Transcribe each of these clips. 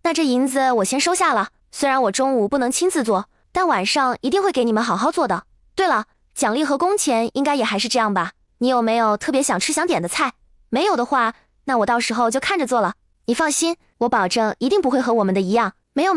那这银子我先收下了，虽然我中午不能亲自做，但晚上一定会给你们好好做的。对了，奖励和工钱应该也还是这样吧？你有没有特别想吃想点的菜？没有的话，那我到时候就看着做了。你放心，我保证一定不会和我们的一样。没有，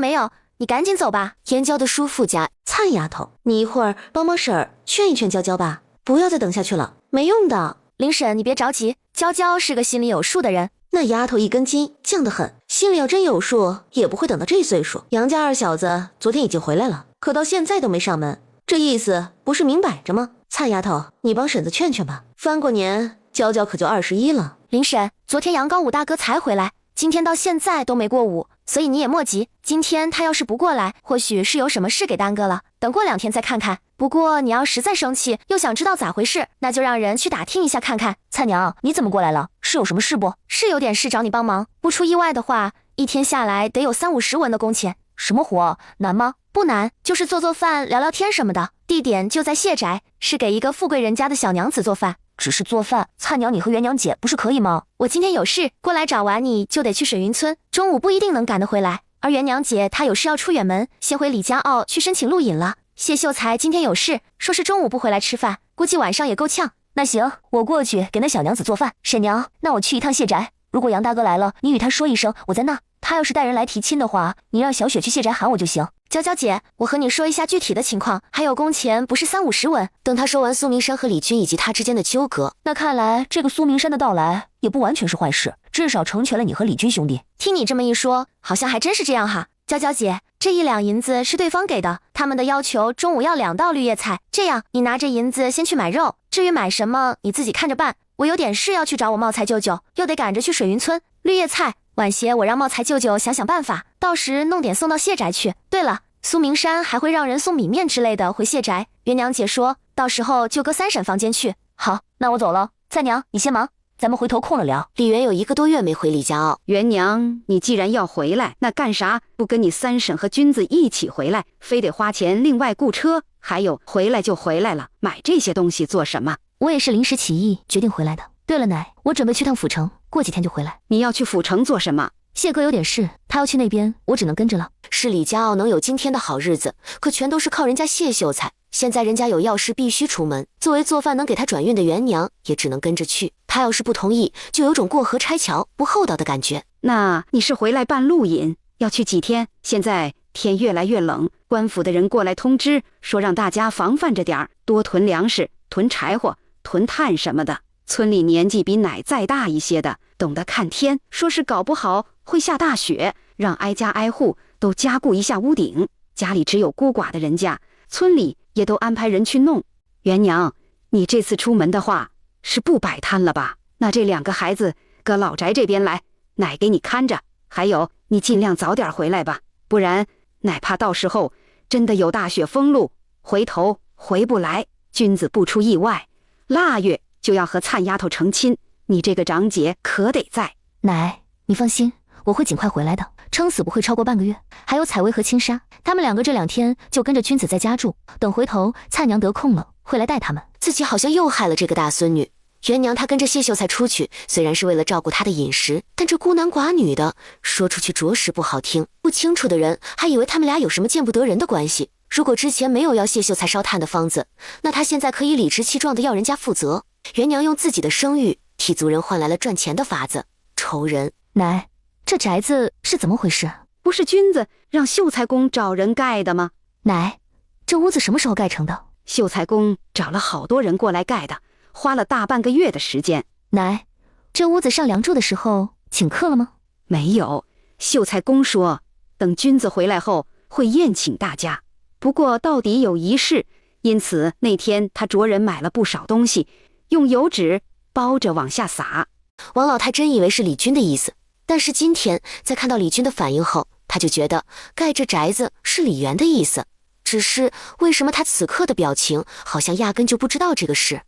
你赶紧走吧。燕娇的叔父家，灿丫头，你一会儿帮忙婶儿劝一劝娇娇吧，不要再等下去了，没用的。林婶，你别着急，娇娇是个心里有数的人。那丫头一根筋，犟得很，心里要真有数，也不会等到这岁数。杨家二小子昨天已经回来了，可到现在都没上门，这意思不是明摆着吗？灿丫头，你帮婶子劝劝吧。翻过年，娇娇可就21了。林婶，昨天杨高武大哥才回来，今天到现在都没过午，所以你也莫急。今天他要是不过来，或许是有什么事给耽搁了，等过2天再看看。不过你要实在生气，又想知道咋回事，那就让人去打听一下看看。灿娘，你怎么过来了？是有什么事不？是有点事找你帮忙，不出意外的话，一天下来得有30-50文的工钱。什么活？难吗？不难，就是做做饭聊聊天什么的。地点就在谢宅，是给一个富贵人家的小娘子做饭。只是做饭，灿娘你和元娘姐不是可以吗？我今天有事过来找完你就得去水云村，中午不一定能赶得回来。而元娘姐她有事要出远门，先回李家坳去申请录影了。谢秀才今天有事，说是中午不回来吃饭，估计晚上也够呛。那行，我过去给那小娘子做饭。婶娘，那我去一趟谢宅，如果杨大哥来了，你与他说一声我在那。他要是带人来提亲的话，你让小雪去谢宅喊我就行。娇娇姐，我和你说一下具体的情况，还有工钱不是30-50文。等他说完苏明山和李军以及他之间的纠葛，那看来这个苏明山的到来也不完全是坏事，至少成全了你和李军兄弟。听你这么一说，好像还真是这样哈。娇娇姐，这1两银子是对方给的，他们的要求中午要2道绿叶菜，这样你拿着银子先去买肉，至于买什么你自己看着办。我有点事要去找我茂才舅舅，又得赶着去水云村。绿叶菜晚些我让茂才舅舅想想办法，到时弄点送到谢宅去。对了，苏明山还会让人送米面之类的回谢宅，元娘姐说到时候就搁3婶房间去。好，那我走了。三娘你先忙，咱们回头空了聊。李元有1个多月没回李家坳。元娘，你既然要回来，那干啥不跟你三婶和君子一起回来，非得花钱另外雇车？还有，回来就回来了，买这些东西做什么？我也是临时起意决定回来的。对了奶，我准备去趟府城，过几天就回来。你要去府城做什么？谢哥有点事，他要去那边，我只能跟着了。是李家坳能有今天的好日子，可全都是靠人家谢秀才。现在人家有要事必须出门，作为做饭能给他转运的元娘，也只能跟着去。他要是不同意，就有种过河拆桥不厚道的感觉。那你是回来办路引，要去几天？现在天越来越冷，官府的人过来通知，说让大家防范着点儿，多囤粮食、囤柴火、囤炭什么的。村里年纪比奶再大一些的，懂得看天，说是搞不好会下大雪，让挨家挨户都加固一下屋顶。家里只有孤寡的人家，村里也都安排人去弄。元娘，你这次出门的话，是不摆摊了吧？那这2个孩子搁老宅这边来，奶给你看着。还有，你尽量早点回来吧，不然奶怕到时候真的有大雪封路，回头回不来。君子不出意外，腊月就要和灿丫头成亲，你这个长姐可得在。奶，你放心，我会尽快回来的，撑死不会超过半个月。还有采薇和青纱，他们2个这2天就跟着君子在家住，等回头灿娘得空了会来带他们。自己好像又害了这个大孙女。元娘她跟着谢秀才出去，虽然是为了照顾她的饮食，但这孤男寡女的，说出去着实不好听。不清楚的人还以为他们俩有什么见不得人的关系。如果之前没有要谢秀才烧炭的方子，那他现在可以理直气壮的要人家负责。元娘用自己的声誉替族人换来了赚钱的法子，仇人。奶，这宅子是怎么回事？不是君子让秀才公找人盖的吗？奶，这屋子什么时候盖成的？秀才公找了好多人过来盖的，花了大半个月的时间。奶，这屋子上梁柱的时候请客了吗？没有，秀才公说等君子回来后会宴请大家，不过到底有仪式，因此那天他着人买了不少东西，用油纸包着往下撒。王老太真以为是李军的意思，但是今天在看到李军的反应后，他就觉得盖这宅子是李元的意思。只是为什么他此刻的表情好像压根就不知道这个事？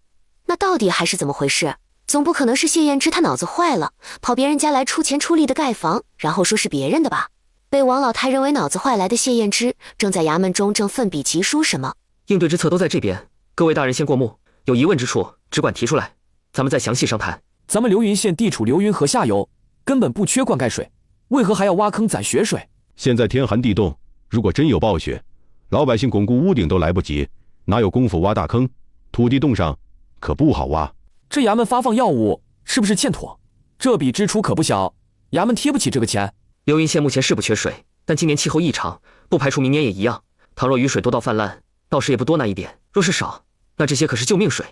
那到底还是怎么回事？总不可能是谢燕之他脑子坏了，跑别人家来出钱出力的盖房，然后说是别人的吧？被王老太认为脑子坏来的谢燕之，正在衙门中正奋笔疾书什么。应对之策都在这边，各位大人先过目，有疑问之处只管提出来，咱们再详细商谈。咱们流云县地处流云河下游，根本不缺灌溉水，为何还要挖坑攒雪水？现在天寒地冻，如果真有暴雪，老百姓巩固屋顶都来不及，哪有功夫挖大坑？土地冻上可不好挖。这衙门发放药物是不是欠妥？这笔支出可不小，衙门贴不起这个钱。流云县目前是不缺水，但今年气候异常，不排除明年也一样。倘若雨水多到泛滥，到时也不多拿一点；若是少，那这些可是救命水。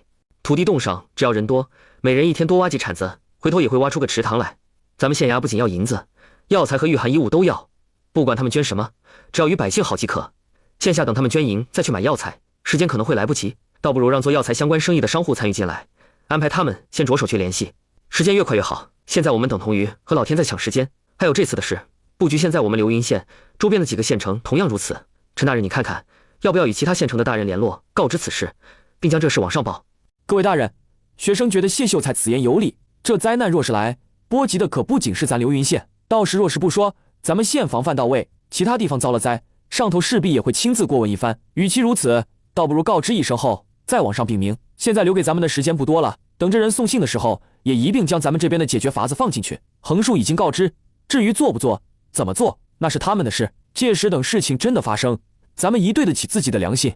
土地冻上，只要人多，每人一天多挖几铲子，回头也会挖出个池塘来。咱们县衙不仅要银子，药材和御寒衣物都要，不管他们捐什么，只要与百姓好即可。县下等他们捐银再去买药材，时间可能会来不及，倒不如让做药材相关生意的商户参与进来，安排他们先着手去联系，时间越快越好。现在我们等同于和老天在抢时间。还有这次的事，布局现在我们流云县周边的几个县城同样如此。陈大人，你看看，要不要与其他县城的大人联络，告知此事，并将这事往上报？各位大人，学生觉得谢秀才此言有理。这灾难若是来，波及的可不仅是咱流云县，到时若是不说，咱们县防范到位，其他地方遭了灾，上头势必也会亲自过问一番。与其如此，倒不如告知一声后再往上禀明。现在留给咱们的时间不多了，等这人送信的时候，也一并将咱们这边的解决法子放进去。横竖已经告知，至于做不做，怎么做，那是他们的事。届时等事情真的发生，咱们一对得起自己的良心。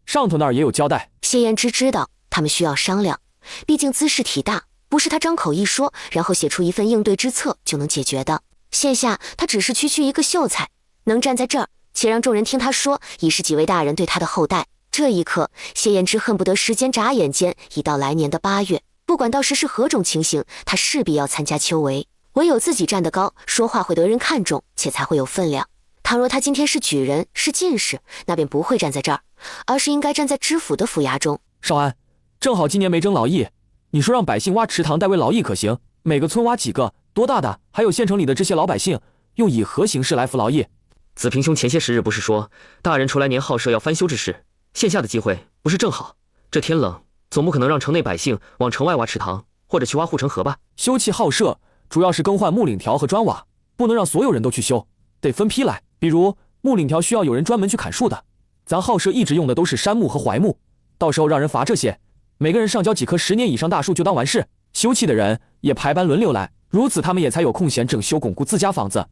上头那儿也有交代。谢延之知道他们需要商量，毕竟兹事体大，不是他张口一说，然后写出一份应对之策就能解决的。现下他只是区区一个秀才，能站在这儿，且让众人听他说，已是几位大人对他的厚待。这一刻，谢延之恨不得时间眨眼间已到来年的8月。不管到时是何种情形，他势必要参加秋闱。唯有自己站得高，说话会得人看重，且才会有分量。倘若他今天是举人，是进士，那便不会站在这儿，而是应该站在知府的府衙中。少安，正好今年没征劳役，你说让百姓挖池塘代为劳役可行？每个村挖几个，多大的？还有县城里的这些老百姓，又以何形式来服劳役？子平兄前些时日不是说，大人筹来年号设要翻修之事，县下的机会不是正好？这天冷，总不可能让城内百姓往城外挖池塘，或者去挖护城河吧？修葺好设，主要是更换木檩条和砖瓦，不能让所有人都去修，得分批来。比如木檩条需要有人专门去砍树的，咱好设一直用的都是杉木和槐木，到时候让人伐这些，每个人上交几棵10年以上大树就当完事。修葺的人也排班轮流来，如此他们也才有空闲整修巩固自家房子。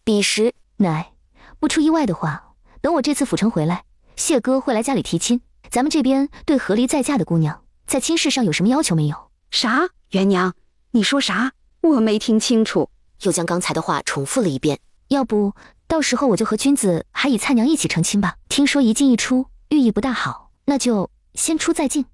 彼时，奶，不出意外的话，等我这次府城回来，谢哥会来家里提亲。咱们这边对和离再嫁的姑娘，在亲事上有什么要求没有？啥？元娘，你说啥？我没听清楚。又将刚才的话重复了一遍。要不到时候我就和君子还以灿娘一起成亲吧。听说一进一出，寓意不大好，那就先出再进。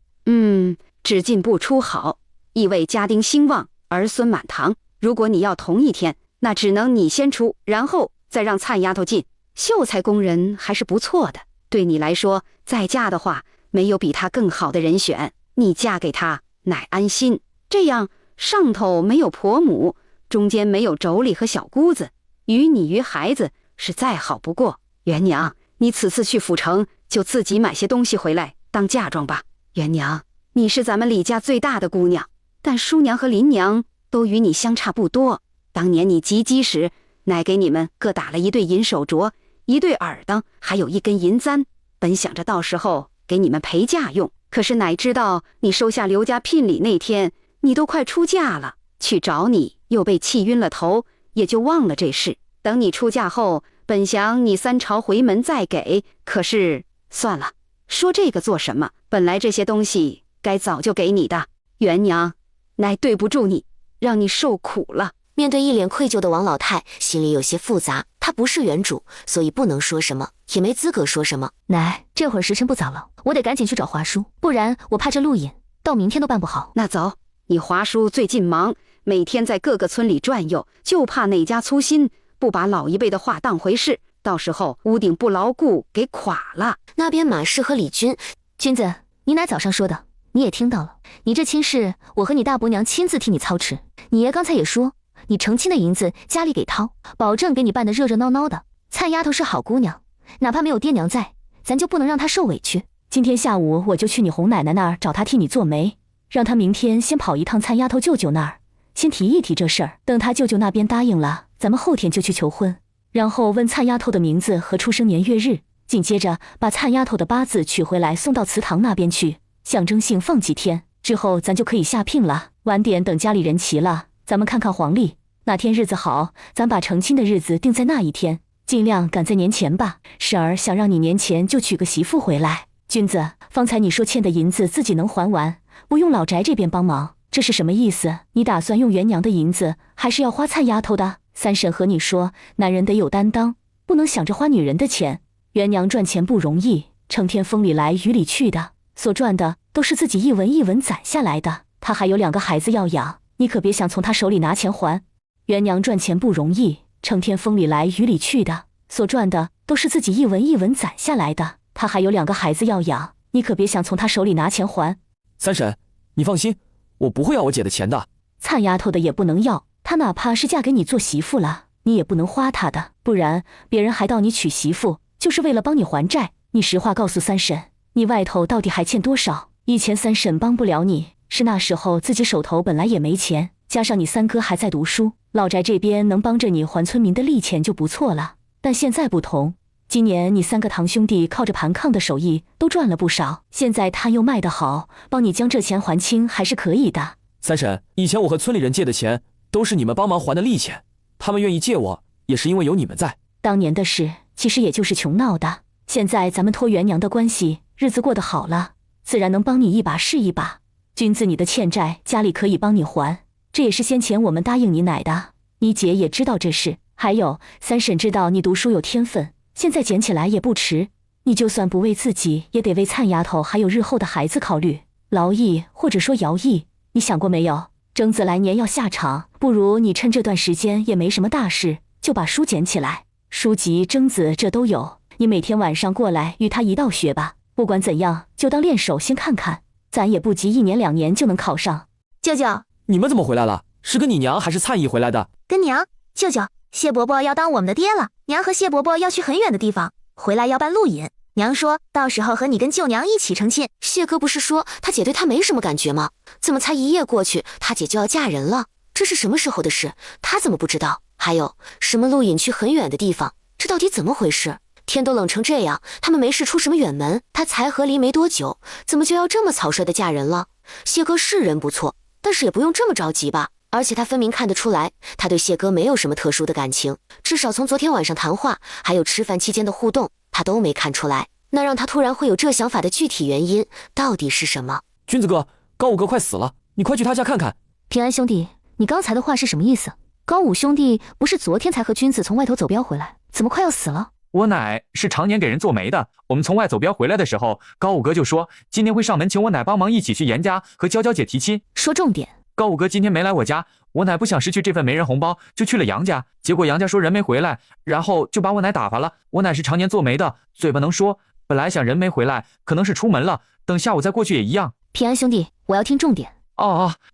只进不出好，意味家丁兴旺，儿孙满堂。如果你要同一天，那只能你先出，然后再让灿丫头进。秀才宫人还是不错的，对你来说，再嫁的话，没有比他更好的人选。你嫁给他，乃安心。这样上头没有婆母，中间没有妯娌和小姑子，于你于孩子是再好不过。元娘，你此次去府城，就自己买些东西回来当嫁妆吧。元娘，你是咱们李家最大的姑娘，但叔娘和林娘都与你相差不多。当年你及笄时，乃给你们各打了一对银手镯，一对耳当，还有一根银簪，本想着到时候给你们陪嫁用。可是乃知道你收下刘家聘礼那天，你都快出嫁了，去找你又被气晕了头，也就忘了这事。等你出嫁后，本想你3朝回门再给，可是算了，说这个做什么？本来这些东西该早就给你的。元娘，乃对不住你，让你受苦了。面对一脸愧疚的王老太，心里有些复杂。她不是原主，所以不能说什么，也没资格说什么。奶，这会儿时辰不早了，我得赶紧去找华叔，不然我怕这路引到明天都办不好。那走，你华叔最近忙，每天在各个村里转悠，就怕哪家粗心，不把老一辈的话当回事，到时候屋顶不牢固，给垮了。那边马氏和李军，君子，你奶早上说的，你也听到了。你这亲事，我和你大伯娘亲自替你操持。你爷刚才也说，你成亲的银子家里给掏，保证给你办得热热闹闹的。灿丫头是好姑娘，哪怕没有爹娘在，咱就不能让她受委屈。今天下午我就去你洪奶奶那儿找她替你做媒，让她明天先跑一趟灿丫头舅舅那儿，先提一提这事儿。等她舅舅那边答应了，咱们后天就去求婚，然后问灿丫头的名字和出生年月日，紧接着把灿丫头的八字取回来送到祠堂那边去，象征性放几天，之后咱就可以下聘了。晚点等家里人齐了，咱们看看黄历，哪天日子好，咱把成亲的日子定在那一天，尽量赶在年前吧。婶儿想让你年前就娶个媳妇回来。君子，方才你说欠的银子自己能还完，不用老宅这边帮忙，这是什么意思？你打算用元娘的银子，还是要花灿丫头的？三婶和你说，男人得有担当，不能想着花女人的钱。元娘赚钱不容易，成天风里来雨里去的，所赚的都是自己一文一文攒下来的。她还有2个孩子要养，你可别想从她手里拿钱还。元娘赚钱不容易，成天风里来雨里去的，所赚的都是自己一文一文攒下来的。她还有2个孩子要养，你可别想从她手里拿钱还。三婶，你放心，我不会要我姐的钱的。灿丫头的也不能要，她哪怕是嫁给你做媳妇了，你也不能花她的，不然别人还道你娶媳妇就是为了帮你还债。你实话告诉三婶，你外头到底还欠多少？以前三婶帮不了你，是那时候自己手头本来也没钱，加上你三哥还在读书，老宅这边能帮着你还村民的利钱就不错了。但现在不同，今年你3个堂兄弟靠着盘炕的手艺都赚了不少，现在他又卖得好，帮你将这钱还清还是可以的。三婶，以前我和村里人借的钱都是你们帮忙还的利钱，他们愿意借我也是因为有你们在。当年的事其实也就是穷闹的，现在咱们托元娘的关系，日子过得好了，自然能帮你一把是一把。君子，你的欠债家里可以帮你还，这也是先前我们答应你奶的，你姐也知道这事。还有三婶知道你读书有天分，现在捡起来也不迟。你就算不为自己，也得为灿丫头还有日后的孩子考虑。劳役或者说徭役，你想过没有？征子来年要下场，不如你趁这段时间也没什么大事，就把书捡起来。书籍、征子这都有，你每天晚上过来与他一道学吧。不管怎样，就当练手先看看，咱也不急1年2年就能考上。舅舅，你们怎么回来了？是跟你娘还是灿姨回来的？跟娘。舅舅，谢伯伯要当我们的爹了，娘和谢伯伯要去很远的地方，回来要办路引。娘说到时候和你跟舅娘一起成亲。谢哥不是说他姐对他没什么感觉吗？怎么才1夜过去，他姐就要嫁人了？这是什么时候的事？他怎么不知道？还有什么路引去很远的地方，这到底怎么回事？天都冷成这样，他们没事出什么远门？他才和离没多久，怎么就要这么草率的嫁人了？谢哥是人不错，但是也不用这么着急吧。而且他分明看得出来，他对谢哥没有什么特殊的感情，至少从昨天晚上谈话还有吃饭期间的互动，他都没看出来。那让他突然会有这想法的具体原因到底是什么？君子哥，高武哥快死了，你快去他家看看。平安兄弟，你刚才的话是什么意思？高武兄弟不是昨天才和君子从外头走镖回来，怎么快要死了？我奶是常年给人做媒的，我们从外走镖回来的时候，高武哥就说今天会上门请我奶帮忙一起去严家和娇娇姐提亲。说重点。高武哥今天没来我家，我奶不想失去这份媒人红包，就去了杨家，结果杨家说人没回来，然后就把我奶打发了。我奶是常年做媒的，嘴巴能说，本来想人没回来，可能是出门了，等下午再过去也一样。平安兄弟，我要听重点。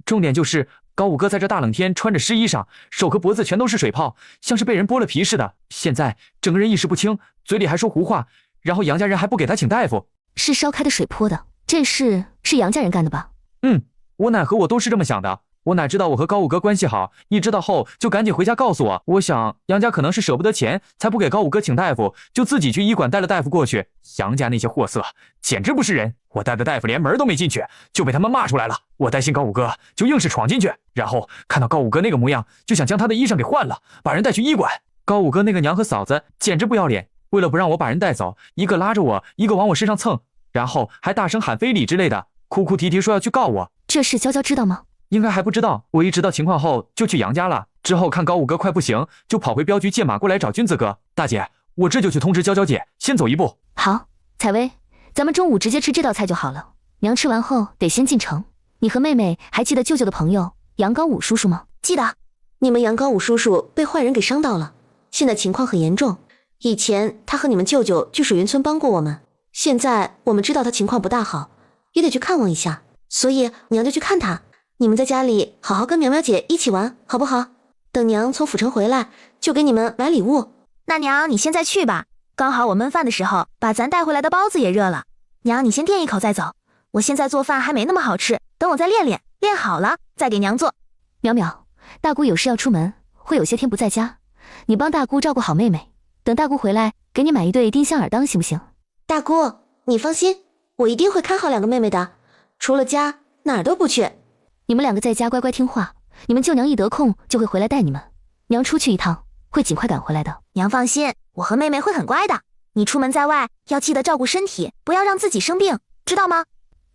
重点就是高武哥在这大冷天穿着湿衣裳，手和脖子全都是水泡，像是被人剥了皮似的，现在整个人意识不清，嘴里还说胡话，然后杨家人还不给他请大夫。是烧开的水泼的，这事是杨家人干的吧？我奶和我都是这么想的。我奶知道我和高武哥关系好，一知道后就赶紧回家告诉我。我想杨家可能是舍不得钱，才不给高武哥请大夫，就自己去医馆带了大夫过去。杨家那些货色简直不是人，我带的大夫连门都没进去，就被他们骂出来了。我担心高武哥，就硬是闯进去，然后看到高武哥那个模样，就想将他的衣裳给换了，把人带去医馆。高武哥那个娘和嫂子简直不要脸，为了不让我把人带走，一个拉着我，一个往我身上蹭，然后还大声喊非礼之类的，哭哭啼啼说要去告我。这事娇娇知道吗？应该还不知道，我一知道情况后就去杨家了。之后看高武哥快不行，就跑回镖局借马过来找君子哥。大姐，我这就去通知娇娇姐，先走一步。好，采薇，咱们中午直接吃这道菜就好了。娘吃完后得先进城。你和妹妹还记得舅舅的朋友杨高武叔叔吗？记得。你们杨高武叔叔被坏人给伤到了，现在情况很严重。以前他和你们舅舅去水云村帮过我们，现在我们知道他情况不大好，也得去看望一下，所以娘就去看他。你们在家里好好跟苗苗姐一起玩，好不好？等娘从府城回来，就给你们买礼物。那娘你现在去吧，刚好我焖饭的时候把咱带回来的包子也热了。娘你先垫一口再走，我现在做饭还没那么好吃，等我再练练，练好了再给娘做。淼淼，大姑有事要出门，会有些天不在家，你帮大姑照顾好妹妹，等大姑回来给你买一对丁香耳当行不行？大姑你放心，我一定会看好2个妹妹的，除了家哪儿都不去。你们2个在家乖乖听话，你们舅娘一得空就会回来带你们。娘出去一趟，会尽快赶回来的。娘放心，我和妹妹会很乖的。你出门在外要记得照顾身体，不要让自己生病，知道吗？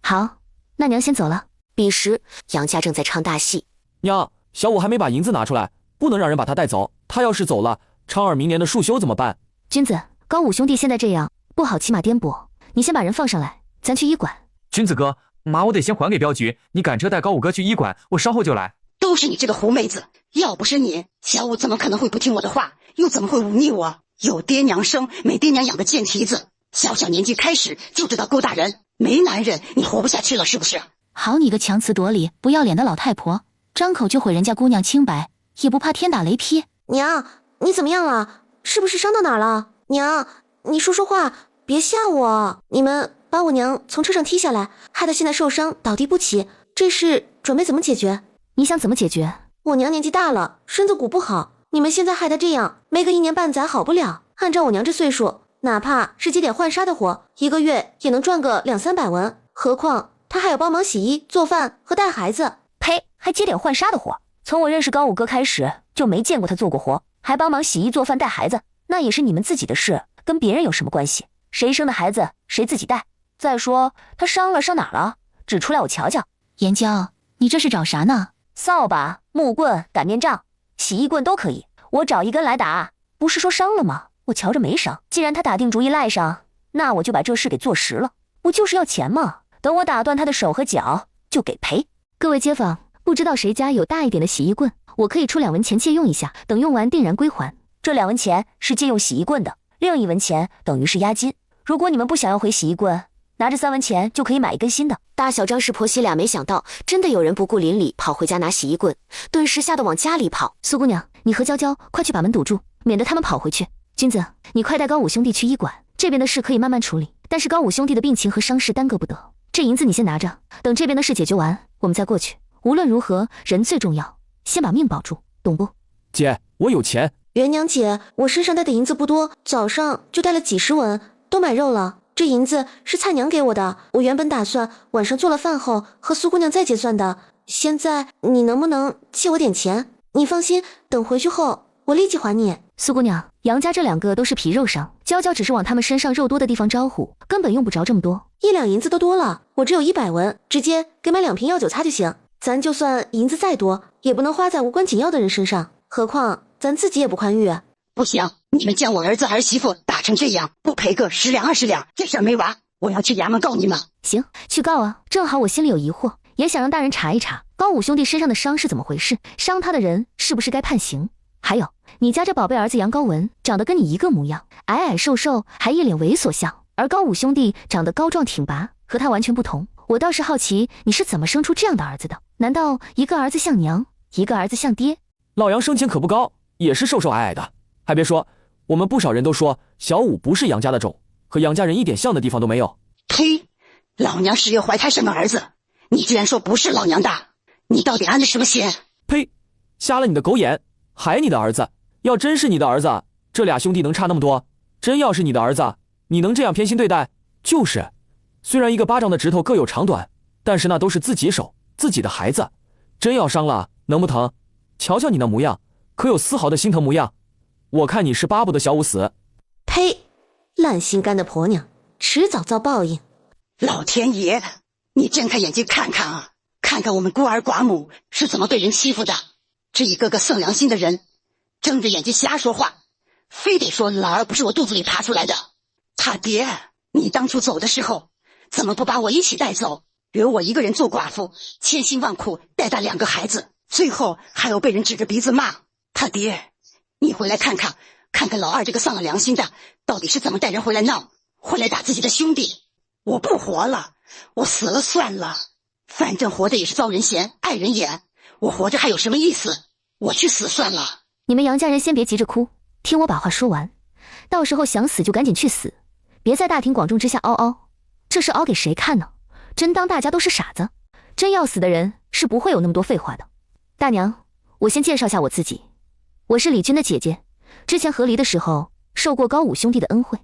好，那娘先走了。彼时，杨家正在唱大戏。娘，小五还没把银子拿出来，不能让人把他带走。他要是走了，昌儿明年的束修怎么办？君子，高武兄弟现在这样，不好骑马颠簸。你先把人放上来，咱去医馆。君子哥，马我得先还给镖局，你赶车带高武哥去医馆，我稍后就来。都是你这个狐妹子，要不是你，小五怎么可能会不听我的话，又怎么会忤逆我？有爹娘生，没爹娘养的贱蹄子，小小年纪开始就知道勾搭人，没男人你活不下去了是不是？好你个强词夺理、不要脸的老太婆，张口就毁人家姑娘清白，也不怕天打雷劈。娘，你怎么样了？是不是伤到哪儿了？娘，你说说话，别吓我！你们把我娘从车上踢下来，害得现在受伤倒地不起，这事准备怎么解决？你想怎么解决？我娘年纪大了，身子骨不好，你们现在害她这样，没个1年半载好不了。按照我娘这岁数，哪怕是接点换纱的活，1个月也能赚个200-300文，何况她还要帮忙洗衣、做饭和带孩子。呸，还接点换纱的活？从我认识高武哥开始，就没见过他做过活，还帮忙洗衣、做饭、带孩子，那也是你们自己的事，跟别人有什么关系？谁生的孩子谁自己带。再说他伤哪儿了？指出来我瞧瞧。岩娇，你这是找啥呢？扫把、木棍、擀面杖、洗衣棍都可以，我找一根来打。不是说伤了吗？我瞧着没伤。既然他打定主意赖上，那我就把这事给做实了。不就是要钱吗？等我打断他的手和脚，就给赔。各位街坊，不知道谁家有大一点的洗衣棍，我可以出2文钱借用一下，等用完定然归还。这2文钱是借用洗衣棍的，另1文钱等于是押金。如果你们不想要回洗衣棍，拿着3文钱就可以买一根新的。大小张氏婆媳俩没想到，真的有人不顾邻里跑回家拿洗衣棍，顿时吓得往家里跑。苏姑娘，你和娇娇快去把门堵住，免得他们跑回去。君子，你快带高武兄弟去医馆，这边的事可以慢慢处理，但是高武兄弟的病情和伤势耽搁不得。这银子你先拿着，等这边的事解决完，我们再过去。无论如何，人最重要，先把命保住，懂不？姐，我有钱。元娘姐，我身上带的银子不多，早上就带了几10文，都买肉了。这银子是菜娘给我的，我原本打算晚上做了饭后和苏姑娘再结算的。现在你能不能借我点钱？你放心，等回去后我立即还你。苏姑娘，杨家这2个都是皮肉伤，娇娇只是往他们身上肉多的地方招呼，根本用不着这么多。1两银子都多了，我只有100文，直接给买2瓶药酒擦就行。咱就算银子再多，也不能花在无关紧要的人身上，何况咱自己也不宽裕。不行，你们将我儿子儿媳妇打成这样，不赔个10两20两，这事儿没完。我要去衙门告你们。行，去告啊！正好我心里有疑惑，也想让大人查一查高武兄弟身上的伤是怎么回事，伤他的人是不是该判刑？还有，你家这宝贝儿子杨高文长得跟你一个模样，矮矮瘦瘦，还一脸猥琐相，而高武兄弟长得高壮挺拔，和他完全不同。我倒是好奇你是怎么生出这样的儿子的？难道一个儿子像娘，一个儿子像爹？老杨生前可不高，也是瘦瘦矮矮的。还别说，我们不少人都说小五不是杨家的种，和杨家人一点像的地方都没有。呸！老娘10月怀胎生个儿子，你居然说不是老娘的，你到底安的什么心？呸！瞎了你的狗眼！还你的儿子，要真是你的儿子，这俩兄弟能差那么多？真要是你的儿子，你能这样偏心对待？就是，虽然一个巴掌的指头各有长短，但是那都是自己手，自己的孩子，真要伤了，能不疼？瞧瞧你那模样，可有丝毫的心疼模样？我看你是巴不得小五死。呸！烂心肝的婆娘，迟早遭报应。老天爷，你睁开眼睛看看啊，看看我们孤儿寡母是怎么被人欺负的。这一个个丧良心的人，睁着眼睛瞎说话，非得说老儿不是我肚子里爬出来的。他爹，你当初走的时候，怎么不把我一起带走，留我一个人做寡妇，千辛万苦带大2个孩子，最后还有被人指着鼻子骂。他爹，你回来看看，看看老二这个丧了良心的，到底是怎么带人回来闹，回来打自己的兄弟。我不活了，我死了算了，反正活着也是遭人嫌，碍人眼，我活着还有什么意思？我去死算了。你们杨家人先别急着哭，听我把话说完，到时候想死就赶紧去死，别在大庭广众之下嗷嗷，这是嗷给谁看呢？真当大家都是傻子？真要死的人是不会有那么多废话的。大娘，我先介绍下我自己，我是李军的姐姐，之前和离的时候受过高武兄弟的恩惠，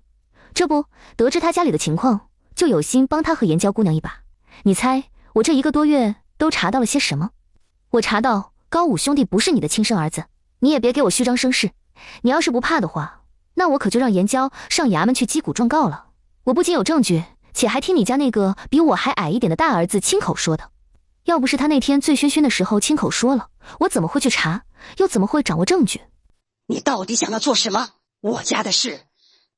这不得知他家里的情况，就有心帮他和岩娇姑娘一把。你猜我这1个多月都查到了些什么？我查到高武兄弟不是你的亲生儿子，你也别给我虚张声势，你要是不怕的话，那我可就让严娇上衙门去击鼓状告了。我不仅有证据，且还听你家那个比我还矮一点的大儿子亲口说的。要不是他那天醉醺醺的时候亲口说了，我怎么会去查，又怎么会掌握证据？你到底想要做什么？我家的事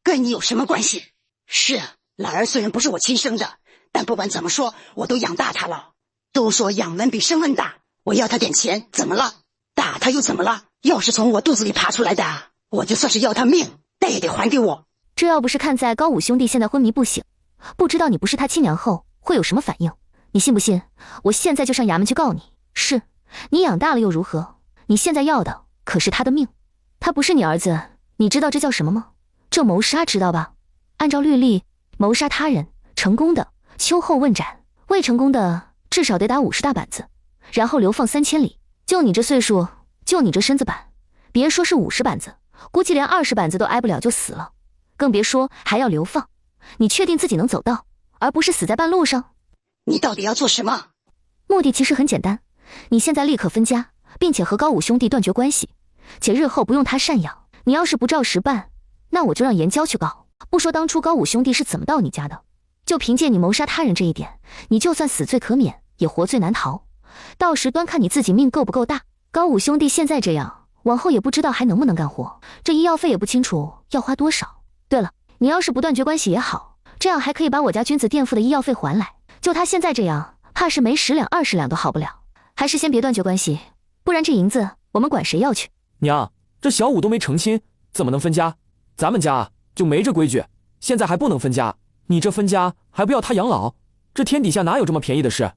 跟你有什么关系？是啊，兰儿虽然不是我亲生的，但不管怎么说，我都养大他了。都说养恩比生恩大，我要他点钱，怎么了？打他又怎么了？要是从我肚子里爬出来的，我就算是要他命，但也得还给我。这要不是看在高武兄弟现在昏迷不醒，不知道你不是他亲娘后会有什么反应。你信不信我现在就上衙门去告你？是，你养大了又如何？你现在要的可是他的命。他不是你儿子，你知道这叫什么吗？这谋杀，知道吧？按照律例，谋杀他人成功的秋后问斩，未成功的至少得打50大板子，然后流放3千里。就你这岁数，就你这身子板，别说是50板子，估计连20板子都挨不了就死了，更别说还要流放。你确定自己能走到，而不是死在半路上？你到底要做什么？目的其实很简单，你现在立刻分家，并且和高武兄弟断绝关系，且日后不用他赡养。你要是不照实办，那我就让严娇去告。不说当初高武兄弟是怎么到你家的，就凭借你谋杀他人这一点，你就算死罪可免，也活罪难逃。到时端看你自己命够不够大。高武兄弟现在这样，往后也不知道还能不能干活，这医药费也不清楚要花多少。对了，你要是不断绝关系也好，这样还可以把我家君子垫付的医药费还来。就他现在这样，怕是没10两20两都好不了。还是先别断绝关系，不然这银子我们管谁要去？娘，这小五都没成亲，怎么能分家？咱们家就没这规矩，现在还不能分家。你这分家还不要他养老？这天底下哪有这么便宜的事？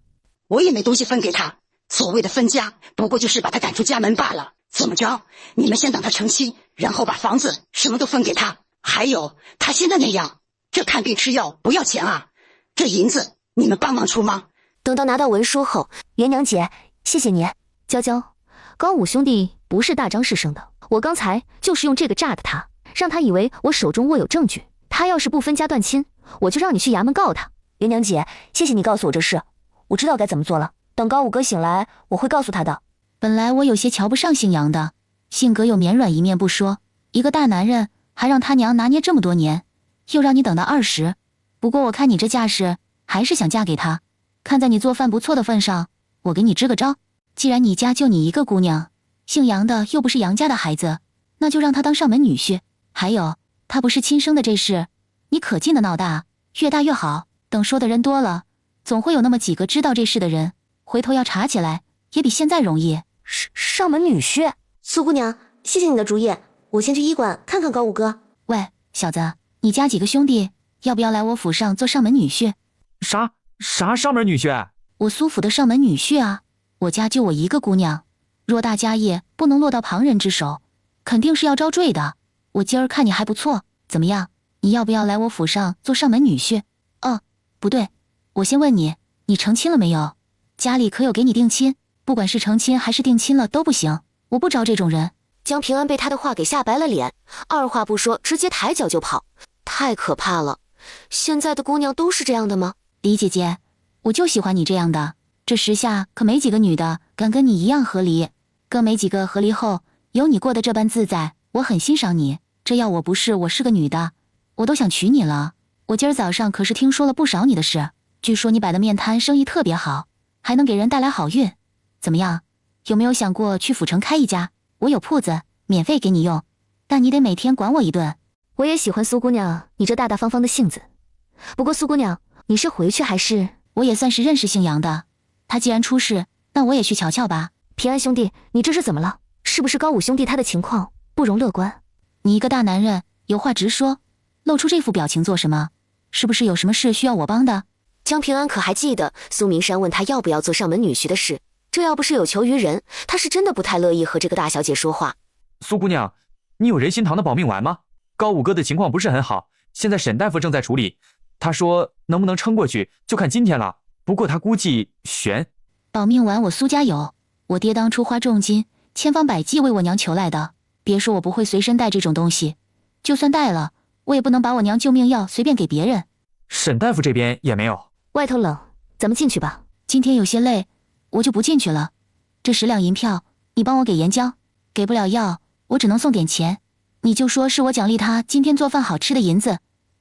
我也没东西分给他，所谓的分家不过就是把他赶出家门罢了。怎么着？你们先等他成亲，然后把房子什么都分给他。还有他现在那样，这看病吃药不要钱啊，这银子你们帮忙出吗？等到拿到文书后，元娘姐，谢谢你。娇娇，高武兄弟不是大张氏生的，我刚才就是用这个诈的他，让他以为我手中握有证据。他要是不分家断亲，我就让你去衙门告他。元娘姐，谢谢你告诉我这事，我知道该怎么做了。等高武哥醒来，我会告诉他的。本来我有些瞧不上姓杨的，性格有绵软一面不说，一个大男人还让他娘拿捏这么多年，又让你等到20。不过我看你这架势，还是想嫁给他。看在你做饭不错的份上，我给你支个招。既然你家就你一个姑娘，姓杨的又不是杨家的孩子，那就让他当上门女婿。还有，他不是亲生的这事，你可劲的闹大，越大越好。等说的人多了，总会有那么几个知道这事的人，回头要查起来也比现在容易。上门女婿，苏姑娘，谢谢你的主意，我先去医馆看看高武哥。喂，小子，你家几个兄弟要不要来我府上做上门女婿？啥上门女婿？我苏府的上门女婿啊，我家就我一个姑娘，偌大家业不能落到旁人之手，肯定是要遭罪的。我今儿看你还不错，怎么样？你要不要来我府上做上门女婿？哦，不对，我先问你，你成亲了没有？家里可有给你定亲？不管是成亲还是定亲了都不行，我不招这种人。江平安被他的话给吓白了脸，二话不说直接抬脚就跑，太可怕了。现在的姑娘都是这样的吗？李姐姐，我就喜欢你这样的，这时下可没几个女的敢跟你一样和离，更没几个和离后有你过得这般自在。我很欣赏你，这要我是个女的，我都想娶你了。我今儿早上可是听说了不少你的事，据说你摆的面摊生意特别好，还能给人带来好运。怎么样，有没有想过去府城开一家？我有铺子，免费给你用，但你得每天管我一顿。我也喜欢苏姑娘你这大大方方的性子。不过苏姑娘，你是回去还是……我也算是认识姓杨的，他既然出事，那我也去瞧瞧吧。平安兄弟，你这是怎么了？是不是高武兄弟他的情况不容乐观？你一个大男人，有话直说，露出这副表情做什么？是不是有什么事需要我帮的？江平安可还记得苏明山问他要不要做上门女婿的事，这要不是有求于人，他是真的不太乐意和这个大小姐说话。苏姑娘，你有人心堂的保命丸吗？高武哥的情况不是很好，现在沈大夫正在处理，他说能不能撑过去就看今天了，不过他估计悬。保命丸我苏家有，我爹当初花重金千方百计为我娘求来的，别说我不会随身带这种东西，就算带了，我也不能把我娘救命药随便给别人。沈大夫这边也没有。外头冷，咱们进去吧。今天有些累，我就不进去了。这10两银票你帮我给严娇，给不了药我只能送点钱，你就说是我奖励他今天做饭好吃的银子，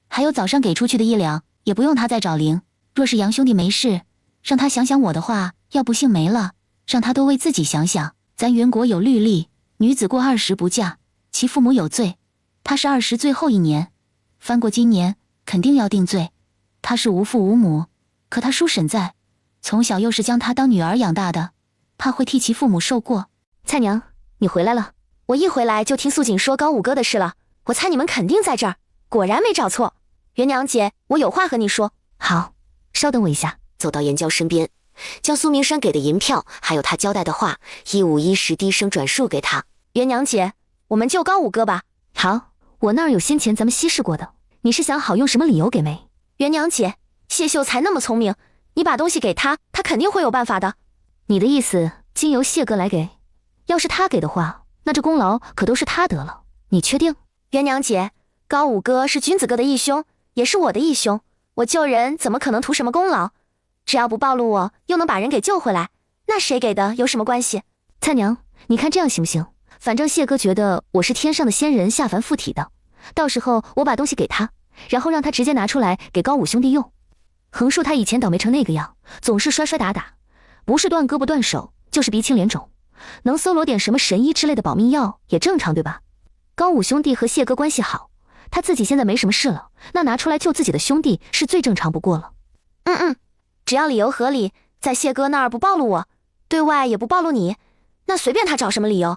还有早上给出去的1两，也不用他再找零。若是杨兄弟没事，让他想想我的话，要不幸没了，让他多为自己想想。咱袁国有律例，女子过20不嫁，其父母有罪。他是20最后1年，翻过今年肯定要定罪。他是无父无母，可他叔婶在，从小又是将他当女儿养大的，怕会替其父母受过。菜娘，你回来了。我一回来就听素锦说高五哥的事了，我猜你们肯定在这儿，果然没找错。袁娘姐，我有话和你说。好，稍等我一下。走到严娇身边，将苏明山给的银票还有他交代的话1五1十低声转述给他。袁娘姐，我们救高五哥吧。好，我那儿有先前咱们稀释过的，你是想好用什么理由给没？袁娘姐，谢秀才那么聪明，你把东西给他，他肯定会有办法的。你的意思经由谢哥来给？要是他给的话，那这功劳可都是他得了，你确定？袁娘姐，高五哥是君子哥的义兄，也是我的义兄，我救人怎么可能图什么功劳？只要不暴露我，又能把人给救回来，那谁给的有什么关系？菜娘，你看这样行不行？反正谢哥觉得我是天上的仙人下凡附体的，到时候我把东西给他，然后让他直接拿出来给高五兄弟用。横竖他以前倒霉成那个样，总是摔摔打打，不是断胳膊断手，就是鼻青脸肿，能搜罗点什么神医之类的保命药也正常，对吧？高五兄弟和谢哥关系好，他自己现在没什么事了，那拿出来救自己的兄弟是最正常不过了。只要理由合理，在谢哥那儿不暴露我，对外也不暴露你，那随便他找什么理由。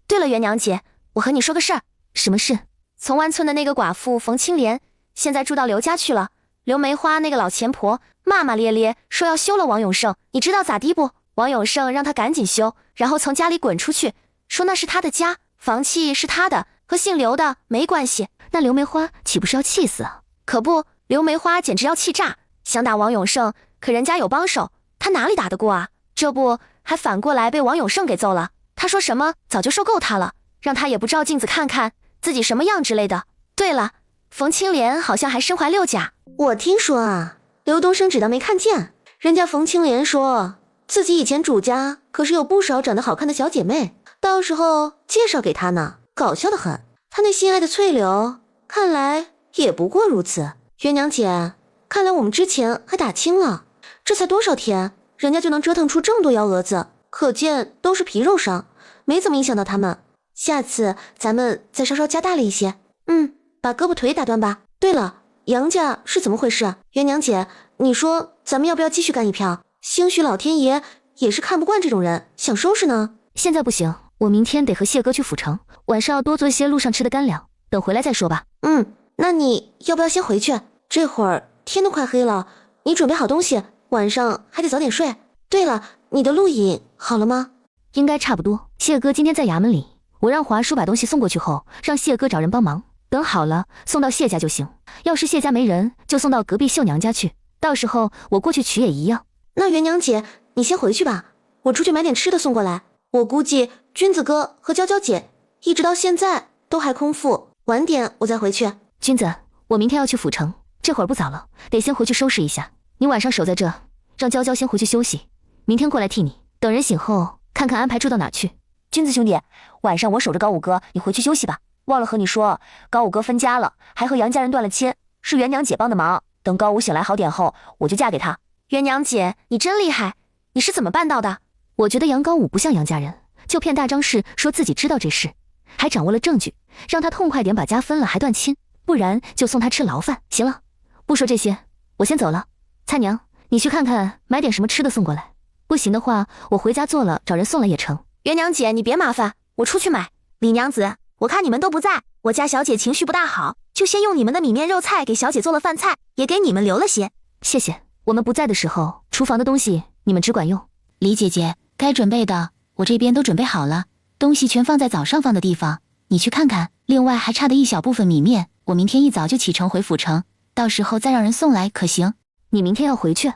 对了，袁娘姐，我和你说个事儿。什么事？从湾村的那个寡妇冯青莲，现在住到刘家去了。刘梅花那个老钱婆骂骂咧咧说要休了王永胜，你知道咋地不？王永胜让他赶紧休，然后从家里滚出去，说那是他的家，房契是他的，和姓刘的没关系。那刘梅花岂不是要气死啊？可不，刘梅花简直要气炸，想打王永胜，可人家有帮手，他哪里打得过啊？这不还反过来被王永胜给揍了。他说什么早就受够他了，让他也不照镜子看看自己什么样之类的。对了，冯青莲好像还身怀6甲。我听说啊，刘东升只当没看见，人家冯青莲说自己以前主家可是有不少长得好看的小姐妹，到时候介绍给他呢，搞笑得很。他那心爱的翠柳看来也不过如此。袁娘姐，看来我们之前还打轻了，这才多少天，人家就能折腾出这么多幺蛾子，可见都是皮肉伤，没怎么影响到他们。下次咱们再稍稍加大了一些，把胳膊腿打断吧。对了，杨家是怎么回事？袁娘姐，你说咱们要不要继续干一票？兴许老天爷也是看不惯这种人，想收拾呢。现在不行，我明天得和谢哥去府城，晚上要多做一些路上吃的干粮，等回来再说吧。那你要不要先回去？这会儿天都快黑了，你准备好东西，晚上还得早点睡。对了，你的录影好了吗？应该差不多。谢哥今天在衙门里，我让华叔把东西送过去后，让谢哥找人帮忙，等好了送到谢家就行。要是谢家没人，就送到隔壁秀娘家去，到时候我过去取也一样。那袁娘姐，你先回去吧，我出去买点吃的送过来。我估计君子哥和娇娇姐一直到现在都还空腹，晚点我再回去。君子，我明天要去府城，这会儿不早了，得先回去收拾一下。你晚上守在这，让娇娇先回去休息，明天过来替你。等人醒后，看看安排住到哪去。君子兄弟，晚上我守着高五哥，你回去休息吧。忘了和你说，高五哥分家了，还和杨家人断了亲，是袁娘姐帮的忙。等高五醒来好点后，我就嫁给他。袁娘姐，你真厉害，你是怎么办到的？我觉得杨高武不像杨家人，就骗大张氏说自己知道这事，还掌握了证据，让他痛快点把家分了还断亲，不然就送他吃牢饭。行了，不说这些，我先走了。菜娘，你去看看买点什么吃的送过来，不行的话我回家做了找人送来也成。袁娘姐你别麻烦，我出去买。李娘子，我看你们都不在，我家小姐情绪不大好，就先用你们的米面肉菜给小姐做了饭菜，也给你们留了些。谢谢，我们不在的时候，厨房的东西你们只管用。李姐姐，该准备的我这边都准备好了，东西全放在早上放的地方，你去看看。另外还差的一小部分米面，我明天一早就启程回府城，到时候再让人送来，可行？你明天要回去？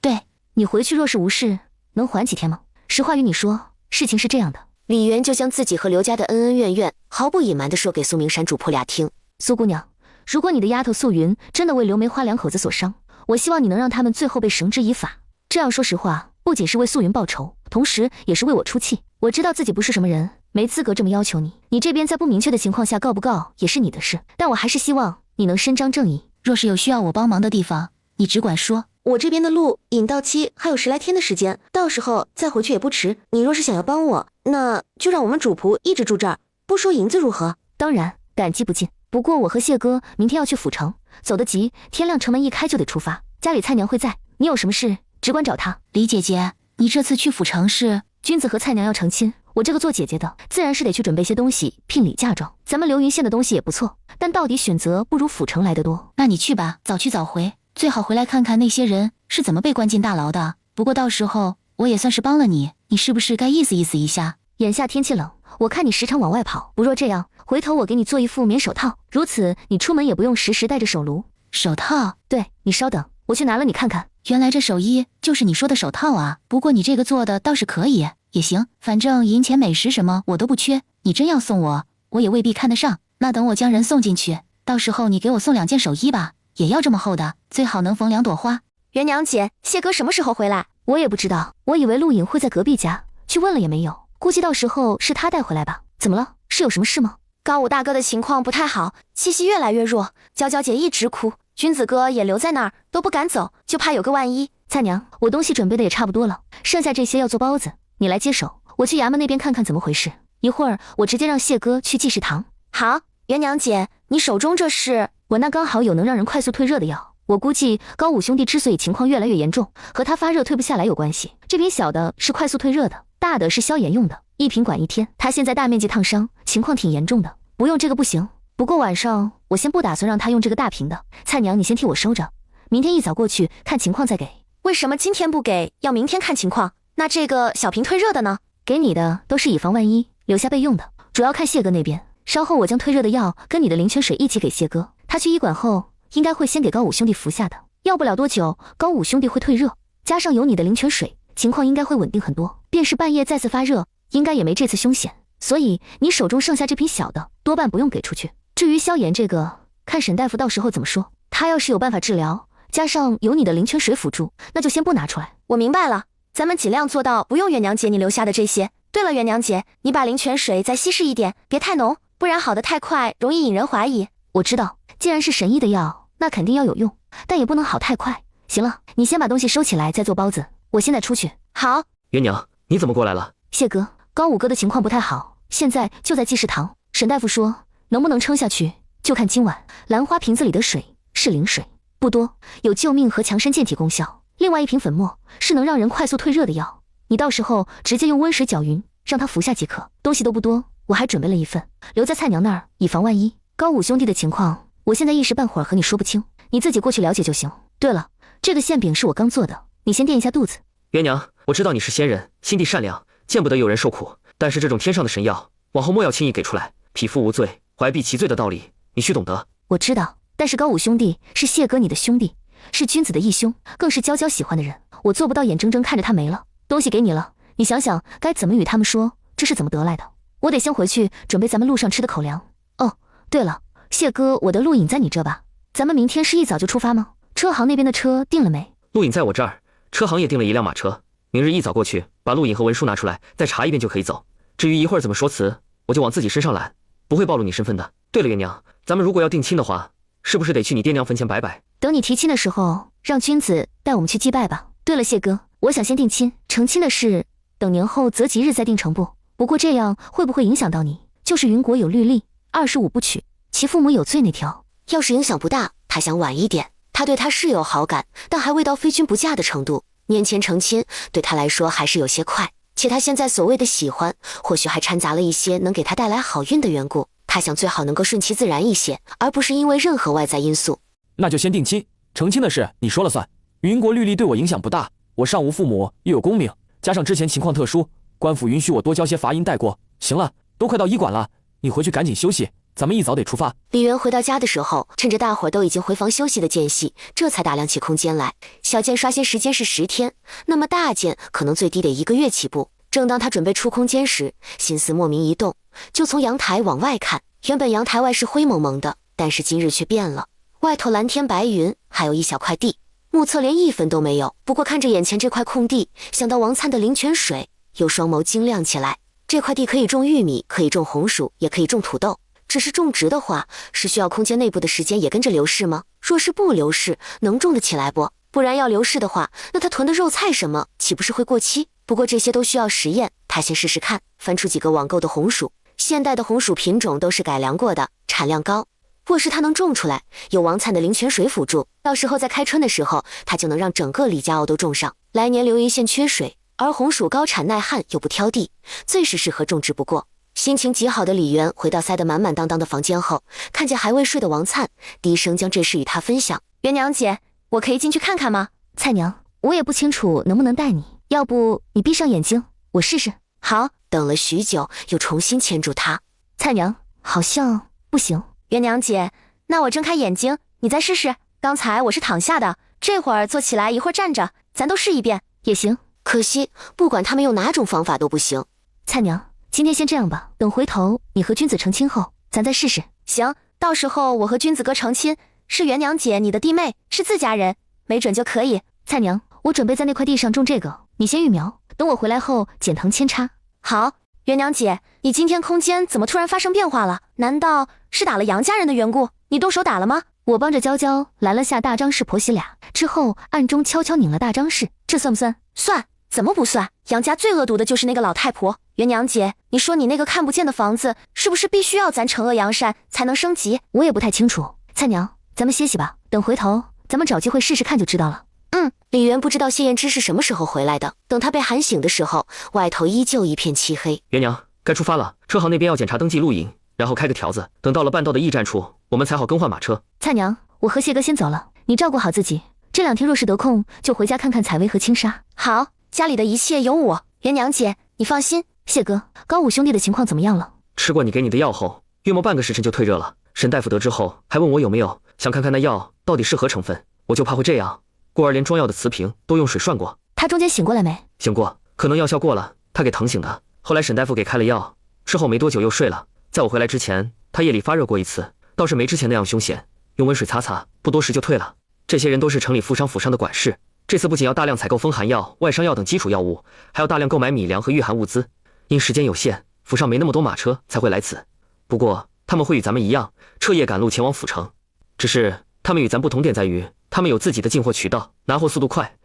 对，你回去若是无事，能缓几天吗？实话与你说，事情是这样的。李媛就将自己和刘家的恩恩怨怨毫不隐瞒地说给苏明山主仆俩听。苏姑娘，如果你的丫头素云真的为刘梅花两口子所伤，我希望你能让他们最后被绳之以法。这样说实话，不仅是为素云报仇，同时也是为我出气。我知道自己不是什么人，没资格这么要求你。你这边在不明确的情况下告不告也是你的事，但我还是希望你能伸张正义。若是有需要我帮忙的地方，你只管说。我这边的路引到期还有10来天的时间，到时候再回去也不迟。你若是想要帮我，那就让我们主仆一直住这儿，不收银子如何？当然，感激不尽。不过我和谢哥明天要去府城，走得急，天亮城门一开就得出发。家里菜娘会在，你有什么事只管找她。李姐姐，你这次去府城是？君子和菜娘要成亲，我这个做姐姐的自然是得去准备些东西聘礼嫁妆。咱们流云县的东西也不错，但到底选择不如府城来得多。那你去吧，早去早回，最好回来看看那些人是怎么被关进大牢的。不过到时候我也算是帮了你，你是不是该意思意思一下？眼下天气冷，我看你时常往外跑，不若这样，回头我给你做一副棉手套，如此你出门也不用时时带着手炉。手套？对，你稍等，我去拿了你看看。原来这手衣就是你说的手套啊，不过你这个做的倒是可以，也行，反正银钱美食什么我都不缺，你真要送我，我也未必看得上。那等我将人送进去，到时候你给我送2件手衣吧，也要这么厚的，最好能缝2朵花。元娘姐，谢哥什么时候回来？我也不知道，我以为陆隐会在隔壁家，去问了也没有，估计到时候是他带回来吧。怎么了？是有什么事吗？高武大哥的情况不太好，气息越来越弱，娇娇姐一直哭，君子哥也留在那儿，都不敢走，就怕有个万一。菜娘，我东西准备的也差不多了，剩下这些要做包子，你来接手，我去衙门那边看看怎么回事。一会儿我直接让谢哥去济世堂。好，元娘姐，你手中这是？我那刚好有能让人快速退热的药，我估计高武兄弟之所以情况越来越严重，和他发热退不下来有关系。这瓶小的是快速退热的，大的是消炎用的，一瓶管1天。他现在大面积烫伤，情况挺严重的，不用这个不行。不过晚上我先不打算让他用这个大瓶的，菜娘你先替我收着，明天一早过去看情况再给。为什么今天不给，要明天看情况？那这个小瓶退热的呢？给你的都是以防万一，留下备用的，主要看谢哥那边。稍后我将退热的药跟你的灵泉水一起给谢哥，他去医馆后应该会先给高武兄弟服下的，要不了多久高武兄弟会退热，加上有你的灵泉水，情况应该会稳定很多，便是半夜再次发热应该也没这次凶险。所以你手中剩下这瓶小的多半不用给出去。至于消炎这个，看沈大夫到时候怎么说，他要是有办法治疗，加上有你的灵泉水辅助，那就先不拿出来。我明白了，咱们尽量做到不用元娘姐你留下的这些。对了，元娘姐，你把灵泉水再稀释一点，别太浓，不然好得太快容易引人怀疑。我知道，既然是神医的药，那肯定要有用，但也不能好太快。行了，你先把东西收起来再做包子，我现在出去。好。元娘，你怎么过来了？谢哥，高武哥的情况不太好，现在就在济世堂，沈大夫说能不能撑下去就看今晚兰花瓶子里的水是灵水，不多，有救命和强身健体功效。另外一瓶粉末是能让人快速退热的药，你到时候直接用温水搅匀，让他服下即可。东西都不多，我还准备了一份，留在菜娘那儿，以防万一。高武兄弟的情况，我现在一时半会儿和你说不清，你自己过去了解就行。对了，这个馅饼是我刚做的，你先垫一下肚子。元娘，我知道你是仙人，心地善良，见不得有人受苦，但是这种天上的神药，往后莫要轻易给出来。匹夫无罪，怀璧其罪的道理，你须懂得。我知道，但是高武兄弟是谢哥你的兄弟，是君子的义兄，更是娇娇喜欢的人，我做不到眼睁睁看着他没了。东西给你了，你想想该怎么与他们说这是怎么得来的。我得先回去准备咱们路上吃的口粮。哦，对了，谢哥，我的录影在你这吧？咱们明天是一早就出发吗？车行那边的车定了没？录影在我这儿，车行也订了一辆马车，明日一早过去，把录影和文书拿出来，再查一遍就可以走。至于一会儿怎么说辞，我就往自己身上揽，不会暴露你身份的。对了，元娘，咱们如果要定亲的话，是不是得去你爹娘坟前摆摆？等你提亲的时候，让君子带我们去祭拜吧。对了，谢哥，我想先定亲，成亲的事等年后择吉日再定成不？不过这样会不会影响到你？就是云国有律例，25不娶，其父母有罪那条。要是影响不大，他想晚一点。他对他是有好感，但还未到非君不嫁的程度。年前成亲对他来说还是有些快，且他现在所谓的喜欢，或许还掺杂了一些能给他带来好运的缘故。他想最好能够顺其自然一些，而不是因为任何外在因素。那就先定亲，成亲的事你说了算。云国律例对我影响不大，我上无父母，又有功名，加上之前情况特殊，官府允许我多交些罚银带过。行了，都快到医馆了，你回去赶紧休息，咱们一早得出发。李元回到家的时候，趁着大伙儿都已经回房休息的间隙，这才打量起空间来。小件刷新时间是10天，那么大件可能最低得1个月起步。正当他准备出空间时，心思莫名一动，就从阳台往外看。原本阳台外是灰蒙蒙的，但是今日却变了，外头蓝天白云，还有一小块地，目测连1分都没有。不过看着眼前这块空地，想到王灿的灵泉水，又双眸晶亮起来。这块地可以种玉米，可以种红薯，也可以种土豆。只是种植的话，是需要空间内部的时间也跟着流逝吗？若是不流逝，能种得起来不？不然要流逝的话，那他囤的肉菜什么，岂不是会过期？不过这些都需要实验，他先试试看，翻出几个网购的红薯。现代的红薯品种都是改良过的，产量高。若是他能种出来，有王灿的灵泉水辅助，到时候在开春的时候，他就能让整个李家坳都种上。来年流云县缺水，而红薯高产耐旱又不挑地，最是适合种植不过。心情极好的李媛回到塞得满满当当的房间后，看见还未睡的王灿，低声将这事与他分享。元娘姐，我可以进去看看吗？菜娘，我也不清楚能不能带你，要不你闭上眼睛，我试试。好。等了许久，又重新牵住他。菜娘，好像不行。元娘姐，那我睁开眼睛，你再试试。刚才我是躺下的，这会儿坐起来，一会儿站着，咱都试一遍也行。可惜，不管他们用哪种方法都不行。菜娘，今天先这样吧，等回头你和君子成亲后，咱再试试。行，到时候我和君子哥成亲，是元娘姐你的弟妹，是自家人，没准就可以。菜娘，我准备在那块地上种这个，你先育苗，等我回来后剪藤扦插。好。元娘姐，你今天空间怎么突然发生变化了？难道是打了杨家人的缘故？你动手打了吗？我帮着娇娇拦了下大张氏婆媳俩，之后暗中悄悄拧了大张氏，这算不算？算。怎么不算？杨家最恶毒的就是那个老太婆。元娘姐，你说你那个看不见的房子，是不是必须要咱惩恶扬善才能升级？我也不太清楚。菜娘，咱们歇息吧，等回头咱们找机会试试看就知道了。李媛不知道谢燕之是什么时候回来的，等他被喊醒的时候，外头依旧一片漆黑。元娘，该出发了，车行那边要检查登记录影，然后开个条子，等到了半道的驿站处，我们才好更换马车。菜娘，我和谢哥先走了，你照顾好自己，这2天若是得空，就回家看看采薇和青纱。好，家里的一切有我。元娘姐，你放心。谢哥，高武兄弟的情况怎么样了？吃过你给你的药后，约莫半个时辰就退热了。沈大夫得知后，还问我有没有想看看那药到底是何成分，我就怕会这样。故而连装药的瓷瓶都用水涮过。他中间醒过来没？醒过，可能药效过了，他给疼醒的。后来沈大夫给开了药，之后没多久又睡了。在我回来之前，他夜里发热过一次，倒是没之前那样凶险，用温水擦擦，不多时就退了。这些人都是城里富商府上的管事，这次不仅要大量采购风寒药、外伤药等基础药物，还要大量购买米粮和御寒物资。因时间有限，府上没那么多马车才会来此。不过他们会与咱们一样，彻夜赶路前往府城，只是他们与咱不同点在于，他们有自己的进货渠道，拿货速度快，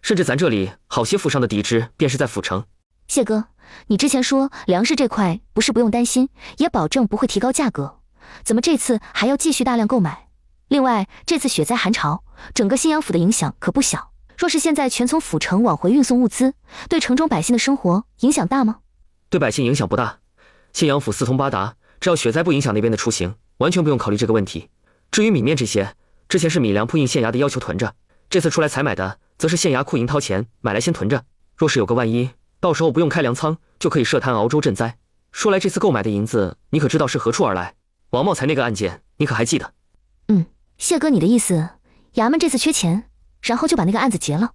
甚至咱这里好些府上的敌支便是在府城。谢哥，你之前说粮食这块不是不用担心，也保证不会提高价格，怎么这次还要继续大量购买？另外，这次雪灾寒潮，整个信阳府的影响可不小。若是现在全从府城往回运送物资，对城中百姓的生活影响大吗？对百姓影响不大，信阳府四通八达，只要雪灾不影响那边的出行，完全不用考虑这个问题。至于米面这些，之前是米粮铺印县衙的要求囤着，这次出来采买的，则是县衙库银掏钱买来先囤着。若是有个万一，到时候不用开粮仓，就可以设摊熬粥赈灾。说来这次购买的银子，你可知道是何处而来？王茂才那个案件，你可还记得？谢哥，你的意思，衙门这次缺钱，然后就把那个案子结了？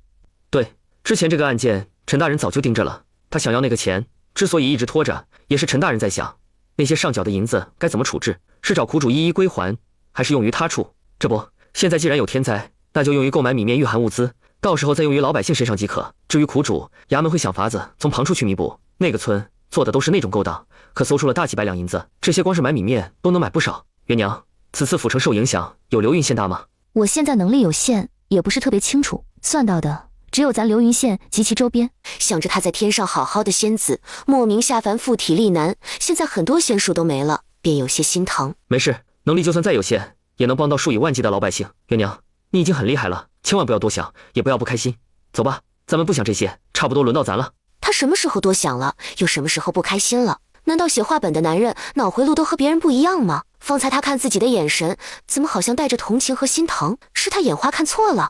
对，之前这个案件，陈大人早就盯着了，他想要那个钱，之所以一直拖着，也是陈大人在想，那些上缴的银子该怎么处置？是找苦主一一归还，还是用于他处？这不，现在既然有天灾，那就用于购买米面御寒物资，到时候再用于老百姓身上即可。至于苦主，衙门会想法子从旁处去弥补。那个村做的都是那种勾当，可搜出了大几百两银子，这些光是买米面都能买不少。元娘，此次府城受影响，有流云县大吗？我现在能力有限，也不是特别清楚，算到的只有咱流云县及其周边。想着他在天上好好的仙子，莫名下凡附体力难，现在很多仙术都没了，便有些心疼。没事，能力就算再有限，也能帮到数以万计的老百姓。元娘，你已经很厉害了，千万不要多想，也不要不开心。走吧，咱们不想这些，差不多轮到咱了。他什么时候多想了，又什么时候不开心了？难道写话本的男人脑回路都和别人不一样吗？方才他看自己的眼神，怎么好像带着同情和心疼？是他眼花看错了？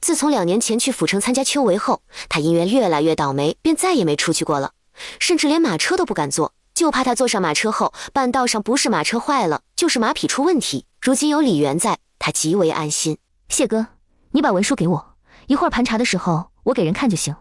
自从2年前去府城参加秋闱后，他因缘越来越倒霉，便再也没出去过了，甚至连马车都不敢坐，就怕他坐上马车后，半道上不是马车坏了，就是马匹出问题。如今有李元在，他极为安心。谢哥，你把文书给我，一会儿盘查的时候我给人看就行，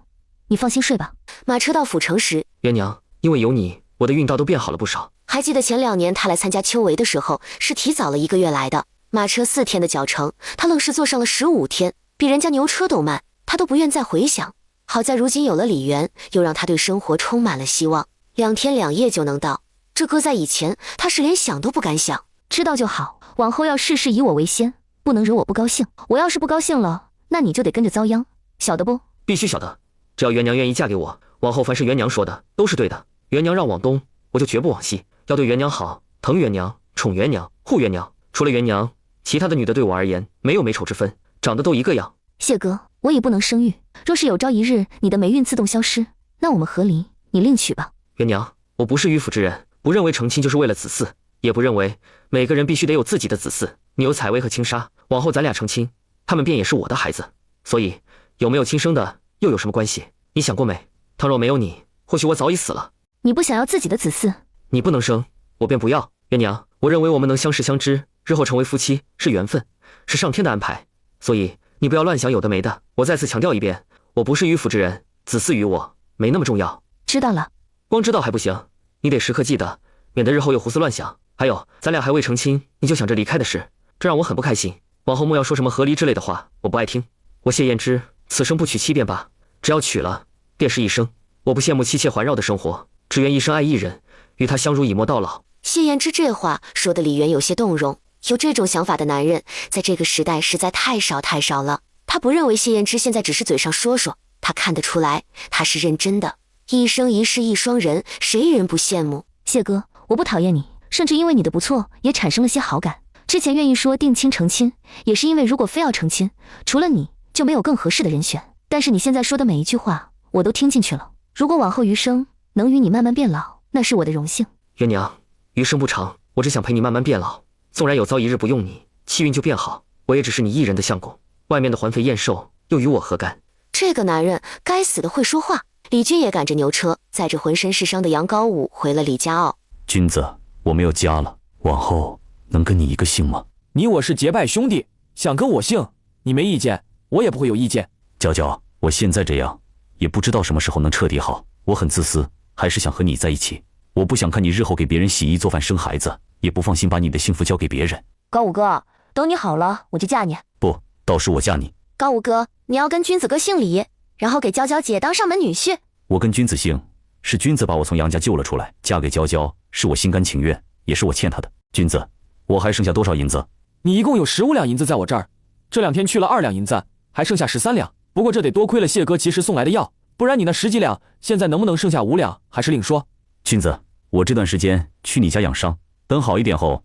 你放心睡吧。马车到府城时，元娘，因为有你，我的运道都变好了不少。还记得前2年他来参加秋闱的时候，是提早了1个月来的，马车4天的脚程，他愣是坐上了15天，比人家牛车都慢，他都不愿再回想。好在如今有了李元，又让他对生活充满了希望。2天2夜就能到，这搁在以前，他是连想都不敢想。知道就好，往后要事事以我为先，不能惹我不高兴。我要是不高兴了，那你就得跟着遭殃，晓得不？必须晓得。只要元娘愿意嫁给我，往后凡是元娘说的都是对的。元娘让往东，我就绝不往西，要对元娘好，疼元娘，宠元娘，护元娘。除了元娘，其他的女的对我而言没有美丑之分，长得都一个样。谢哥，我已不能生育，若是有朝一日你的霉运自动消失，那我们和离，你另娶吧。元娘，我不是迂腐之人，不认为成亲就是为了子嗣，也不认为每个人必须得有自己的子嗣。你有采薇和青纱，往后咱俩成亲，他们便也是我的孩子。所以有没有亲生的又有什么关系？你想过没？倘若没有你，或许我早已死了。你不想要自己的子嗣？你不能生，我便不要。元娘，我认为我们能相识相知，日后成为夫妻是缘分，是上天的安排。所以你不要乱想有的没的。我再次强调一遍，我不是迂腐之人，子嗣于我没那么重要。知道了。光知道还不行，你得时刻记得，免得日后又胡思乱想。还有，咱俩还未成亲，你就想着离开的事，这让我很不开心。往后莫要说什么和离之类的话，我不爱听。我谢燕之此生不娶妻便罢，只要娶了，便是一生。我不羡慕妻妾环绕的生活，只愿一生爱一人，与他相濡以沫到老。谢燕之这话说的李渊有些动容，有这种想法的男人，在这个时代实在太少太少了。他不认为谢燕之现在只是嘴上说说，他看得出来，他是认真的。一生一世一双人，谁人不羡慕？谢哥，我不讨厌你，甚至因为你的不错，也产生了些好感。之前愿意说定亲成亲，也是因为如果非要成亲，除了你就没有更合适的人选。但是你现在说的每一句话，我都听进去了。如果往后余生能与你慢慢变老，那是我的荣幸。元娘，余生不长，我只想陪你慢慢变老。纵然有朝一日不用你，气运就变好，我也只是你一人的相公。外面的环肥燕瘦，又与我何干？这个男人该死的会说话。李军也赶着牛车，载着浑身是伤的杨高武回了李家坳。君子，我没有家了，往后能跟你一个姓吗？你我是结拜兄弟，想跟我姓，你没意见，我也不会有意见。娇娇，我现在这样，也不知道什么时候能彻底好。我很自私，还是想和你在一起。我不想看你日后给别人洗衣做饭生孩子，也不放心把你的幸福交给别人。高武哥，等你好了，我就嫁你。不，到时我嫁你。高武哥，你要跟君子哥姓李，然后给娇娇姐当上门女婿。我跟君子姓，是君子把我从杨家救了出来，嫁给娇娇是我心甘情愿，也是我欠他的。君子，我还剩下多少银子？你一共有15两银子在我这儿，这2天去了2两银子，还剩下13两。不过这得多亏了谢哥及时送来的药，不然你那10几两现在能不能剩下5两，还是另说。君子，我这段时间去你家养伤，等好一点后，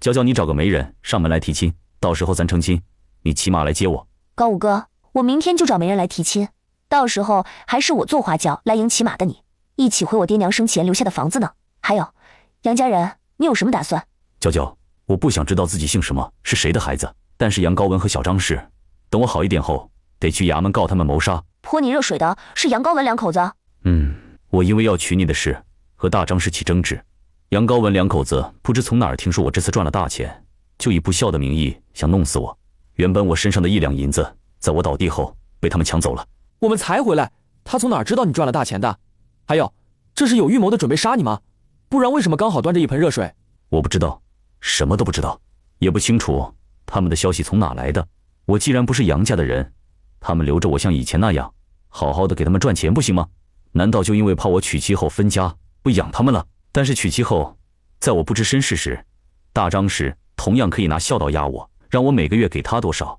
娇娇你找个媒人上门来提亲，到时候咱成亲，你骑马来接我。高武哥，我明天就找媒人来提亲，到时候还是我坐花轿来迎骑马的你，一起回我爹娘生前留下的房子呢。还有，杨家人，你有什么打算？娇娇，我不想知道自己姓什么，是谁的孩子，但是杨高文和小张氏，等我好一点后，得去衙门告他们谋杀。泼你热水的是杨高文两口子。我因为要娶你的事和大张氏起争执，杨高文两口子不知从哪儿听说我这次赚了大钱，就以不孝的名义想弄死我。原本我身上的1两银子，在我倒地后被他们抢走了。我们才回来，他从哪儿知道你赚了大钱的？还有，这是有预谋的准备杀你吗？不然为什么刚好端着一盆热水？我不知道，什么都不知道，也不清楚他们的消息从哪来的。我既然不是杨家的人，他们留着我像以前那样好好的给他们赚钱不行吗？难道就因为怕我娶妻后分家不养他们了？但是娶妻后，在我不知身世时，大张氏同样可以拿孝道压我，让我每个月给他多少，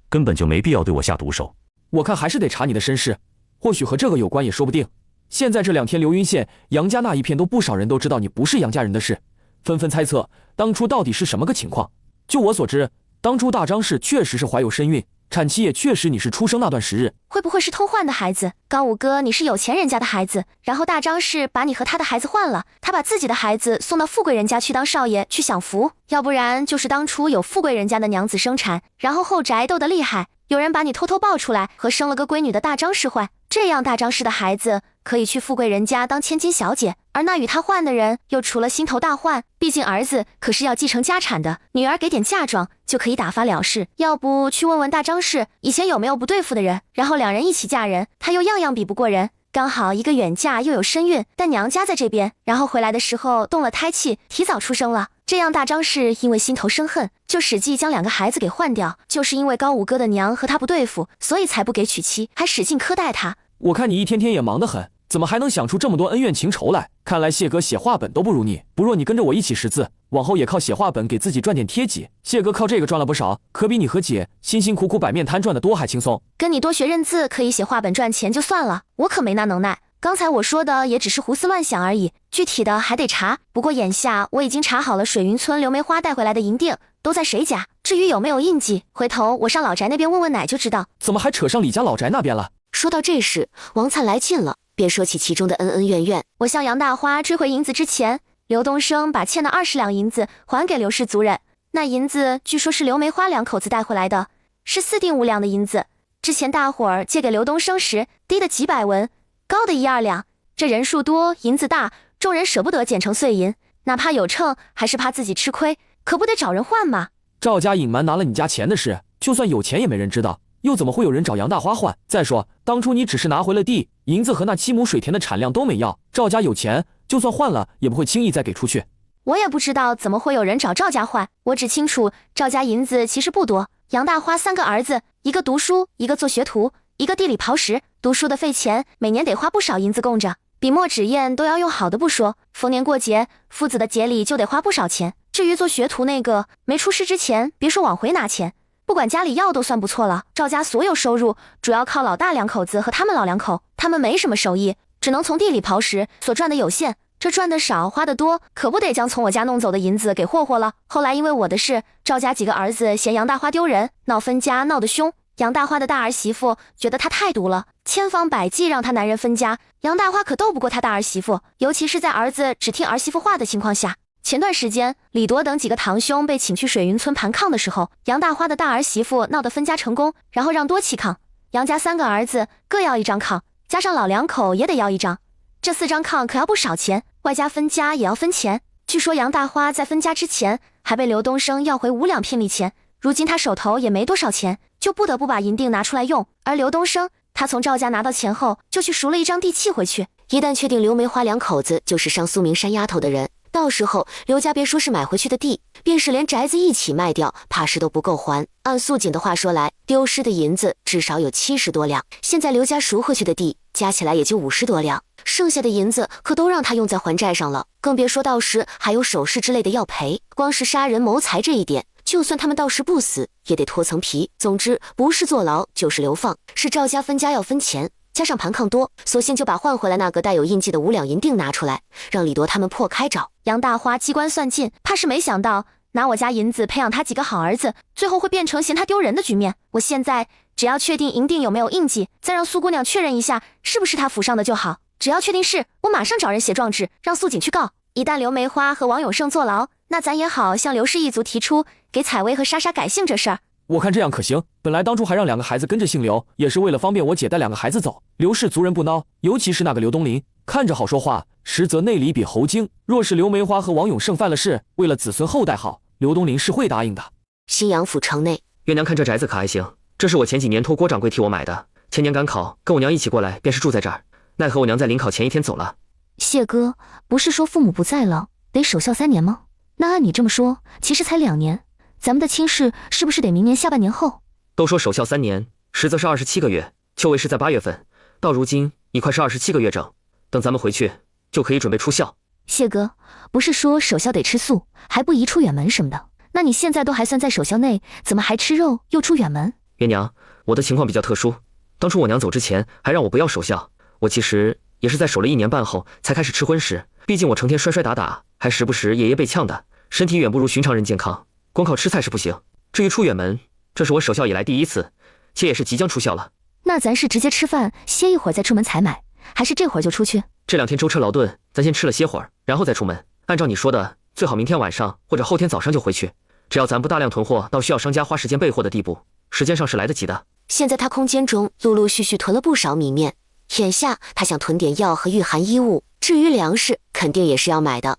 根本就没必要对我下毒手。我看还是得查你的身世，或许和这个有关也说不定。现在这2天流云县杨家那一片都不少人都知道你不是杨家人的事，纷纷猜测当初到底是什么个情况。就我所知，当初大张氏确实是怀有身孕，产期也确实你是出生那段时日。会不会是偷换的孩子？高武哥，你是有钱人家的孩子，然后大张氏把你和他的孩子换了，他把自己的孩子送到富贵人家去当少爷去享福。要不然就是当初有富贵人家的娘子生产，然后后宅斗得厉害，有人把你偷偷抱出来，和生了个闺女的大张氏换，这样大张氏的孩子可以去富贵人家当千金小姐，而那与他换的人又除了心头大患，毕竟儿子可是要继承家产的，女儿给点嫁妆就可以打发了事。要不去问问大张氏以前有没有不对付的人，然后2人一起嫁人，他又样样比不过人，刚好一个远嫁又有身孕，但娘家在这边，然后回来的时候动了胎气，提早出生了。这样大张氏因为心头生恨，就使计将2个孩子给换掉，就是因为高武哥的娘和他不对付，所以才不给娶妻，还使劲苛待他。我看你一天天也忙得很，怎么还能想出这么多恩怨情仇来？看来谢哥写话本都不如你，不若你跟着我一起识字，往后也靠写话本给自己赚点贴己。谢哥靠这个赚了不少，可比你和姐辛辛苦苦摆面摊赚的多还轻松。跟你多学认字可以写话本赚钱就算了，我可没那能耐。刚才我说的也只是胡思乱想而已，具体的还得查。不过眼下我已经查好了水云村刘梅花带回来的银锭都在谁家，至于有没有印记，回头我上老宅那边问问奶就知道。怎么还扯上李家老宅那边了？说到这时，王灿来劲了，便说起其中的恩恩怨怨。我向杨大花追回银子之前，刘东升把欠的20两银子还给刘氏族人。那银子据说是刘梅花两口子带回来的，是4锭5两的银子。之前大伙儿借给刘东升时，低的几百文，高的1、2两。这人数多，银子大，众人舍不得捡成碎银，哪怕有秤，还是怕自己吃亏，可不得找人换吗？赵家隐瞒拿了你家钱的事，就算有钱也没人知道，又怎么会有人找杨大花换？再说，当初你只是拿回了地，银子和那7亩水田的产量都没要。赵家有钱，就算换了，也不会轻易再给出去。我也不知道怎么会有人找赵家换，我只清楚赵家银子其实不多。杨大花3个儿子，一个读书，一个做学徒，一个地里刨食。读书的费钱，每年得花不少银子供着，笔墨纸砚都要用好的不说，逢年过节，父子的节礼就得花不少钱。至于做学徒那个，没出师之前，别说往回拿钱，不管家里要都算不错了。赵家所有收入主要靠老大两口子和他们老两口，他们没什么手艺，只能从地里刨食，所赚的有限。这赚的少花的多，可不得将从我家弄走的银子给霍霍了。后来因为我的事，赵家几个儿子嫌杨大花丢人，闹分家闹得凶。杨大花的大儿媳妇觉得他太毒了，千方百计让他男人分家。杨大花可斗不过他大儿媳妇，尤其是在儿子只听儿媳妇话的情况下。前段时间，李铎等几个堂兄被请去水云村盘炕的时候，杨大花的大儿媳妇闹得分家成功，然后让多起炕。杨家3个儿子各要1张炕，加上老两口也得要1张，这4张炕可要不少钱，外加分家也要分钱。据说杨大花在分家之前还被刘东升要回5两聘礼钱，如今他手头也没多少钱，就不得不把银锭拿出来用。而刘东升他从赵家拿到钱后，就去赎了1张地契回去。一旦确定刘梅花两口子就是上苏明山丫头的人，到时候刘家别说是买回去的地，便是连宅子一起卖掉，怕是都不够还。按素锦的话说来，丢失的银子至少有70多两，现在刘家赎回去的地加起来也就50多两，剩下的银子可都让他用在还债上了，更别说到时还有首饰之类的要赔。光是杀人谋财这一点，就算他们到时不死，也得脱层皮。总之，不是坐牢就是流放，是赵家分家要分钱。加上盘炕多，索性就把换回来那个带有印记的5两银锭拿出来，让李铎他们破开找。杨大花机关算尽，怕是没想到拿我家银子培养他几个好儿子，最后会变成嫌他丢人的局面。我现在只要确定银锭有没有印记，再让苏姑娘确认一下是不是他府上的就好。只要确定是，我马上找人写状纸，让素锦去告。一旦刘梅花和王永胜坐牢，那咱也好向刘氏一族提出给采薇和莎莎改姓这事儿。我看这样可行。本来当初还让2个孩子跟着姓刘，也是为了方便我姐带2个孩子走。刘氏族人不孬，尤其是那个刘东林，看着好说话，实则内里比猴精。若是刘梅花和王永胜犯了事，为了子孙后代好，刘东林是会答应的。新阳府城内，月娘看这宅子可还行？这是我前几年托郭掌柜替我买的，前年赶考，跟我娘一起过来，便是住在这儿。奈何我娘在临考前1天走了。谢哥，不是说父母不在了，得守孝3年吗？那按你这么说，其实才2年，咱们的亲事是不是得明年下半年后？都说守孝3年，实则是27个月。秋闱是在8月份，到如今已快是27个月整。等咱们回去，就可以准备出孝。谢哥，不是说守孝得吃素，还不宜出远门什么的？那你现在都还算在守孝内，怎么还吃肉又出远门？月娘，我的情况比较特殊，当初我娘走之前还让我不要守孝，我其实也是在守了1年半后才开始吃荤食。毕竟我成天摔摔打打，还时不时爷爷被呛的，身体远不如寻常人健康，光靠吃菜是不行。至于出远门，这是我守孝以来第1次，且也是即将出孝了。那咱是直接吃饭歇一会儿再出门采买，还是这会儿就出去？这2天舟车劳顿，咱先吃了歇会儿，然后再出门。按照你说的，最好明天晚上或者后天早上就回去。只要咱不大量囤货到需要商家花时间备货的地步，时间上是来得及的。现在他空间中陆陆续续囤了不少米面，眼下他想囤点药和御寒衣物，至于粮食肯定也是要买的。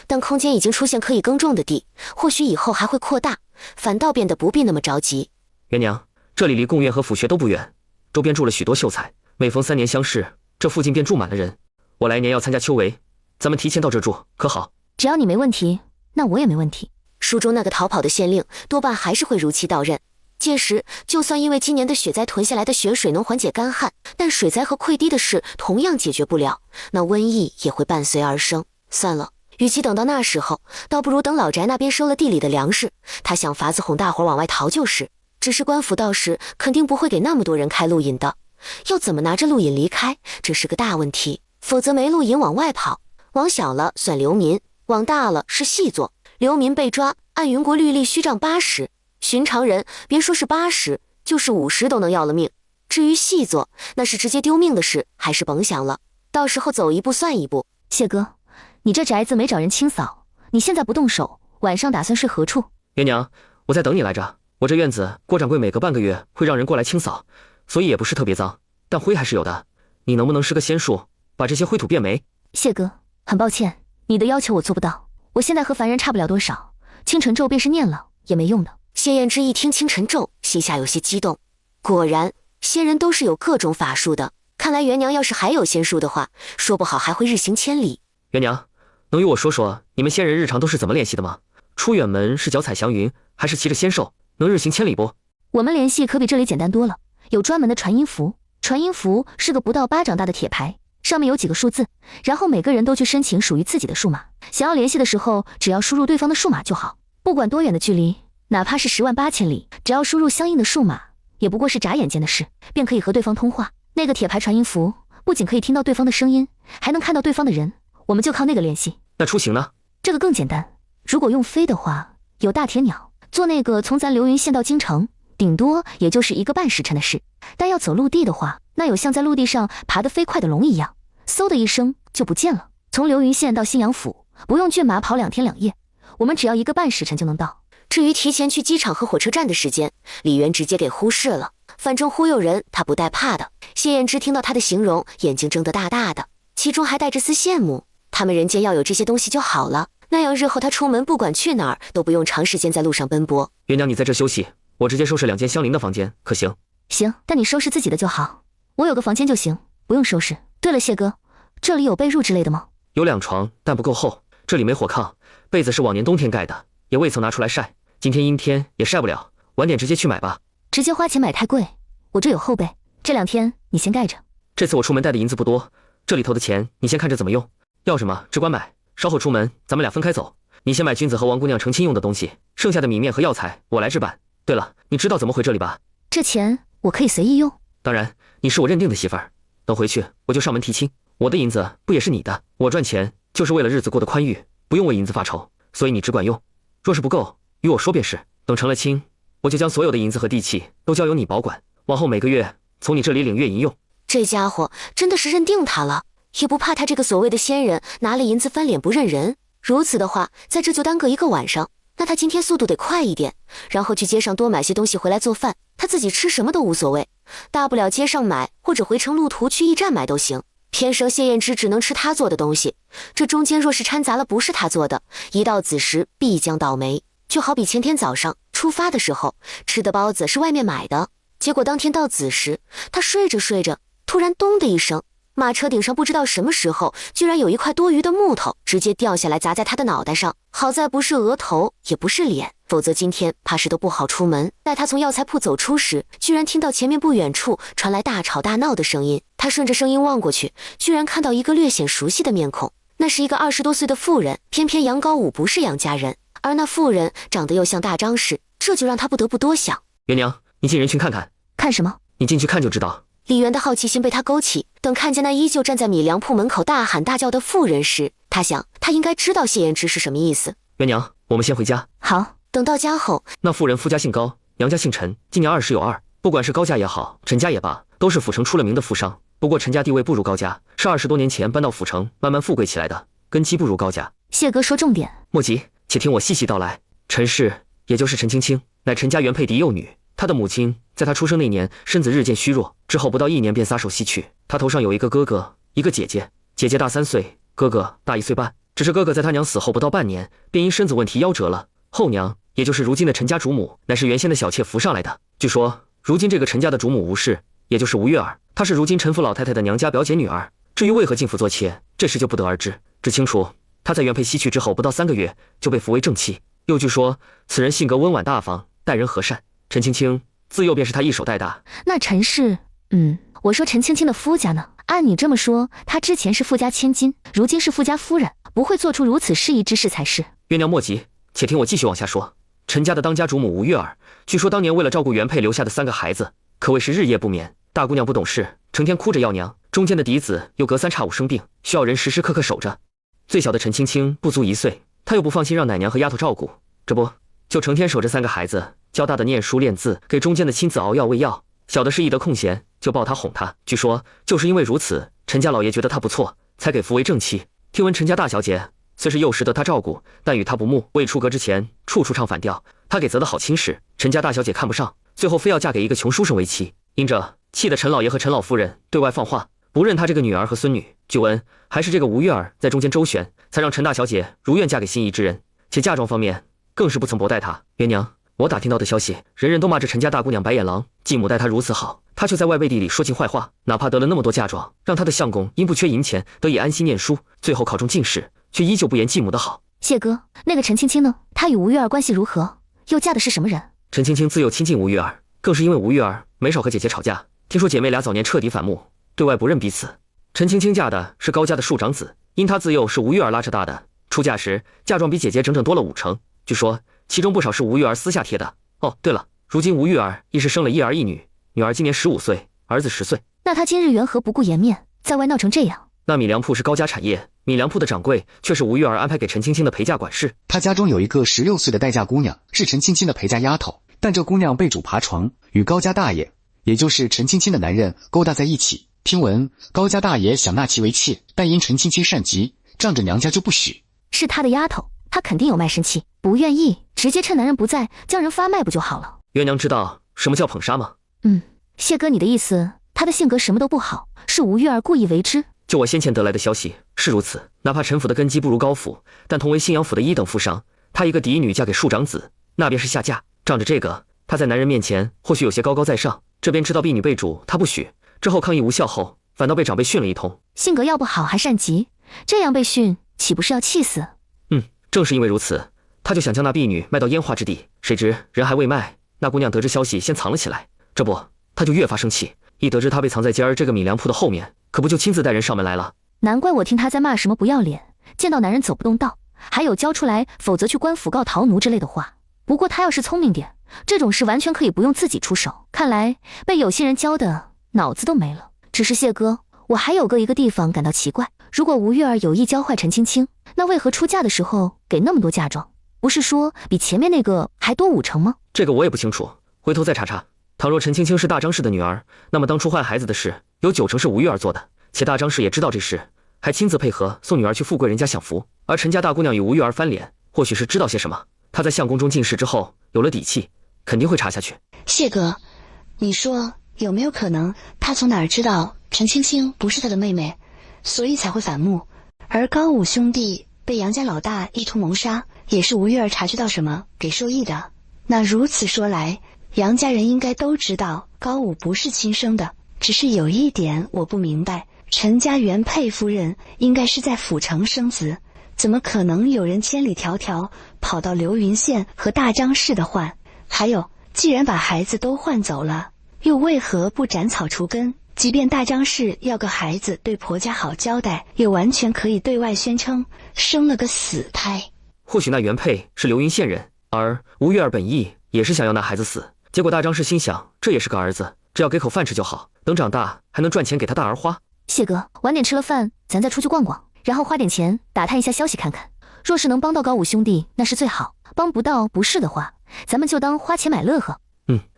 但空间已经出现可以耕种的地，或许以后还会扩大，反倒变得不必那么着急。元娘，这里离贡院和府学都不远，周边住了许多秀才，每逢3年乡试，这附近便住满了人。我来年要参加秋闱，咱们提前到这住，可好？只要你没问题，那我也没问题。书中那个逃跑的县令多半还是会如期到任，届时，就算因为今年的雪灾囤下来的雪水能缓解干旱，但水灾和溃堤的事同样解决不了，那瘟疫也会伴随而生。算了，与其等到那时候，倒不如等老宅那边收了地里的粮食，他想法子哄大伙往外逃就是。只是官府到时肯定不会给那么多人开路引的，要怎么拿着路引离开，这是个大问题。否则没路引往外跑，往小了算流民，往大了是细作。流民被抓，按云国律例须杖80，寻常人别说是80，就是50都能要了命。至于细作，那是直接丢命的事，还是甭想了。到时候走一步算一步。谢哥，你这宅子没找人清扫，你现在不动手，晚上打算睡何处？元娘，我在等你来着。我这院子郭掌柜每隔半个月会让人过来清扫，所以也不是特别脏，但灰还是有的。你能不能施个仙术，把这些灰土变没？谢哥，很抱歉，你的要求我做不到。我现在和凡人差不了多少，清晨咒便是念了也没用的。谢燕之一听清晨咒，心下有些激动。果然，仙人都是有各种法术的。看来元娘要是还有仙术的话，说不好还会日行千里。元娘，能与我说说你们仙人日常都是怎么联系的吗？出远门是脚踩祥云，还是骑着仙兽？能日行千里不？我们联系可比这里简单多了，有专门的传音符。传音符是个不到巴掌大的铁牌，上面有几个数字，然后每个人都去申请属于自己的数码。想要联系的时候，只要输入对方的数码就好，不管多远的距离，哪怕是108000里，只要输入相应的数码，也不过是眨眼间的事，便可以和对方通话。那个铁牌传音符不仅可以听到对方的声音，还能看到对方的人，我们就靠那个联系。那出行呢？这个更简单，如果用飞的话，有大铁鸟，坐那个从咱流云县到京城，顶多也就是1个半时辰的事。但要走陆地的话，那有像在陆地上爬得飞快的龙一样，嗖的一声就不见了。从流云县到新阳府，不用骏马跑2天2夜，我们只要1个半时辰就能到。至于提前去机场和火车站的时间，李渊直接给忽视了。反正忽悠人他不带怕的。谢燕之听到他的形容，眼睛睁得大大的，其中还带着丝羡慕。他们人间要有这些东西就好了，那样日后他出门不管去哪儿都不用长时间在路上奔波。元娘，你在这休息，我直接收拾2间相邻的房间，可行？行，但你收拾自己的就好，我有个房间就行，不用收拾。对了，谢哥，这里有被褥之类的吗？有2床，但不够厚，这里没火炕，被子是往年冬天盖的，也未曾拿出来晒，今天阴天也晒不了，晚点直接去买吧。直接花钱买太贵，我这有后备，这2天你先盖着。这次我出门带的银子不多，这里头的钱你先看着怎么用，要什么只管买，稍后出门咱们俩分开走。你先买君子和王姑娘成亲用的东西，剩下的米面和药材我来置办。对了，你知道怎么回这里吧？这钱我可以随意用。当然，你是我认定的媳妇儿，等回去我就上门提亲。我的银子不也是你的？我赚钱就是为了日子过得宽裕，不用为银子发愁，所以你只管用。若是不够，与我说便是。等成了亲，我就将所有的银子和地契都交由你保管，往后每个月从你这里领月银用。这家伙真的是认定他了，也不怕他这个所谓的仙人拿了银子翻脸不认人。如此的话，在这就耽搁1个晚上，那他今天速度得快一点，然后去街上多买些东西回来做饭，他自己吃什么都无所谓，大不了街上买，或者回程路途去驿站买都行。偏生谢燕之只能吃他做的东西，这中间若是掺杂了不是他做的，一到子时必将倒霉。就好比前天早上出发的时候吃的包子是外面买的，结果当天到子时，他睡着睡着，突然咚的一声，马车顶上不知道什么时候居然有一块多余的木头直接掉下来砸在他的脑袋上，好在不是额头也不是脸，否则今天怕是都不好出门。待他从药材铺走出时，居然听到前面不远处传来大吵大闹的声音，他顺着声音望过去，居然看到一个略显熟悉的面孔，那是一个20多岁的妇人，偏偏杨高武不是杨家人，而那妇人长得又像大张氏，这就让他不得不多想。元娘，你进人群看看。看什么？你进去看就知道。李渊的好奇心被他勾起，等看见那依旧站在米粮铺门口大喊大叫的妇人时，他想他应该知道谢延之是什么意思。元娘，我们先回家。好。等到家后，那妇人夫家姓高，娘家姓陈，今年20有2，不管是高家也好，陈家也罢，都是府城出了名的富商。不过陈家地位不如高家，是20多年前搬到府城慢慢富贵起来的，根基不如高家。谢哥说重点。莫急，且听我细细道来。陈氏，也就是陈青青，乃陈家原配嫡幼女。她的母亲在她出生那年身子日渐虚弱，之后不到1年便撒手西去。她头上有一个哥哥，一个姐姐，姐姐大3岁，哥哥大1岁半。只是哥哥在他娘死后不到半年，便因身子问题夭折了。后娘，也就是如今的陈家主母，乃是原先的小妾扶上来的。据说如今这个陈家的主母吴氏，也就是吴月儿，她是如今陈府老太太的娘家表姐女儿。至于为何进府做妾，这事就不得而知。只清楚她在原配西去之后不到3个月就被扶为正妻。又据说此人性格温婉大方，待人和善。陈青青自幼便是他一手带大。那陈氏，我说陈青青的夫家呢？按你这么说，她之前是富家千金，如今是富家夫人，不会做出如此失仪之事才是。月娘莫急，且听我继续往下说。陈家的当家主母吴月儿，据说当年为了照顾原配留下的3个孩子，可谓是日夜不眠。大姑娘不懂事，成天哭着要娘，中间的嫡子又隔3差5生病，需要人时时刻刻守着。最小的陈青青不足1岁，她又不放心让奶娘和丫头照顾，这不就成天守着3个孩子，教大的念书练字，给中间的亲子熬药喂药。小的是一得空闲就抱她哄她，据说就是因为如此，陈家老爷觉得她不错，才给扶为正妻。听闻陈家大小姐虽是幼时得她照顾，但与她不睦，未出阁之前处处唱反调，她给择的好亲事，陈家大小姐看不上，最后非要嫁给一个穷书生为妻。因这气得陈老爷和陈老夫人对外放话，不认她这个女儿和孙女。据闻还是这个吴月儿在中间周旋，才让陈大小姐如愿嫁给心仪之人，且嫁妆方面更是不曾薄待她。元娘，我打听到的消息，人人都骂着陈家大姑娘白眼狼，继母待她如此好，她却在外背地里说尽坏话，哪怕得了那么多嫁妆，让她的相公因不缺银钱得以安心念书，最后考中进士，却依旧不言继母的好。谢哥，那个陈青青呢？她与吴月儿关系如何？又嫁的是什么人？陈青青自幼亲近吴月儿，更是因为吴月儿没少和姐姐吵架，听说姐妹俩早年彻底反目，对外不认彼此。陈青青嫁的是高家的庶长子，因她自幼是吴月儿拉扯大的，出嫁时嫁妆比姐姐整整多了5成，据说其中不少是吴月儿私下贴的。哦，对了，如今吴月儿亦是生了1儿1女，女儿今年15岁，儿子10岁。那她今日缘何不顾颜面，在外闹成这样？那米粮铺是高家产业，米粮铺的掌柜却是吴月儿安排给陈青青的陪嫁管事。他家中有一个16岁的待嫁姑娘，是陈青青的陪嫁丫头，但这姑娘被主爬床，与高家大爷，也就是陈青青的男人勾搭在一起。听闻高家大爷想纳其为妾，但因陈青青善疾，仗着娘家就不许。是他的丫头，他肯定有卖身契，不愿意直接趁男人不在将人发卖不就好了？月娘知道什么叫捧杀吗？谢哥，你的意思，他的性格什么都不好，是吴月儿故意为之？就我先前得来的消息是如此，哪怕陈府的根基不如高府，但同为信阳府的1等富商，他一个嫡女嫁给庶长子，那便是下嫁。仗着这个，他在男人面前或许有些高高在上，这边知道婢女被主，他不许，之后抗议无效后，反倒被长辈训了一通。性格要不好还善疾，这样被训，岂不是要气死？正是因为如此，他就想将那婢女卖到烟花之地，谁知人还未卖，那姑娘得知消息先藏了起来，这不他就越发生气，一得知他被藏在尖儿这个米粮铺的后面，可不就亲自带人上门来了。难怪我听他在骂什么不要脸，见到男人走不动道，还有交出来否则去官府告逃奴之类的话。不过他要是聪明点，这种事完全可以不用自己出手，看来被有心人教的脑子都没了。只是谢哥，我还有一个地方感到奇怪，如果吴月儿有意教坏陈青青，那为何出嫁的时候给那么多嫁妆？不是说比前面那个还多5成吗？这个我也不清楚，回头再查查。倘若陈青青是大张氏的女儿，那么当初坏孩子的事有9成是吴月儿做的，且大张氏也知道这事，还亲自配合送女儿去富贵人家享福。而陈家大姑娘与吴月儿翻脸，或许是知道些什么，她在相公中进士之后有了底气，肯定会查下去。谢哥，你说有没有可能他从哪儿知道陈青青不是他的妹妹，所以才会反目？而高武兄弟被杨家老大一同谋杀，也是吴月儿察觉到什么给授意的。那如此说来，杨家人应该都知道高武不是亲生的，只是有一点我不明白，陈家原配夫人应该是在府城生子，怎么可能有人千里迢迢跑到流云县和大张氏的换？还有，既然把孩子都换走了，又为何不斩草除根？即便大张氏要个孩子对婆家好交代，也完全可以对外宣称生了个死胎。或许那原配是流云县人，而吴月儿本意也是想要那孩子死，结果大张氏心想这也是个儿子，只要给口饭吃就好，等长大还能赚钱给他大儿花。谢哥，晚点吃了饭咱再出去逛逛，然后花点钱打探一下消息看看，若是能帮到高武兄弟那是最好，帮不到不是的话，咱们就当花钱买乐呵。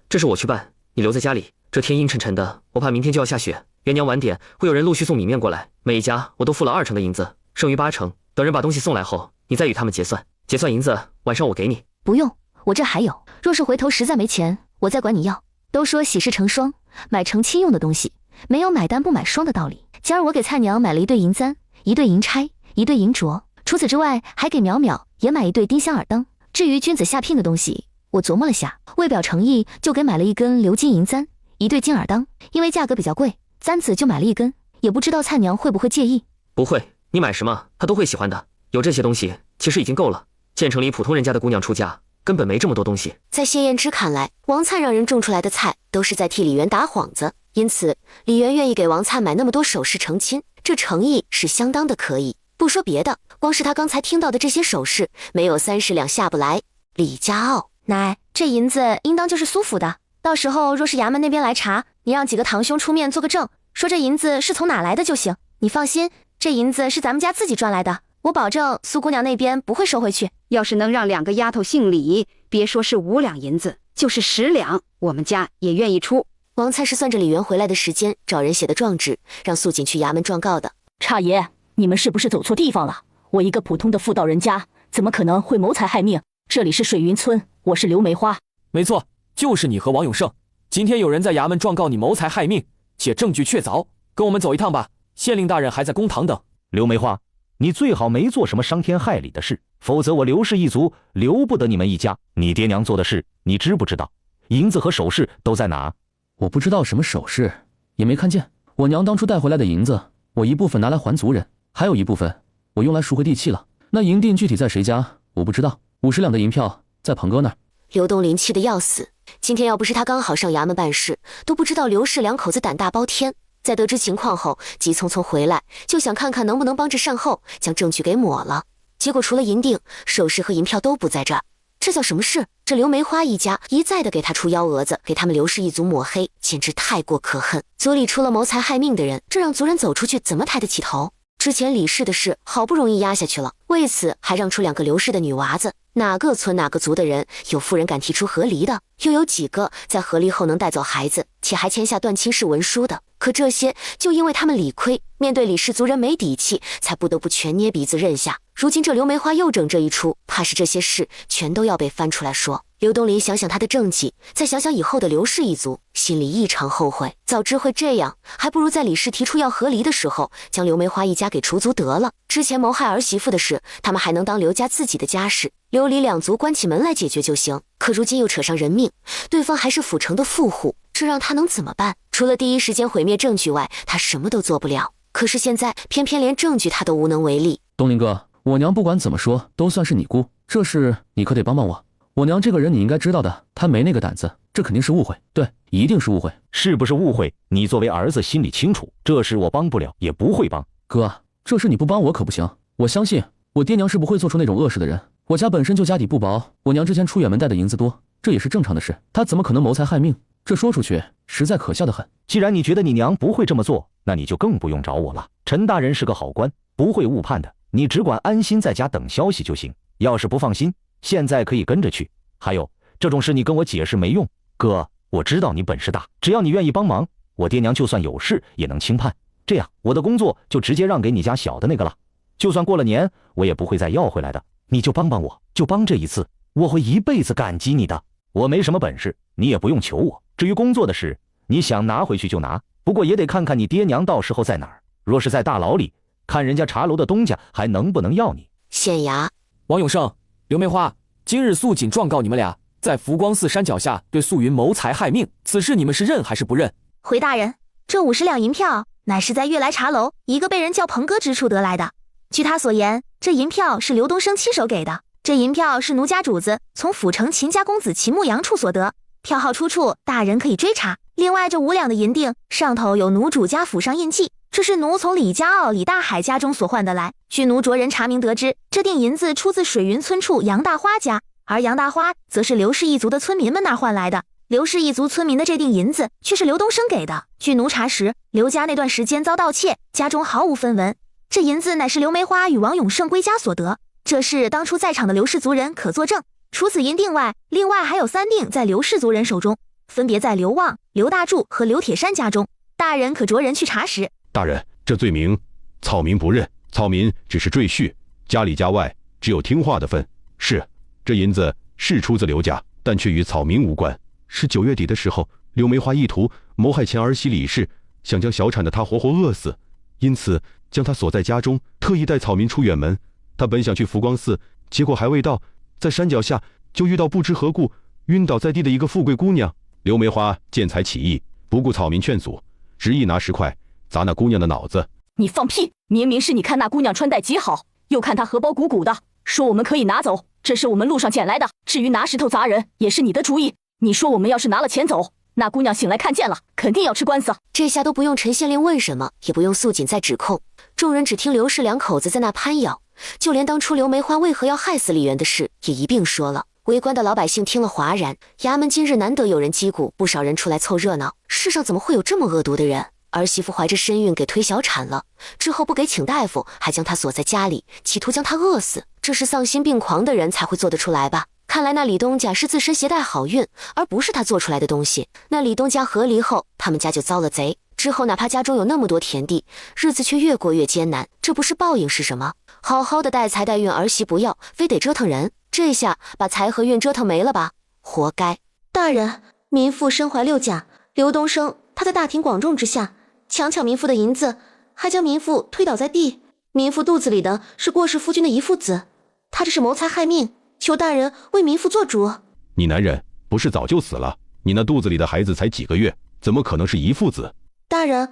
这事我去办，你留在家里，这天阴沉沉的，我怕明天就要下雪。元娘晚点会有人陆续送米面过来，每一家我都付了2成的银子，剩余8成，等人把东西送来后，你再与他们结算。结算银子晚上我给你。不用，我这还有，若是回头实在没钱，我再管你要。都说喜事成双，买成亲用的东西，没有买单不买双的道理。今儿我给菜娘买了1对银簪，1对银钗，1对银镯，除此之外还给淼淼也买1对丁香耳灯。至于君子下聘的东西，我琢磨了下，为表诚意，就给买了1根鎏金银簪，1对金耳灯，因为价格比较贵，簪子就买了1根，也不知道菜娘会不会介意。不会，你买什么她都会喜欢的，有这些东西其实已经够了。县城里普通人家的姑娘出嫁，根本没这么多东西。在谢燕之看来，王灿让人种出来的菜都是在替李媛打幌子，因此李媛愿意给王灿买那么多首饰成亲，这诚意是相当的可以。不说别的，光是他刚才听到的这些首饰，没有30两下不来。李家傲，奶，这银子应当就是苏府的，到时候若是衙门那边来查，你让几个堂兄出面做个证，说这银子是从哪来的就行。你放心，这银子是咱们家自己赚来的，我保证苏姑娘那边不会收回去。要是能让2个丫头姓李，别说是5两银子，就是10两，我们家也愿意出。王灿是算着李媛回来的时间，找人写的状纸，让素锦去衙门状告的。差爷，你们是不是走错地方了？我一个普通的妇道人家，怎么可能会谋财害命？这里是水云村，我是刘梅花。没错，就是你和王永胜。今天有人在衙门状告你谋财害命，且证据确凿，跟我们走一趟吧。县令大人还在公堂等。刘梅花，你最好没做什么伤天害理的事，否则我刘氏一族留不得你们一家。你爹娘做的事，你知不知道？银子和首饰都在哪？我不知道什么首饰，也没看见。我娘当初带回来的银子，我一部分拿来还族人，还有一部分我用来赎回地契了。那银锭具体在谁家，我不知道。50两的银票在鹏哥那儿。刘东林气得要死，今天要不是他刚好上衙门办事，都不知道刘氏2口子胆大包天。在得知情况后，急匆匆回来，就想看看能不能帮着善后，将证据给抹了。结果除了银锭，首饰和银票都不在这儿。这叫什么事？这刘梅花一家一再的给他出幺蛾子，给他们刘氏一族抹黑，简直太过可恨。族里出了谋财害命的人，这让族人走出去怎么抬得起头？之前李氏的事好不容易压下去了，为此还让出2个刘氏的女娃子。哪个村哪个族的人有妇人敢提出和离的？又有几个在和离后能带走孩子，且还签下断亲事文书的？可这些就因为他们理亏，面对李氏族人没底气，才不得不全捏鼻子认下。如今这刘梅花又整这一出，怕是这些事全都要被翻出来说。刘东林想想他的政绩，再想想以后的刘氏一族，心里异常后悔。早知会这样，还不如在李氏提出要和离的时候，将刘梅花一家给除族得了。之前谋害儿媳妇的事，他们还能当刘家自己的家事，刘李2族关起门来解决就行。可如今又扯上人命，对方还是府城的富户，这让他能怎么办？除了第一时间毁灭证据外，他什么都做不了。可是现在偏偏连证据他都无能为力。东林哥，我娘不管怎么说都算是你姑，这事你可得帮帮我。我娘这个人你应该知道的，她没那个胆子，这肯定是误会。对，一定是误会。是不是误会？你作为儿子心里清楚，这事我帮不了，也不会帮。哥，这事你不帮我可不行。我相信我爹娘是不会做出那种恶事的人。我家本身就家底不薄，我娘之前出远门带的银子多，这也是正常的事。她怎么可能谋财害命？这说出去实在可笑的很。既然你觉得你娘不会这么做，那你就更不用找我了。陈大人是个好官，不会误判的，你只管安心在家等消息就行。要是不放心，现在可以跟着去。还有这种事你跟我解释没用，哥，我知道你本事大，只要你愿意帮忙，我爹娘就算有事也能轻判。这样我的工作就直接让给你家小的那个了，就算过了年我也不会再要回来的。你就帮帮我，就帮这一次，我会一辈子感激你的。我没什么本事，你也不用求我。至于工作的事，你想拿回去就拿，不过也得看看你爹娘到时候在哪儿。若是在大牢里，看人家茶楼的东家还能不能要你。县衙，王永胜、刘梅花，今日素锦状告你们俩在福光寺山脚下对素云谋财害命，此事你们是认还是不认？回大人，这50两银票乃是在悦来茶楼一个被人叫鹏哥之处得来的。据他所言，这银票是刘东升亲手给的。这银票是奴家主子从府城秦家公子秦牧阳处所得，票号出处大人可以追查。另外这5两的银锭上头有奴主家府上印记，这是奴从李家傲李大海家中所换得来。据奴着人查明得知，这锭银子出自水云村处杨大花家，而杨大花则是刘氏一族的村民们那儿换来的。刘氏一族村民的这锭银子却是刘东升给的。据奴查实，刘家那段时间遭盗窃，家中毫无分文。这银子乃是刘梅花与王永胜归家所得，这事当初在场的刘氏族人可作证。除此银锭外，另外还有3锭在刘氏族人手中，分别在刘旺、刘大柱和刘铁山家中。大人可着人去查实。大人，这罪名草民不认，草民只是赘婿，家里家外只有听话的份。是，这银子是出自刘家，但却与草民无关。是9月底的时候，刘梅花意图谋害前儿媳李氏，想将小产的她活活饿死，因此将她锁在家中，特意带草民出远门。他本想去福光寺，结果还未到，在山脚下就遇到不知何故晕倒在地的一个富贵姑娘。刘梅花见财起意，不顾草民劝阻，执意拿石块砸那姑娘的脑子。你放屁！明明是你看那姑娘穿戴极好，又看她荷包鼓鼓的，说我们可以拿走，这是我们路上捡来的。至于拿石头砸人，也是你的主意。你说我们要是拿了钱走，那姑娘醒来看见了，肯定要吃官司。这下都不用陈县令问什么，也不用素锦再指控，众人只听刘氏两口子在那攀咬，就连当初刘梅花为何要害死李元的事也一并说了。围观的老百姓听了哗然，衙门今日难得有人击鼓，不少人出来凑热闹。世上怎么会有这么恶毒的人？儿媳妇怀着身孕给推小产了，之后不给请大夫，还将她锁在家里，企图将她饿死，这是丧心病狂的人才会做得出来吧？看来那李东家是自身携带好运，而不是他做出来的东西。那李东家和离后，他们家就遭了贼，之后哪怕家中有那么多田地，日子却越过越艰难，这不是报应是什么？好好的带财带运儿媳不要，非得折腾人，这下把财和运折腾没了吧？活该！大人，民妇身怀6甲，刘东升他在大庭广众之下强抢民妇的银子，还将民妇推倒在地。民妇肚子里的是过世夫君的遗腹子，他这是谋财害命，求大人为民妇做主。你男人不是早就死了？你那肚子里的孩子才几个月，怎么可能是遗腹子？大人，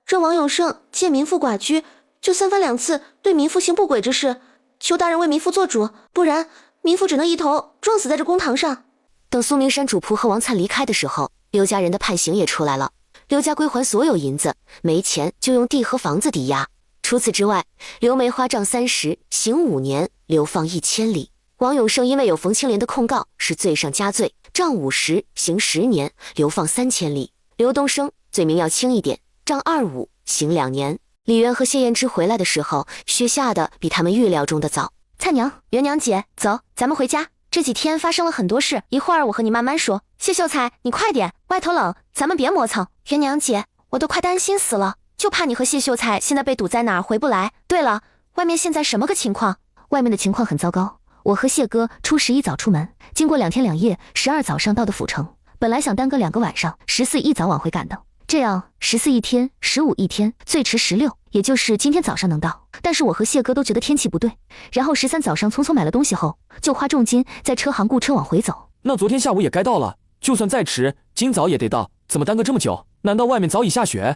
这王永胜见民妇寡居，就3番2次对民妇行不轨之事，求大人为民妇做主，不然民妇只能一头撞死在这公堂上。等苏明山主仆和王灿离开的时候，刘家人的判刑也出来了。刘家归还所有银子，没钱就用地和房子抵押。除此之外，刘梅花杖30，刑5年，流放1000里。王永胜因为有冯青莲的控告，是罪上加罪，杖50，刑10年，流放3000里。刘东升罪名要轻一点，杖25，刑2年。李渊和谢燕之回来的时候，雪下的比他们预料中的早。灿娘、元娘姐，走，咱们回家。这几天发生了很多事，一会儿我和你慢慢说。谢秀才，你快点，外头冷，咱们别磨蹭。元娘姐，我都快担心死了，就怕你和谢秀才现在被堵在哪儿回不来。对了，外面现在什么个情况？外面的情况很糟糕。我和谢哥初11早出门，经过2天2夜，12早上到的府城。本来想耽搁2个晚上，14一早往回赶的，这样14一天，15一天，最迟16，也就是今天早上能到。但是我和谢哥都觉得天气不对，然后13早上匆匆买了东西后，就花重金在车行雇车往回走。那昨天下午也该到了，就算再迟，今早也得到，怎么耽搁这么久？难道外面早已下雪？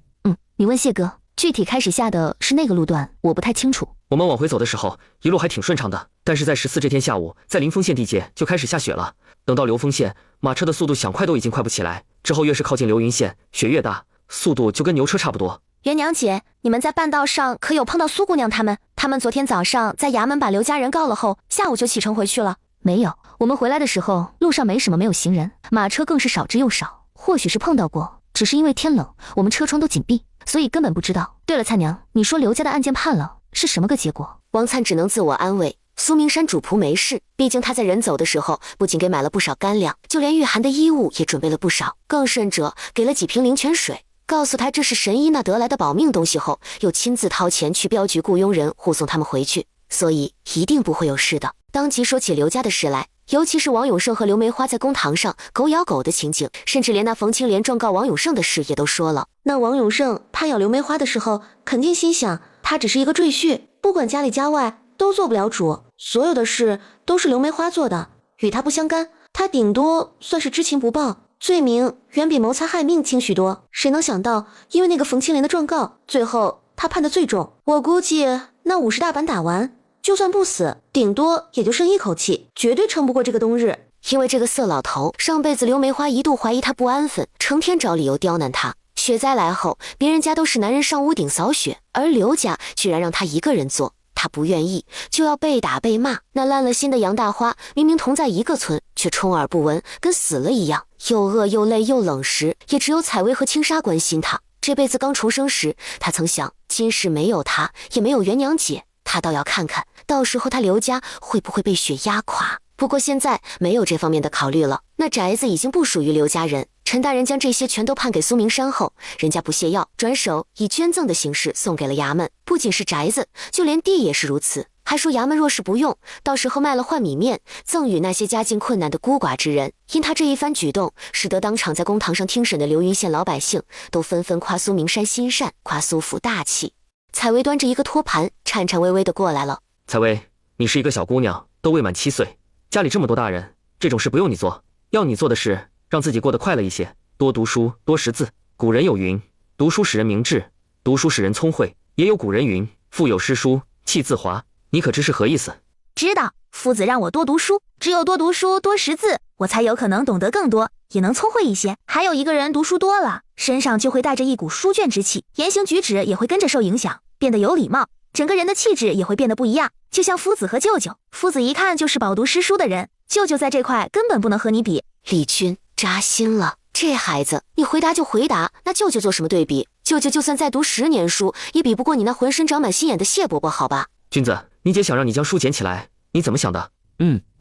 你问谢哥，具体开始下的是那个路段，我不太清楚。我们往回走的时候，一路还挺顺畅的，但是在14这天下午，在临丰县地界就开始下雪了。等到流丰县，马车的速度想快都已经快不起来，之后越是靠近流云县，雪越大，速度就跟牛车差不多。元娘姐，你们在半道上可有碰到苏姑娘他们？他们昨天早上在衙门把刘家人告了后，下午就启程回去了。没有，我们回来的时候路上没有行人，马车更是少之又少。或许是碰到过，只是因为天冷，我们车窗都紧闭，所以根本不知道。对了，灿娘，你说刘家的案件判了，是什么个结果？王灿只能自我安慰，苏明山主仆没事，毕竟他在人走的时候不仅给买了不少干粮，就连御寒的衣物也准备了不少，更甚者给了几瓶灵泉水，告诉他这是神医那得来的保命东西后，又亲自掏钱去镖局雇佣人护送他们回去，所以一定不会有事的。当即说起刘家的事来，尤其是王永胜和刘梅花在公堂上狗咬狗的情景，甚至连那冯青莲状告王永胜的事也都说了。那王永胜攀咬刘梅花的时候，肯定心想他只是一个赘婿，不管家里家外都做不了主，所有的事都是刘梅花做的，与他不相干，他顶多算是知情不报，罪名远比谋财害命轻许多。谁能想到，因为那个冯青莲的状告，最后他判的最重。我估计那50大板打完，就算不死，顶多也就剩一口气，绝对撑不过这个冬日。因为这个色老头，上辈子刘梅花一度怀疑他不安分，成天找理由刁难他。雪灾来后，别人家都是男人上屋顶扫雪，而刘家居然让他一个人做，他不愿意，就要被打被骂。那烂了心的杨大花，明明同在一个村，却充耳不闻，跟死了一样，又饿又累又冷时，也只有采薇和青纱关心他。这辈子刚重生时，他曾想，今世没有他，也没有元娘姐，他倒要看看，到时候他刘家会不会被雪压垮。不过现在没有这方面的考虑了，那宅子已经不属于刘家人。陈大人将这些全都判给苏明山后，人家不屑要，转手以捐赠的形式送给了衙门。不仅是宅子，就连地也是如此，还说衙门若是不用，到时候卖了换米面，赠与那些家境困难的孤寡之人。因他这一番举动，使得当场在公堂上听审的流云县老百姓都纷纷夸苏明山心善，夸苏府大气。采薇端着一个托盘，颤颤巍巍地过来了。采薇，你是一个小姑娘，都未满7岁，家里这么多大人，这种事不用你做，要你做的是让自己过得快乐一些，多读书，多识字。古人有云，读书使人明智，读书使人聪慧，也有古人云，腹有诗书气自华。你可知是何意思？知道。夫子让我多读书，只有多读书多识字，我才有可能懂得更多，也能聪慧一些。还有一个人读书多了，身上就会带着一股书卷之气，言行举止也会跟着受影响，变得有礼貌，整个人的气质也会变得不一样。就像夫子和舅舅，夫子一看就是饱读诗书的人，舅舅在这块根本不能和你比。李军扎心了，这孩子，你回答就回答，那舅舅做什么对比？舅舅就算再读10年书，也比不过你那浑身长满心眼的谢伯伯，好吧？君子，你姐想让你将书捡起来，你怎么想的？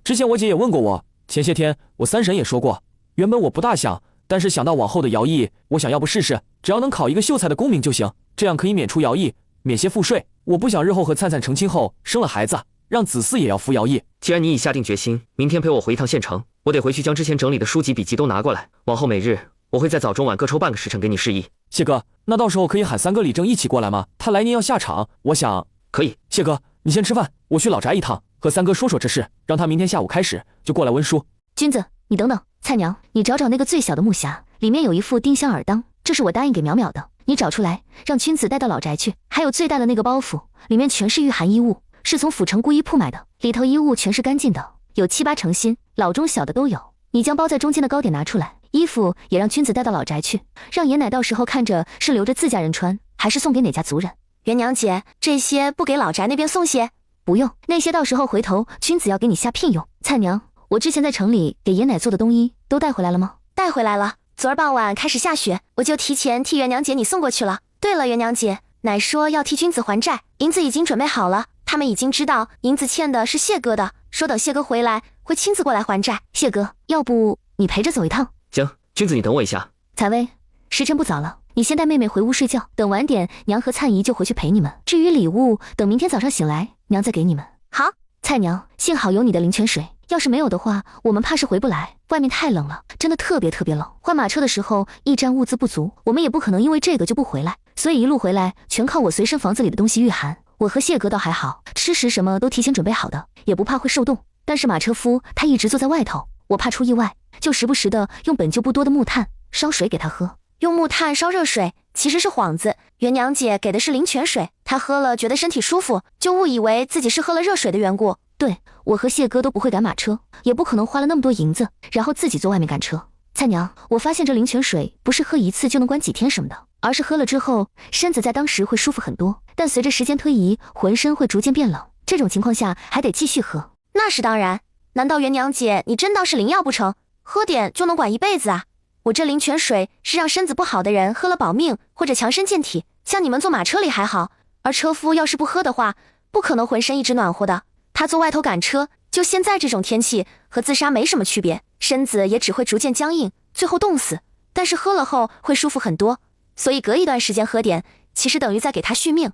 之前我姐也问过我，前些天我三婶也说过，原本我不大想，但是想到往后的徭役，我想要不试试，只要能考一个秀才的功名就行，这样可以免除徭役，免些赋税。我不想日后和灿灿成亲后生了孩子，让子嗣也要服徭役。既然你已下定决心，明天陪我回一趟县城，我得回去将之前整理的书籍笔记都拿过来。往后每日我会在早中晚各抽半个时辰给你示意。谢哥，那到时候可以喊三哥李正一起过来吗？他来年要下场，我想可以。谢哥，你先吃饭，我去老宅一趟，和三哥说说这事，让他明天下午开始就过来温书。君子，你等等，菜娘，你找找那个最小的木匣，里面有一副丁香耳当，这是我答应给淼淼的，你找出来，让君子带到老宅去。还有最大的那个包袱，里面全是御寒衣物，是从府城孤衣铺买的，里头衣物全是干净的，有7、8成新，老中小的都有。你将包在中间的糕点拿出来，衣服也让君子带到老宅去，让爷奶到时候看着是留着自家人穿，还是送给哪家族人。元娘姐，这些不给老宅那边送些？不用，那些到时候回头君子要给你下聘用。菜娘，我之前在城里给爷奶做的冬衣都带回来了吗？带回来了，昨儿傍晚开始下雪，我就提前替元娘姐你送过去了。对了，元娘姐，奶说要替君子还债，银子已经准备好了，他们已经知道银子欠的是谢哥的，说等谢哥回来会亲自过来还债。谢哥，要不你陪着走一趟？行，君子你等我一下。采薇，时辰不早了，你先带妹妹回屋睡觉，等晚点娘和灿姨就回去陪你们。至于礼物，等明天早上醒来娘再给你们。好。菜娘，幸好有你的灵泉水，要是没有的话，我们怕是回不来，外面太冷了，真的特别冷。换马车的时候驿站物资不足，我们也不可能因为这个就不回来，所以一路回来全靠我随身房子里的东西御寒。我和谢哥倒还好，吃食什么都提前准备好的，也不怕会受冻。但是马车夫他一直坐在外头，我怕出意外，就时不时的用本就不多的木炭烧水给他喝。用木炭烧热水其实是幌子，元娘姐给的是灵泉水，她喝了觉得身体舒服，就误以为自己是喝了热水的缘故。对，我和谢哥都不会赶马车，也不可能花了那么多银子，然后自己坐外面赶车。菜娘，我发现这灵泉水不是喝一次就能关几天什么的，而是喝了之后身子在当时会舒服很多，但随着时间推移，浑身会逐渐变冷，这种情况下还得继续喝。那是当然，难道元娘姐你真当是灵药不成？喝点就能管一辈子啊？我这灵泉水是让身子不好的人喝了保命或者强身健体，像你们坐马车里还好，而车夫要是不喝的话，不可能浑身一直暖和的。他坐外头赶车，就现在这种天气，和自杀没什么区别，身子也只会逐渐僵硬，最后冻死。但是喝了后会舒服很多，所以隔一段时间喝点，其实等于在给他续命。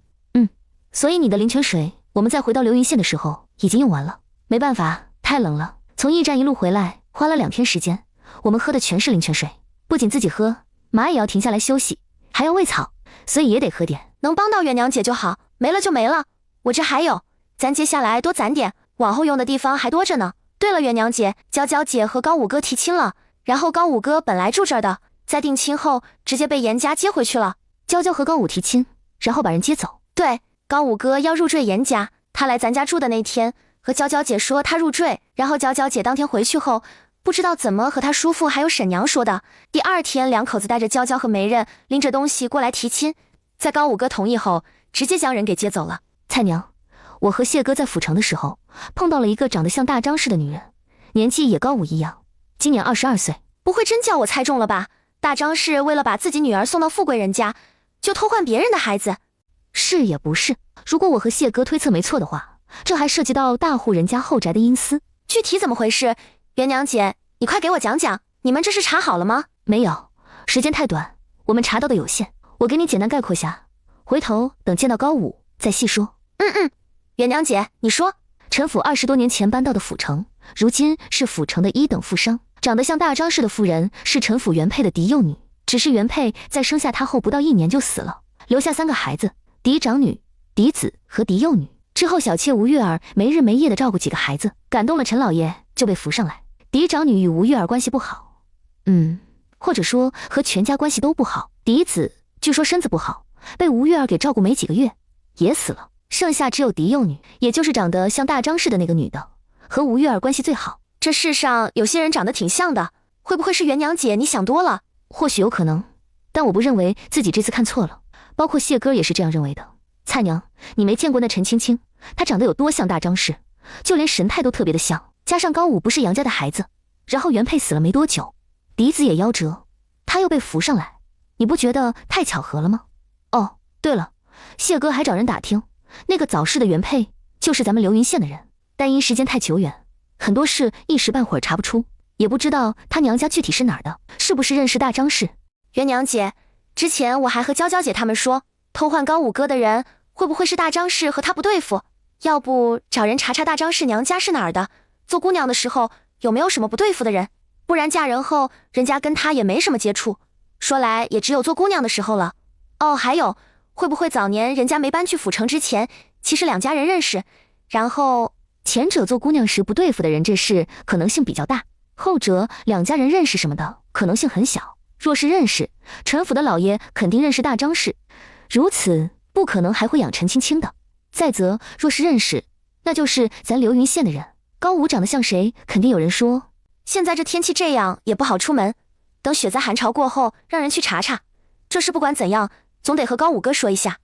所以你的灵泉水，我们在回到流云县的时候已经用完了。没办法，太冷了，从驿站一路回来，花了2天时间。我们喝的全是灵泉水，不仅自己喝，马也要停下来休息，还要喂草，所以也得喝点。能帮到元娘姐就好，没了就没了。我这还有，咱接下来多攒点，往后用的地方还多着呢。对了，元娘姐，娇娇姐和高五哥提亲了，然后高五哥本来住这儿的，在定亲后直接被严家接回去了。娇娇和高五提亲，然后把人接走？对，高五哥要入赘严家，他来咱家住的那天，和娇娇姐说他入赘，然后娇娇姐当天回去后，不知道怎么和他叔父还有婶娘说的，第2天两口子带着娇娇和媒人拎着东西过来提亲，在高五哥同意后，直接将人给接走了。菜娘，我和谢哥在府城的时候碰到了一个长得像大张氏的女人，年纪也高我一样，今年22岁。不会真叫我猜中了吧？大张氏为了把自己女儿送到富贵人家，就偷换别人的孩子？是也不是，如果我和谢哥推测没错的话，这还涉及到大户人家后宅的阴私。具体怎么回事？元娘姐，你快给我讲讲，你们这是查好了吗？没有，时间太短，我们查到的有限，我给你简单概括下，回头等见到高武再细说。元娘姐，你说。陈府20多年前搬到的府城，如今是府城的1等富商，长得像大张氏的妇人是陈府原配的嫡幼女，只是原配在生下她后不到1年就死了，留下3个孩子，嫡长女、嫡子和嫡幼女。之后小妾吴月儿没日没夜的照顾几个孩子，感动了陈老爷，就被扶上来。嫡长女与吴月儿关系不好，或者说和全家关系都不好。嫡子据说身子不好，被吴月儿给照顾没几个月，也死了。剩下只有嫡幼女，也就是长得像大张氏的那个女的，和吴月儿关系最好。这世上有些人长得挺像的，会不会是元娘姐你想多了？或许有可能，但我不认为自己这次看错了，包括谢哥也是这样认为的。蔡娘，你没见过那陈青青，她长得有多像大张氏，就连神态都特别的像，加上高武不是杨家的孩子，然后原配死了没多久，嫡子也夭折，她又被扶上来，你不觉得太巧合了吗？哦，对了，谢哥还找人打听，那个早逝的原配就是咱们流云县的人，但因时间太久远，很多事一时半会儿查不出，也不知道他娘家具体是哪儿的，是不是认识大张氏？元娘姐，之前我还和娇娇姐他们说，偷换高武哥的人会不会是大张氏和他不对付？要不找人查查大张氏娘家是哪儿的，做姑娘的时候有没有什么不对付的人？不然嫁人后人家跟他也没什么接触，说来也只有做姑娘的时候了。哦，还有，会不会早年人家没搬去府城之前，其实两家人认识，然后前者做姑娘时不对付的人这事可能性比较大，后者两家人认识什么的可能性很小。若是认识，陈府的老爷肯定认识大张氏，如此不可能还会养陈青青的。再则若是认识，那就是咱流云县的人，高武长得像谁，肯定有人说。现在这天气这样也不好出门，等雪灾寒潮过后让人去查查。这事不管怎样总得和高武哥说一下。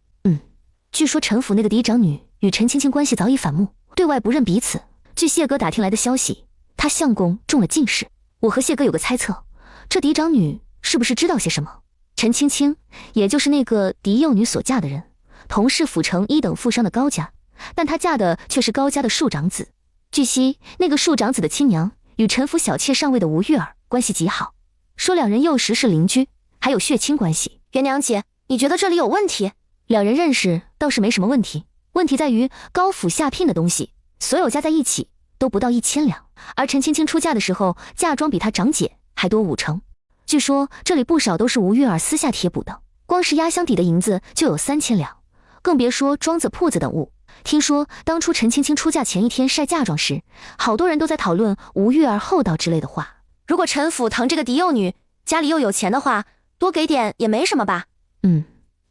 据说陈府那个嫡长女与陈青青关系早已反目，对外不认彼此。据谢哥打听来的消息，她相公中了进士。我和谢哥有个猜测，这嫡长女是不是知道些什么？陈青青，也就是那个嫡幼女所嫁的人，同是府城一等富商的高家，但她嫁的却是高家的庶长子。据悉，那个庶长子的亲娘与陈府小妾上位的吴玉儿关系极好，说两人幼时是邻居，还有血亲关系。元娘姐，你觉得这里有问题？两人认识倒是没什么问题，问题在于高府下聘的东西，所有加在一起都不到1000两，而陈青青出嫁的时候嫁妆比她长姐还多5成。据说这里不少都是吴月儿私下贴补的，光是压箱底的银子就有3000两，更别说庄子铺子等物。听说当初陈青青出嫁前一天晒嫁妆时，好多人都在讨论吴月儿厚道之类的话。如果陈府疼这个嫡幼女，家里又有钱的话，多给点也没什么吧？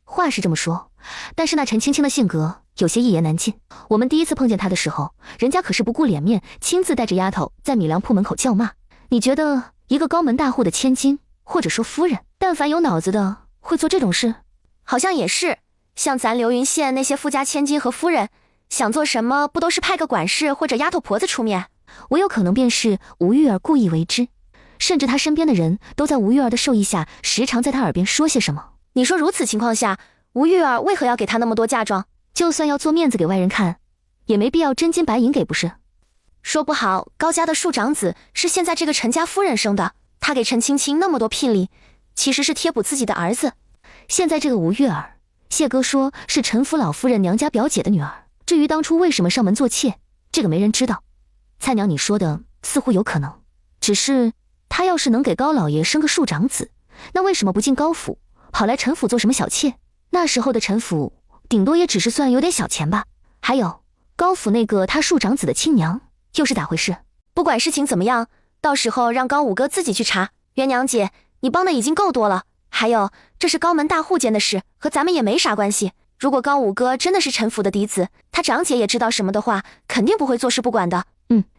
话是这么说，但是那陈青青的性格有些一言难尽。我们第一次碰见她的时候，人家可是不顾脸面，亲自带着丫头在米粮铺门口叫骂。你觉得一个高门大户的千金，或者说夫人，但凡有脑子的会做这种事？好像也是，像咱流云县那些富家千金和夫人，想做什么不都是派个管事或者丫头婆子出面？我有可能便是吴玉儿故意为之，甚至她身边的人都在吴玉儿的授意下，时常在她耳边说些什么。你说如此情况下，吴玉儿为何要给她那么多嫁妆？就算要做面子给外人看，也没必要真金白银给，不是？说不好高家的庶长子是现在这个陈家夫人生的，她给陈青青那么多聘礼，其实是贴补自己的儿子。现在这个吴月儿，谢哥说是陈府老夫人娘家表姐的女儿，至于当初为什么上门做妾，这个没人知道。蔡娘你说的似乎有可能，只是她要是能给高老爷生个庶长子，那为什么不进高府，跑来陈府做什么小妾？那时候的陈府顶多也只是算有点小钱吧。还有高府那个他庶长子的亲娘又是咋回事？不管事情怎么样，到时候让高武哥自己去查。元娘姐，你帮的已经够多了，还有这是高门大户间的事，和咱们也没啥关系。如果高武哥真的是陈府的嫡子，他长姐也知道什么的话，肯定不会坐视不管的。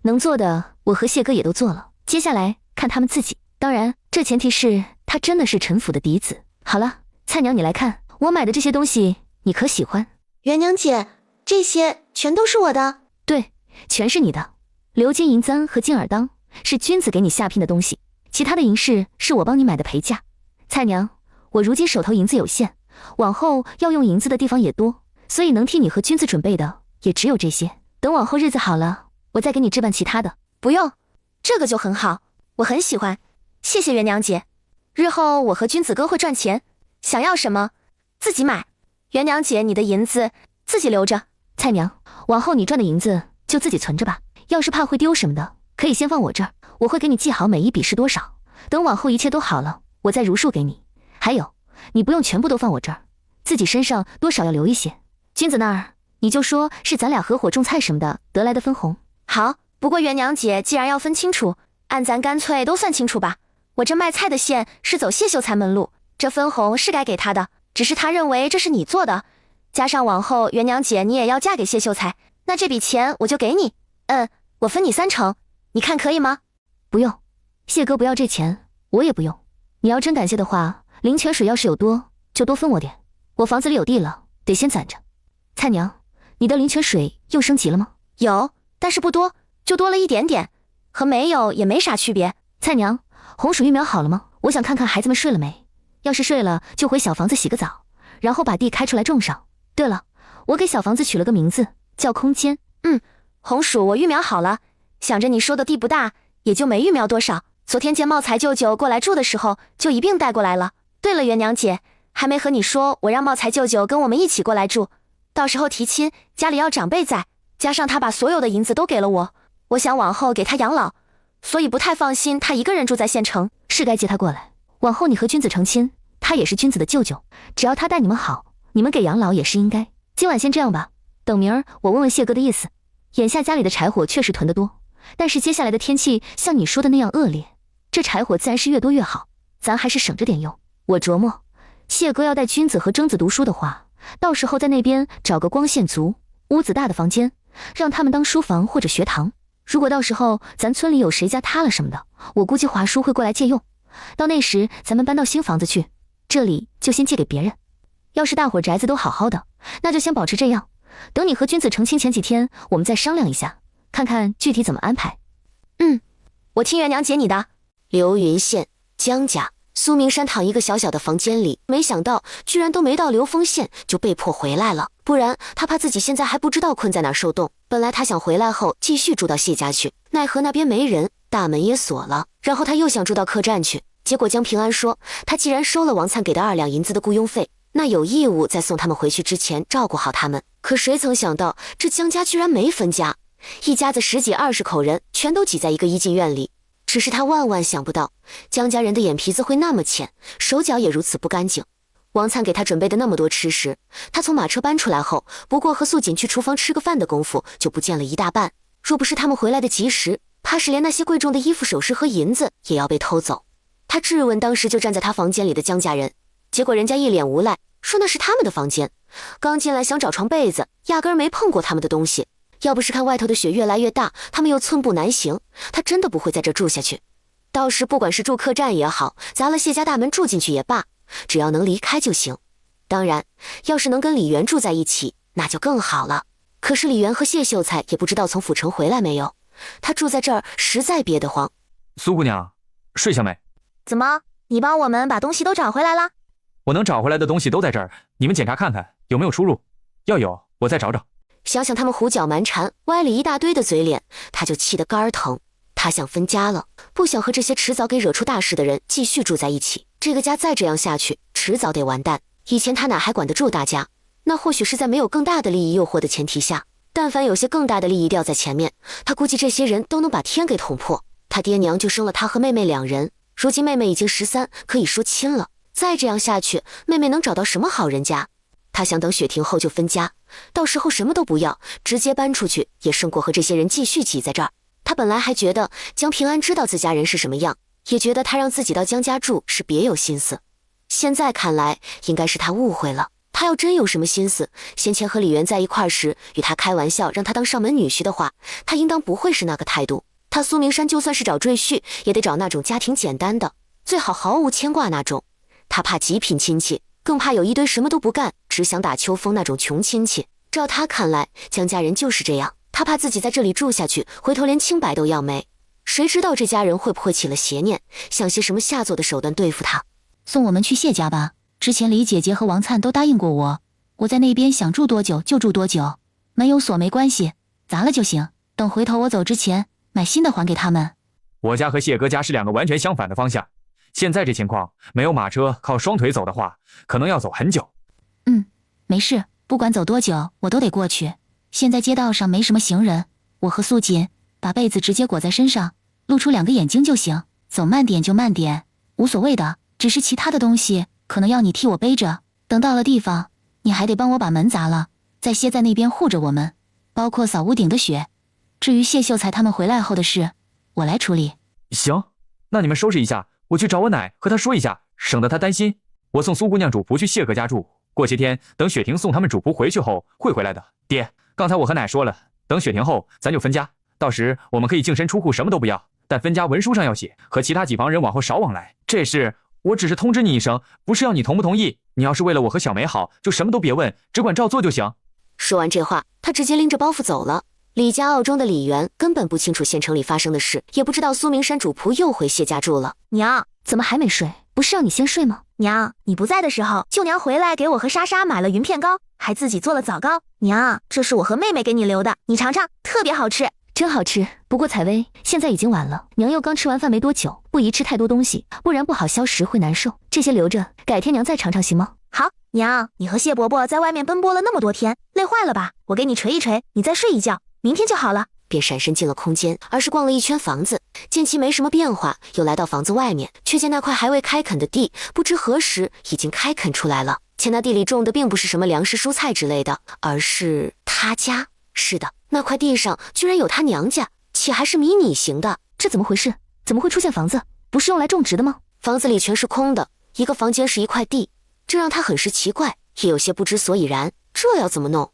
能做的我和谢哥也都做了，接下来看他们自己。当然这前提是他真的是陈府的嫡子。好了，蔡娘你来看，我买的这些东西你可喜欢？元娘姐，这些全都是我的？对，全是你的。鎏金银簪和金耳当是君子给你下聘的东西，其他的银饰是我帮你买的陪嫁。蔡娘，我如今手头银子有限，往后要用银子的地方也多，所以能替你和君子准备的也只有这些。等往后日子好了，我再给你置办其他的。不用，这个就很好，我很喜欢，谢谢元娘姐。日后我和君子哥会赚钱，想要什么自己买。元娘姐，你的银子自己留着。蔡娘，往后你赚的银子就自己存着吧，要是怕会丢什么的，可以先放我这儿，我会给你记好每一笔是多少，等往后一切都好了，我再如数给你。还有，你不用全部都放我这儿，自己身上多少要留一些。君子那儿你就说是咱俩合伙种菜什么的得来的分红。好，不过元娘姐既然要分清楚，按咱干脆都算清楚吧。我这卖菜的线是走谢秀才门路，这分红是该给他的，只是他认为这是你做的，加上往后元娘姐你也要嫁给谢秀才，那这笔钱我就给你。我分你30%，你看可以吗？不用，谢哥不要这钱，我也不用。你要真感谢的话，灵泉水要是有多，就多分我点。我房子里有地了，得先攒着。蔡娘，你的灵泉水又升级了吗？有，但是不多，就多了一点点，和没有也没啥区别。蔡娘，红薯育苗好了吗？我想看看孩子们睡了没。要是睡了，就回小房子洗个澡，然后把地开出来种上。对了，我给小房子取了个名字，叫空间。红薯我育苗好了，想着你说的地不大，也就没育苗多少。昨天见茂才舅舅过来住的时候，就一并带过来了。对了，元娘姐，还没和你说，我让茂才舅舅跟我们一起过来住，到时候提亲，家里要长辈在，加上他把所有的银子都给了我，我想往后给他养老，所以不太放心他一个人住在县城，是该接他过来。往后你和君子成亲，他也是君子的舅舅，只要他待你们好，你们给养老也是应该。今晚先这样吧，等明儿我问问谢哥的意思。眼下家里的柴火确实囤得多，但是接下来的天气像你说的那样恶劣，这柴火自然是越多越好，咱还是省着点用。我琢磨，谢哥要带君子和征子读书的话，到时候在那边找个光线足、屋子大的房间，让他们当书房或者学堂。如果到时候咱村里有谁家塌了什么的，我估计华叔会过来借用。到那时咱们搬到新房子去，这里就先借给别人。要是大伙宅子都好好的，那就先保持这样。等你和君子成亲前几天，我们再商量一下，看看具体怎么安排。我听元娘姐你的。流云县江家，苏明山躺一个小小的房间里，没想到居然都没到流丰县就被迫回来了，不然他怕自己现在还不知道困在哪儿受冻。本来他想回来后继续住到谢家去，奈何那边没人，大门也锁了。然后他又想住到客栈去，结果江平安说，他既然收了王灿给的2两银子的雇佣费，那有义务在送他们回去之前照顾好他们。可谁曾想到，这江家居然没分家，一家子10几20口人全都挤在一个一进院里。只是他万万想不到，江家人的眼皮子会那么浅，手脚也如此不干净。王灿给他准备的那么多吃食，他从马车搬出来后，不过和素锦去厨房吃个饭的功夫，就不见了一大半。若不是他们回来的及时，怕是连那些贵重的衣服首饰和银子也要被偷走。他质问当时就站在他房间里的江家人，结果人家一脸无赖，说那是他们的房间，刚进来想找床被子，压根儿没碰过他们的东西。要不是看外头的雪越来越大，他们又寸步难行，他真的不会在这住下去。到时不管是住客栈也好，砸了谢家大门住进去也罢，只要能离开就行。当然，要是能跟李元住在一起，那就更好了。可是李元和谢秀才也不知道从府城回来没有，他住在这儿实在憋得慌。苏姑娘，睡下没？怎么，你帮我们把东西都找回来了？我能找回来的东西都在这儿，你们检查看看有没有出入，要有我再找找。想想他们胡搅蛮缠，歪了一大堆的嘴脸，他就气得肝儿疼。他想分家了，不想和这些迟早给惹出大事的人继续住在一起。这个家再这样下去，迟早得完蛋。以前他哪还管得住大家？那或许是在没有更大的利益诱惑的前提下，但凡有些更大的利益掉在前面，他估计这些人都能把天给捅破。他爹娘就生了他和妹妹2人，如今妹妹已经13，可以说亲了。再这样下去，妹妹能找到什么好人家？他想等雪停后就分家，到时候什么都不要，直接搬出去也胜过和这些人继续挤在这儿。他本来还觉得江平安知道自家人是什么样，也觉得他让自己到江家住是别有心思。现在看来，应该是他误会了。他要真有什么心思，先前和李元在一块时与他开玩笑让他当上门女婿的话，他应当不会是那个态度。他苏明山就算是找赘婿，也得找那种家庭简单的，最好毫无牵挂那种。他怕极品亲戚，更怕有一堆什么都不干，只想打秋风那种穷亲戚。照他看来，江家人就是这样，他怕自己在这里住下去，回头连清白都要没。谁知道这家人会不会起了邪念，想些什么下作的手段对付他？送我们去谢家吧，之前李姐姐和王灿都答应过我，我在那边想住多久就住多久，没有锁没关系，砸了就行，等回头我走之前买新的还给他们。我家和谢哥家是2个完全相反的方向，现在这情况，没有马车靠双腿走的话，可能要走很久。没事，不管走多久我都得过去。现在街道上没什么行人，我和素锦把被子直接裹在身上，露出2个眼睛就行，走慢点就慢点，无所谓的。只是其他的东西可能要你替我背着，等到了地方你还得帮我把门砸了，再歇在那边护着我们，包括扫屋顶的雪。至于谢秀才他们回来后的事，我来处理。行，那你们收拾一下，我去找我奶和她说一下，省得她担心。我送苏姑娘主仆去谢哥家住，过些天等雪婷送他们主仆回去后会回来的。爹，刚才我和奶说了，等雪婷后咱就分家，到时我们可以净身出户，什么都不要，但分家文书上要写，和其他几房人往后少往来。这事我只是通知你一声，不是要你同不同意。你要是为了我和小梅好，就什么都别问，只管照做就行。说完这话，他直接拎着包袱走了。李家傲中的李元根本不清楚县城里发生的事，也不知道苏明山主仆又回谢家住了。娘，怎么还没睡？不是让你先睡吗？娘，你不在的时候，舅娘回来给我和莎莎买了云片糕，还自己做了枣糕。娘，这是我和妹妹给你留的，你尝尝，特别好吃。真好吃。不过采薇，现在已经晚了，娘又刚吃完饭没多久，不宜吃太多东西，不然不好消食会难受。这些留着，改天娘再尝尝行吗？好。娘，你和谢伯伯在外面奔波了那么多天，累坏了吧？我给你捶一捶，你再睡一觉，明天就好了。便闪身进了空间，而是逛了一圈房子，见其没什么变化，又来到房子外面，却见那块还未开垦的地，不知何时已经开垦出来了。且那地里种的并不是什么粮食蔬菜之类的，而是他家。是的，那块地上居然有他娘家，且还是迷你型的。这怎么回事？怎么会出现房子？不是用来种植的吗？房子里全是空的，一个房间是一块地，这让他很是奇怪，也有些不知所以然。这要怎么弄？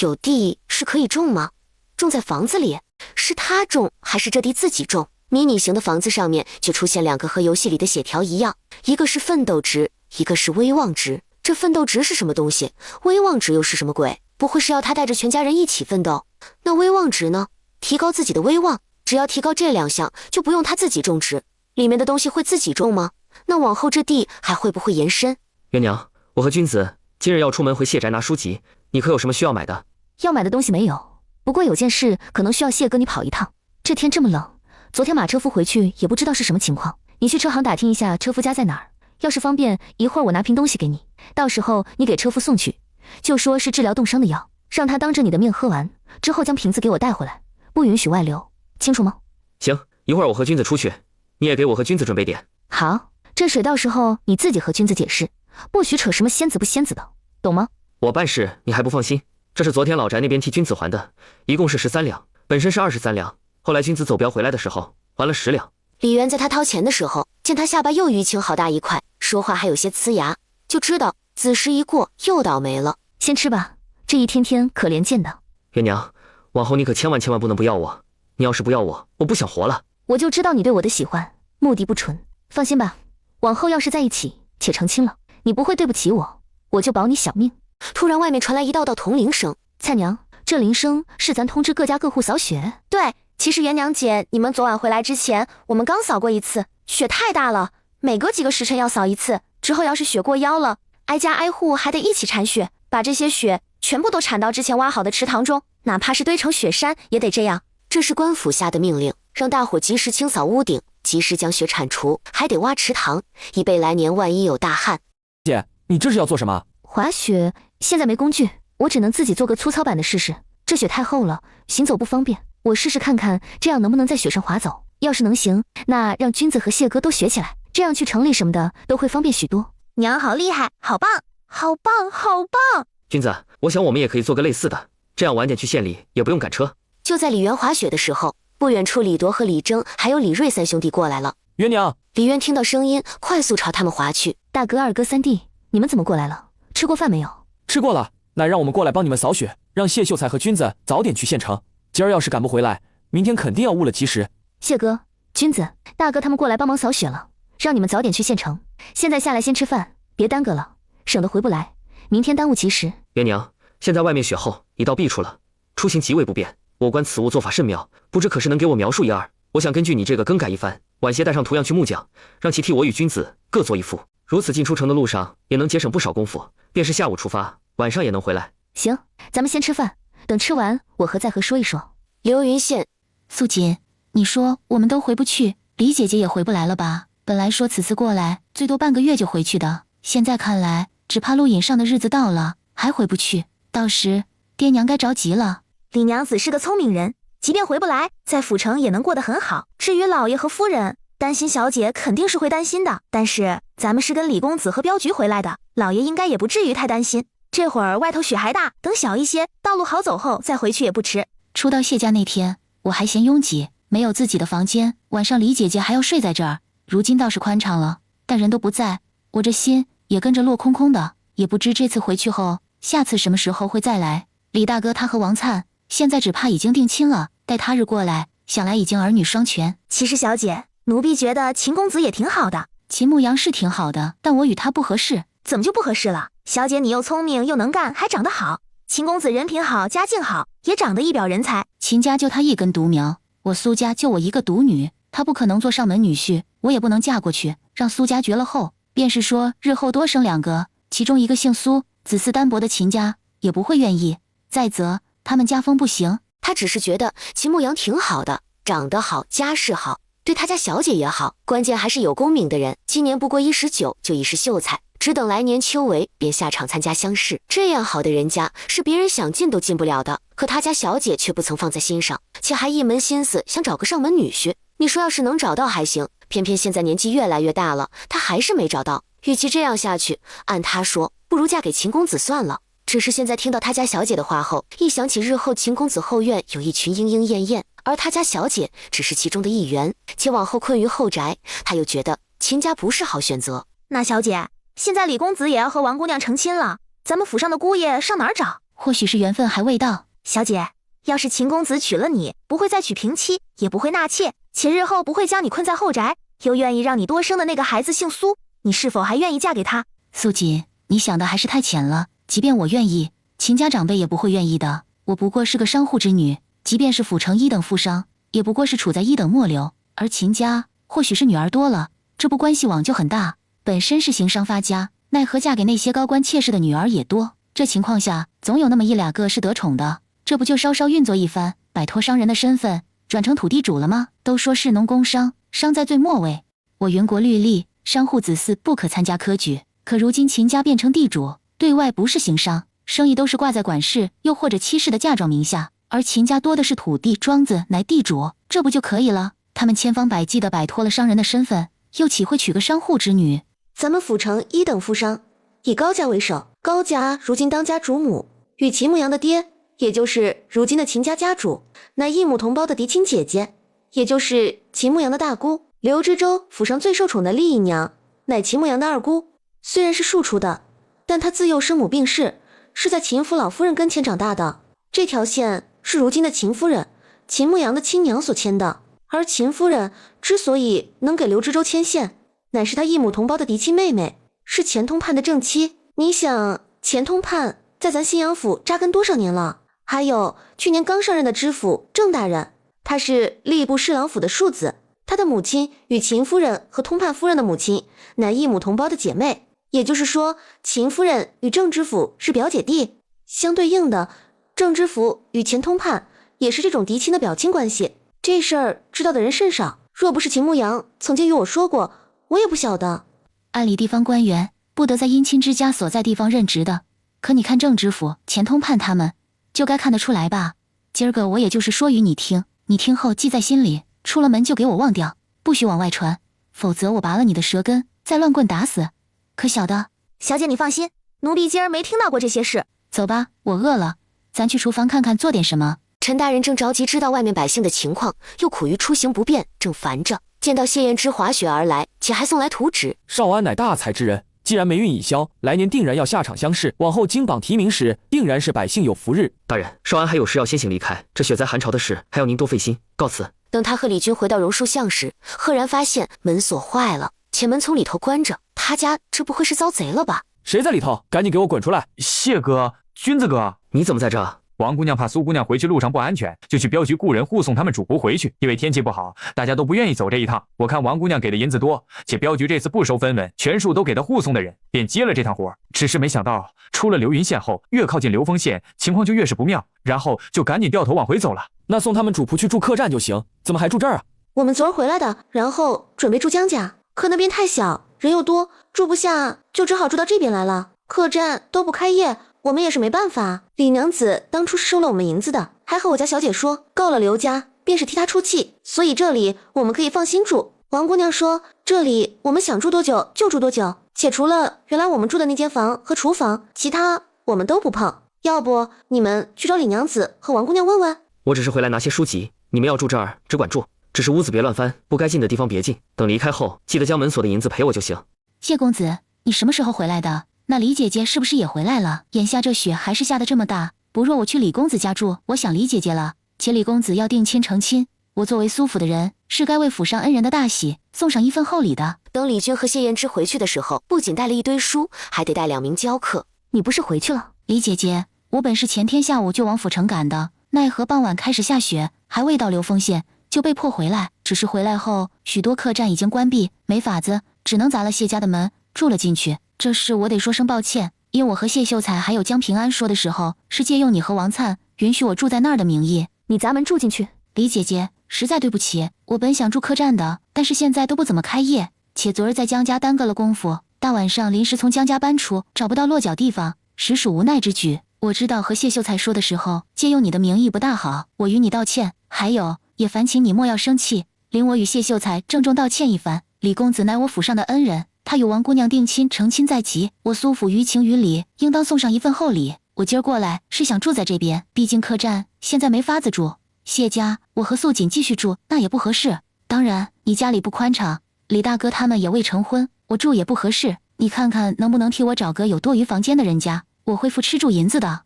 有地是可以种吗？种在房子里，是他种还是这地自己种？迷你型的房子上面就出现两个和游戏里的血条一样，一个是奋斗值，一个是威望值。这奋斗值是什么东西？威望值又是什么鬼？不会是要他带着全家人一起奋斗？那威望值呢？提高自己的威望，只要提高这两项，就不用他自己种植。里面的东西会自己种吗？那往后这地还会不会延伸？元娘，我和君子今日要出门回谢宅拿书籍，你可有什么需要买的？要买的东西没有，不过有件事可能需要谢哥你跑一趟。这天这么冷，昨天马车夫回去也不知道是什么情况，你去车行打听一下车夫家在哪儿，要是方便，一会儿我拿瓶东西给你，到时候你给车夫送去，就说是治疗冻伤的药，让他当着你的面喝完，之后将瓶子给我带回来，不允许外流，清楚吗？行，一会儿我和君子出去，你也给我和君子准备点。好，这水到时候你自己和君子解释，不许扯什么仙子不仙子的，懂吗？我办事你还不放心？这是昨天老宅那边替君子还的，一共是13两，本身是23两，后来君子走镖回来的时候还了10两。李元在他掏钱的时候，见他下巴又淤青好大一块，说话还有些呲牙，就知道子时一过又倒霉了。先吃吧，这一天天可怜见的。元娘，往后你可千万不能不要我，你要是不要我，我不想活了。我就知道你对我的喜欢目的不纯，放心吧，往后要是在一起且成亲了，你不会对不起我，我就保你小命。突然外面传来一道道铜铃声，蔡娘，这铃声是咱通知各家各户扫雪。对，其实元娘姐，你们昨晚回来之前，我们刚扫过一次，雪太大了，每隔几个时辰要扫一次，之后要是雪过腰了，挨家挨户还得一起铲雪，把这些雪全部都铲到之前挖好的池塘中，哪怕是堆成雪山也得这样。这是官府下的命令，让大伙及时清扫屋顶，及时将雪铲除，还得挖池塘，以备来年万一有大旱。姐，你这是要做什么？滑雪，现在没工具，我只能自己做个粗糙版的试试。这雪太厚了，行走不方便，我试试看看，这样能不能在雪上滑走。要是能行，那让君子和谢哥都学起来，这样去城里什么的都会方便许多。娘好厉害，好棒，好棒，好棒！君子，我想我们也可以做个类似的，这样晚点去县里也不用赶车。就在李元滑雪的时候，不远处李铎和李征还有李瑞三兄弟过来了。元娘，李渊听到声音，快速朝他们滑去。大哥、二哥、三弟，你们怎么过来了？吃过饭没有？吃过了，那让我们过来帮你们扫雪，让谢秀才和君子早点去县城。今儿要是赶不回来，明天肯定要误了吉时。谢哥、君子、大哥他们过来帮忙扫雪了，让你们早点去县城。现在下来先吃饭，别耽搁了，省得回不来，明天耽误吉时。元娘，现在外面雪厚，已到弊处了，出行极为不便。我观此物做法甚妙，不知可是能给我描述一二？我想根据你这个更改一番，晚些带上图样去木匠，让其替我与君子各做一幅。如此进出城的路上也能节省不少功夫，便是下午出发，晚上也能回来。行，咱们先吃饭，等吃完我和再和说一说。流云县，素锦，你说我们都回不去，李姐姐也回不来了吧？本来说此次过来最多半个月就回去的，现在看来只怕陆隐上的日子到了还回不去，到时爹娘该着急了。李娘子是个聪明人，即便回不来，在府城也能过得很好。至于老爷和夫人，担心小姐肯定是会担心的，但是咱们是跟李公子和镖局回来的，老爷应该也不至于太担心。这会儿外头雪还大，等小一些，道路好走后再回去也不迟。初到谢家那天，我还嫌拥挤，没有自己的房间，晚上李姐姐还要睡在这儿。如今倒是宽敞了，但人都不在，我这心也跟着落空空的，也不知这次回去后，下次什么时候会再来。李大哥他和王灿现在只怕已经定亲了，待他日过来，想来已经儿女双全。其实小姐，奴婢觉得秦公子也挺好的。秦牧阳是挺好的，但我与他不合适。怎么就不合适了？小姐你又聪明又能干，还长得好。秦公子人品好，家境好，也长得一表人才。秦家就他一根独苗，我苏家就我一个独女，他不可能做上门女婿，我也不能嫁过去，让苏家绝了后。便是说日后多生2个，其中一个姓苏，子嗣单薄的秦家也不会愿意。再则他们家风不行，他只是觉得秦牧阳挺好的，长得好，家世好，对他家小姐也好，关键还是有功名的人。今年不过19就已是秀才，只等来年秋闱便下场参加乡试。这样好的人家是别人想进都进不了的，可他家小姐却不曾放在心上，且还一门心思想找个上门女婿。你说要是能找到还行，偏偏现在年纪越来越大了，他还是没找到。与其这样下去，按他说，不如嫁给秦公子算了。只是现在听到他家小姐的话后，一想起日后秦公子后院有一群莺莺燕燕，而他家小姐只是其中的一员，且往后困于后宅，他又觉得秦家不是好选择。那小姐，现在李公子也要和王姑娘成亲了，咱们府上的姑爷上哪儿找？或许是缘分还未到。小姐，要是秦公子娶了你，不会再娶平妻，也不会纳妾，且日后不会将你困在后宅，又愿意让你多生的那个孩子姓苏，你是否还愿意嫁给他？素锦，你想的还是太浅了。即便我愿意，秦家长辈也不会愿意的。我不过是个商户之女，即便是府城1等富商，也不过是处在1等末流。而秦家或许是女儿多了，这不关系网就很大，本身是行商发家，奈何嫁给那些高官妾室的女儿也多。这情况下，总有那么1-2个是得宠的，这不就稍稍运作一番，摆脱商人的身份，转成土地主了吗？都说士农工商，商在最末位。我云国律例，商户子嗣不可参加科举，可如今秦家变成地主，对外不是行商，生意都是挂在管事又或者妻室的嫁妆名下，而秦家多的是土地庄子，乃地主，这不就可以了？他们千方百计地摆脱了商人的身份，又岂会娶个商户之女？咱们府城1等富商，以高家为首，高家如今当家主母，与秦牧阳的爹，也就是如今的秦家家主，乃异母同胞的嫡亲姐姐，也就是秦牧阳的大姑。刘知州府上最受宠的丽姨娘，乃秦牧阳的二姑，虽然是庶出的，但她自幼生母病逝，是在秦府老夫人跟前长大的。这条线是如今的秦夫人，秦牧阳的亲娘所牵的。而秦夫人之所以能给刘知州牵线，乃是她异母同胞的嫡亲妹妹，是钱通判的正妻。你想，钱通判在咱新阳府扎根多少年了？还有去年刚上任的知府郑大人，他是吏部侍郎府的庶子，他的母亲与秦夫人和通判夫人的母亲乃异母同胞的姐妹，也就是说，秦夫人与郑知府是表姐弟。相对应的，郑知府与钱通判也是这种嫡亲的表亲关系。这事儿知道的人甚少，若不是秦牧阳曾经与我说过，我也不晓得。按理地方官员不得在姻亲之家所在地方任职的，可你看郑知府、钱通判他们，就该看得出来吧。今儿个我也就是说与你听，你听后记在心里，出了门就给我忘掉，不许往外传，否则我拔了你的舌根，再乱棍打死，可晓得？小姐你放心，奴婢今儿没听到过这些事。走吧，我饿了，咱去厨房看看做点什么。陈大人正着急知道外面百姓的情况，又苦于出行不便，正烦着，见到谢延之滑雪而来，且还送来图纸。少安乃大才之人，既然霉运已消，来年定然要下场乡试，往后金榜题名时，定然是百姓有福日。大人，少安还有事要先行离开，这雪灾寒潮的事，还要您多费心，告辞。等他和李军回到榕树巷时，赫然发现门锁坏了，且门从里头关着。他家这不会是遭贼了吧？谁在里头？赶紧给我滚出来！谢哥，君子哥，你怎么在这？王姑娘怕苏姑娘回去路上不安全，就去镖局雇人护送他们主仆回去。因为天气不好，大家都不愿意走这一趟。我看王姑娘给的银子多，且镖局这次不收分文，全数都给她护送的人，便接了这趟活。只是没想到，出了流云县后，越靠近流丰县，情况就越是不妙，然后就赶紧掉头往回走了。那送他们主仆去住客栈就行，怎么还住这儿啊？我们昨儿回来的，然后准备住江家，可那边太小，人又多，住不下，就只好住到这边来了。客栈都不开业，我们也是没办法。李娘子当初是收了我们银子的，还和我家小姐说，告了刘家便是替她出气，所以这里我们可以放心住。王姑娘说，这里我们想住多久就住多久，且除了原来我们住的那间房和厨房，其他我们都不碰。要不你们去找李娘子和王姑娘问问？我只是回来拿些书籍，你们要住这儿只管住，只是屋子别乱翻，不该进的地方别进。等离开后，记得将门锁的银子赔我就行。谢公子，你什么时候回来的？那李姐姐是不是也回来了？眼下这雪还是下得这么大，不若我去李公子家住。我想李姐姐了，且李公子要定亲成亲，我作为苏府的人，是该为府上恩人的大喜送上一份厚礼的。等李军和谢燕之回去的时候，不仅带了一堆书，还得带2名教客。你不是回去了？李姐姐，我本是前天下午就往府城赶的，奈何傍晚开始下雪，还未到流丰县，就被迫回来。只是回来后，许多客栈已经关闭，没法子，只能砸了谢家的门，住了进去。这事我得说声抱歉，因我和谢秀才还有江平安说的时候，是借用你和王灿允许我住在那儿的名义。你砸门住进去？李姐姐，实在对不起，我本想住客栈的，但是现在都不怎么开业，且昨儿在江家耽搁了功夫，大晚上临时从江家搬出，找不到落脚地方，实属无奈之举。我知道和谢秀才说的时候，借用你的名义不大好，我与你道歉。还有，也烦请你莫要生气，领我与谢秀才郑重道歉一番。李公子乃我府上的恩人，他与王姑娘定亲成亲在即，我苏府于情于理，应当送上一份厚礼。我今儿过来是想住在这边，毕竟客栈现在没法子住。谢家，我和素锦继续住，那也不合适。当然，你家里不宽敞，李大哥他们也未成婚，我住也不合适。你看看能不能替我找个有多余房间的人家，我会付吃住银子的。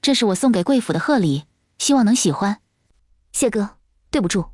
这是我送给贵府的贺礼，希望能喜欢。谢哥，对不住，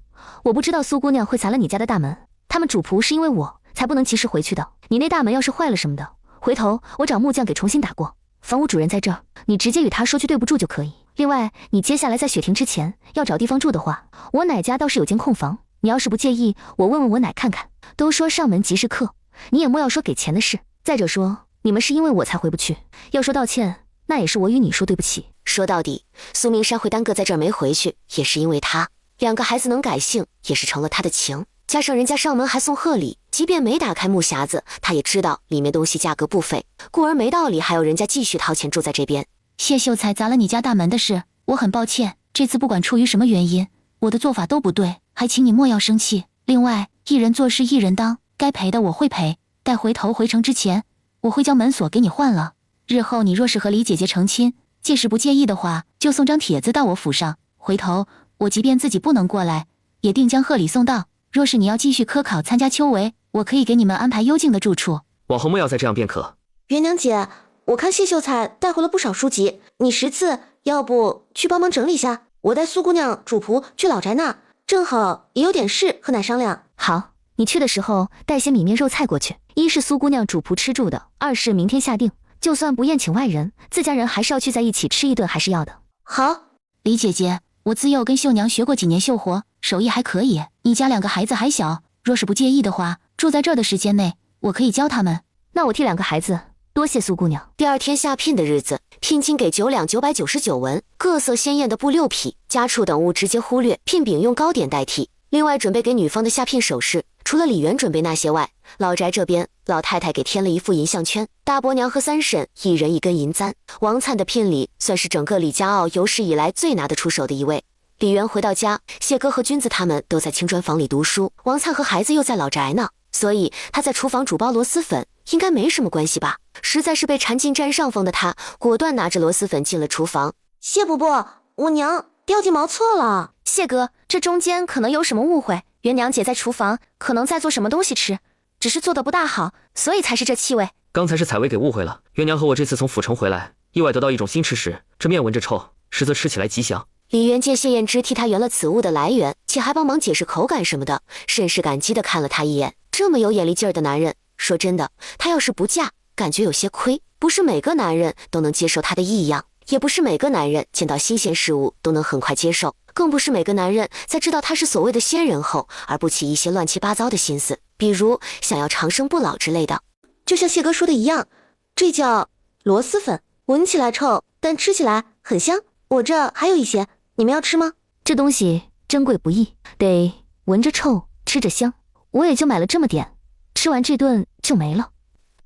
我不知道苏姑娘会砸了你家的大门，他们主仆是因为我才不能及时回去的。你那大门要是坏了什么的，回头我找木匠给重新打过。房屋主人在这儿，你直接与他说句对不住就可以。另外，你接下来在雪停之前要找地方住的话，我奶家倒是有间空房，你要是不介意，我问问我奶看看。都说上门即是客，你也莫要说给钱的事。再者说，你们是因为我才回不去，要说道歉，那也是我与你说对不起。说到底，苏明山会耽搁在这儿没回去，也是因为他2个孩子能改姓，也是成了他的情。加上人家上门还送贺礼，即便没打开木匣子，他也知道里面东西价格不菲，故而没道理还要人家继续掏钱住在这边。谢秀才砸了你家大门的事，我很抱歉，这次不管出于什么原因，我的做法都不对，还请你莫要生气。另外，一人做事一人当，该赔的我会赔，待回头回城之前，我会将门锁给你换了。日后你若是和李姐姐成亲，届时不介意的话，就送张帖子到我府上，回头我即便自己不能过来，也定将贺礼送到。若是你要继续科考参加秋闱，我可以给你们安排幽静的住处。往后莫要再这样便可。元娘姐，我看谢秀才带回了不少书籍，你识字，要不去帮忙整理下？我带苏姑娘主仆去老宅那，正好也有点事和奶商量。好，你去的时候带些米面肉菜过去，一是苏姑娘主仆吃住的，二是明天下定，就算不宴请外人，自家人还是要聚在一起吃一顿，还是要的。好，李姐姐，我自幼跟秀娘学过几年绣活，手艺还可以。你家2个孩子还小，若是不介意的话，住在这儿的时间内，我可以教他们。那我替2个孩子多谢苏姑娘。第2天下聘的日子，聘金给9两999文，各色鲜艳的布6匹，家畜等物直接忽略，聘饼用糕点代替。另外准备给女方的下聘首饰，除了李元准备那些外，老宅这边老太太给添了一副银项圈，大伯娘和3婶一人一根银簪。王灿的聘礼算是整个李家坳有史以来最拿得出手的一位。李元回到家，谢哥和君子他们都在青砖房里读书，王灿和孩子又在老宅呢，所以他在厨房煮包螺蛳粉应该没什么关系吧。实在是被馋劲占上风的他，果断拿着螺蛳粉进了厨房。谢伯伯，我娘掉进茅厕了。谢哥，这中间可能有什么误会，元娘姐在厨房可能在做什么东西吃，只是做的不大好，所以才是这气味。刚才是采薇给误会了，元娘和我这次从府城回来，意外得到一种新吃食，这面闻着臭，实则吃起来极香。李元见谢燕之替他圆了此物的来源，且还帮忙解释口感什么的，甚是感激地看了他一眼。这么有眼力劲儿的男人，说真的，他要是不嫁，感觉有些亏。不是每个男人都能接受他的异样，也不是每个男人见到新鲜事物都能很快接受，更不是每个男人在知道他是所谓的仙人后，而不起一些乱七八糟的心思，比如想要长生不老之类的。就像谢哥说的一样，这叫螺蛳粉，闻起来臭，但吃起来很香。我这还有一些，你们要吃吗？这东西珍贵不易，得闻着臭，吃着香。我也就买了这么点，吃完这顿就没了。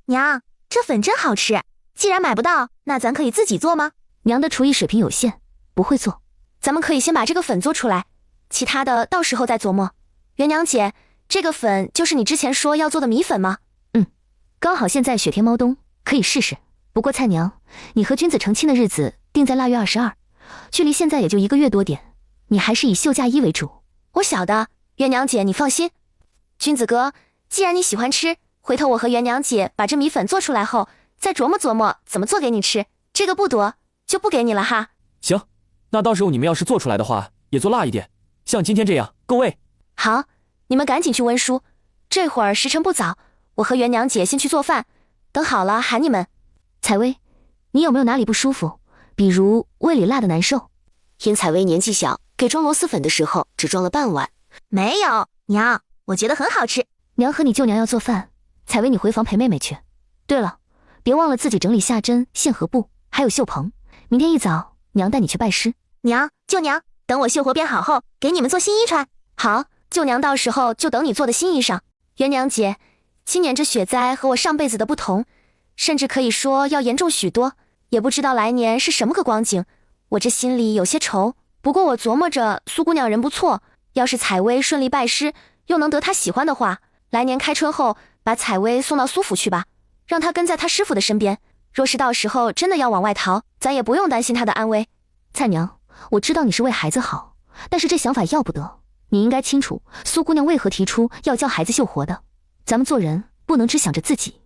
娘，这粉真好吃，既然买不到，那咱可以自己做吗？娘的厨艺水平有限，不会做。咱们可以先把这个粉做出来，其他的到时候再琢磨。元娘姐，这个粉就是你之前说要做的米粉吗？刚好现在雪天猫冬，可以试试。不过蔡娘，你和君子成亲的日子定在腊月22，距离现在也就1个月多点，你还是以绣嫁衣为主。我晓得，元娘姐你放心。君子哥，既然你喜欢吃，回头我和元娘姐把这米粉做出来后，再琢磨琢磨怎么做给你吃。这个不多，就不给你了哈。行，那到时候你们要是做出来的话，也做辣一点，像今天这样够味。好，你们赶紧去温书，这会儿时辰不早，我和元娘姐先去做饭，等好了喊你们。采薇，你有没有哪里不舒服？比如胃里辣的难受？因采薇年纪小，给装螺蛳粉的时候只装了半碗。没有，娘，我觉得很好吃。娘和你舅娘要做饭，采薇你回房陪妹妹去。对了，别忘了自己整理下针、线和布，还有绣棚。明天一早，娘带你去拜师。娘，舅娘，等我绣活编好后，给你们做新衣穿。好，舅娘到时候就等你做的新衣裳。元娘姐，今年这雪灾和我上辈子的不同，甚至可以说要严重许多，也不知道来年是什么个光景，我这心里有些愁。不过我琢磨着苏姑娘人不错，要是采薇顺利拜师，又能得她喜欢的话，来年开春后把采薇送到苏府去吧，让她跟在她师傅的身边。若是到时候真的要往外逃，咱也不用担心她的安危。蔡娘，我知道你是为孩子好，但是这想法要不得。你应该清楚苏姑娘为何提出要教孩子绣活的。咱们做人不能只想着自己。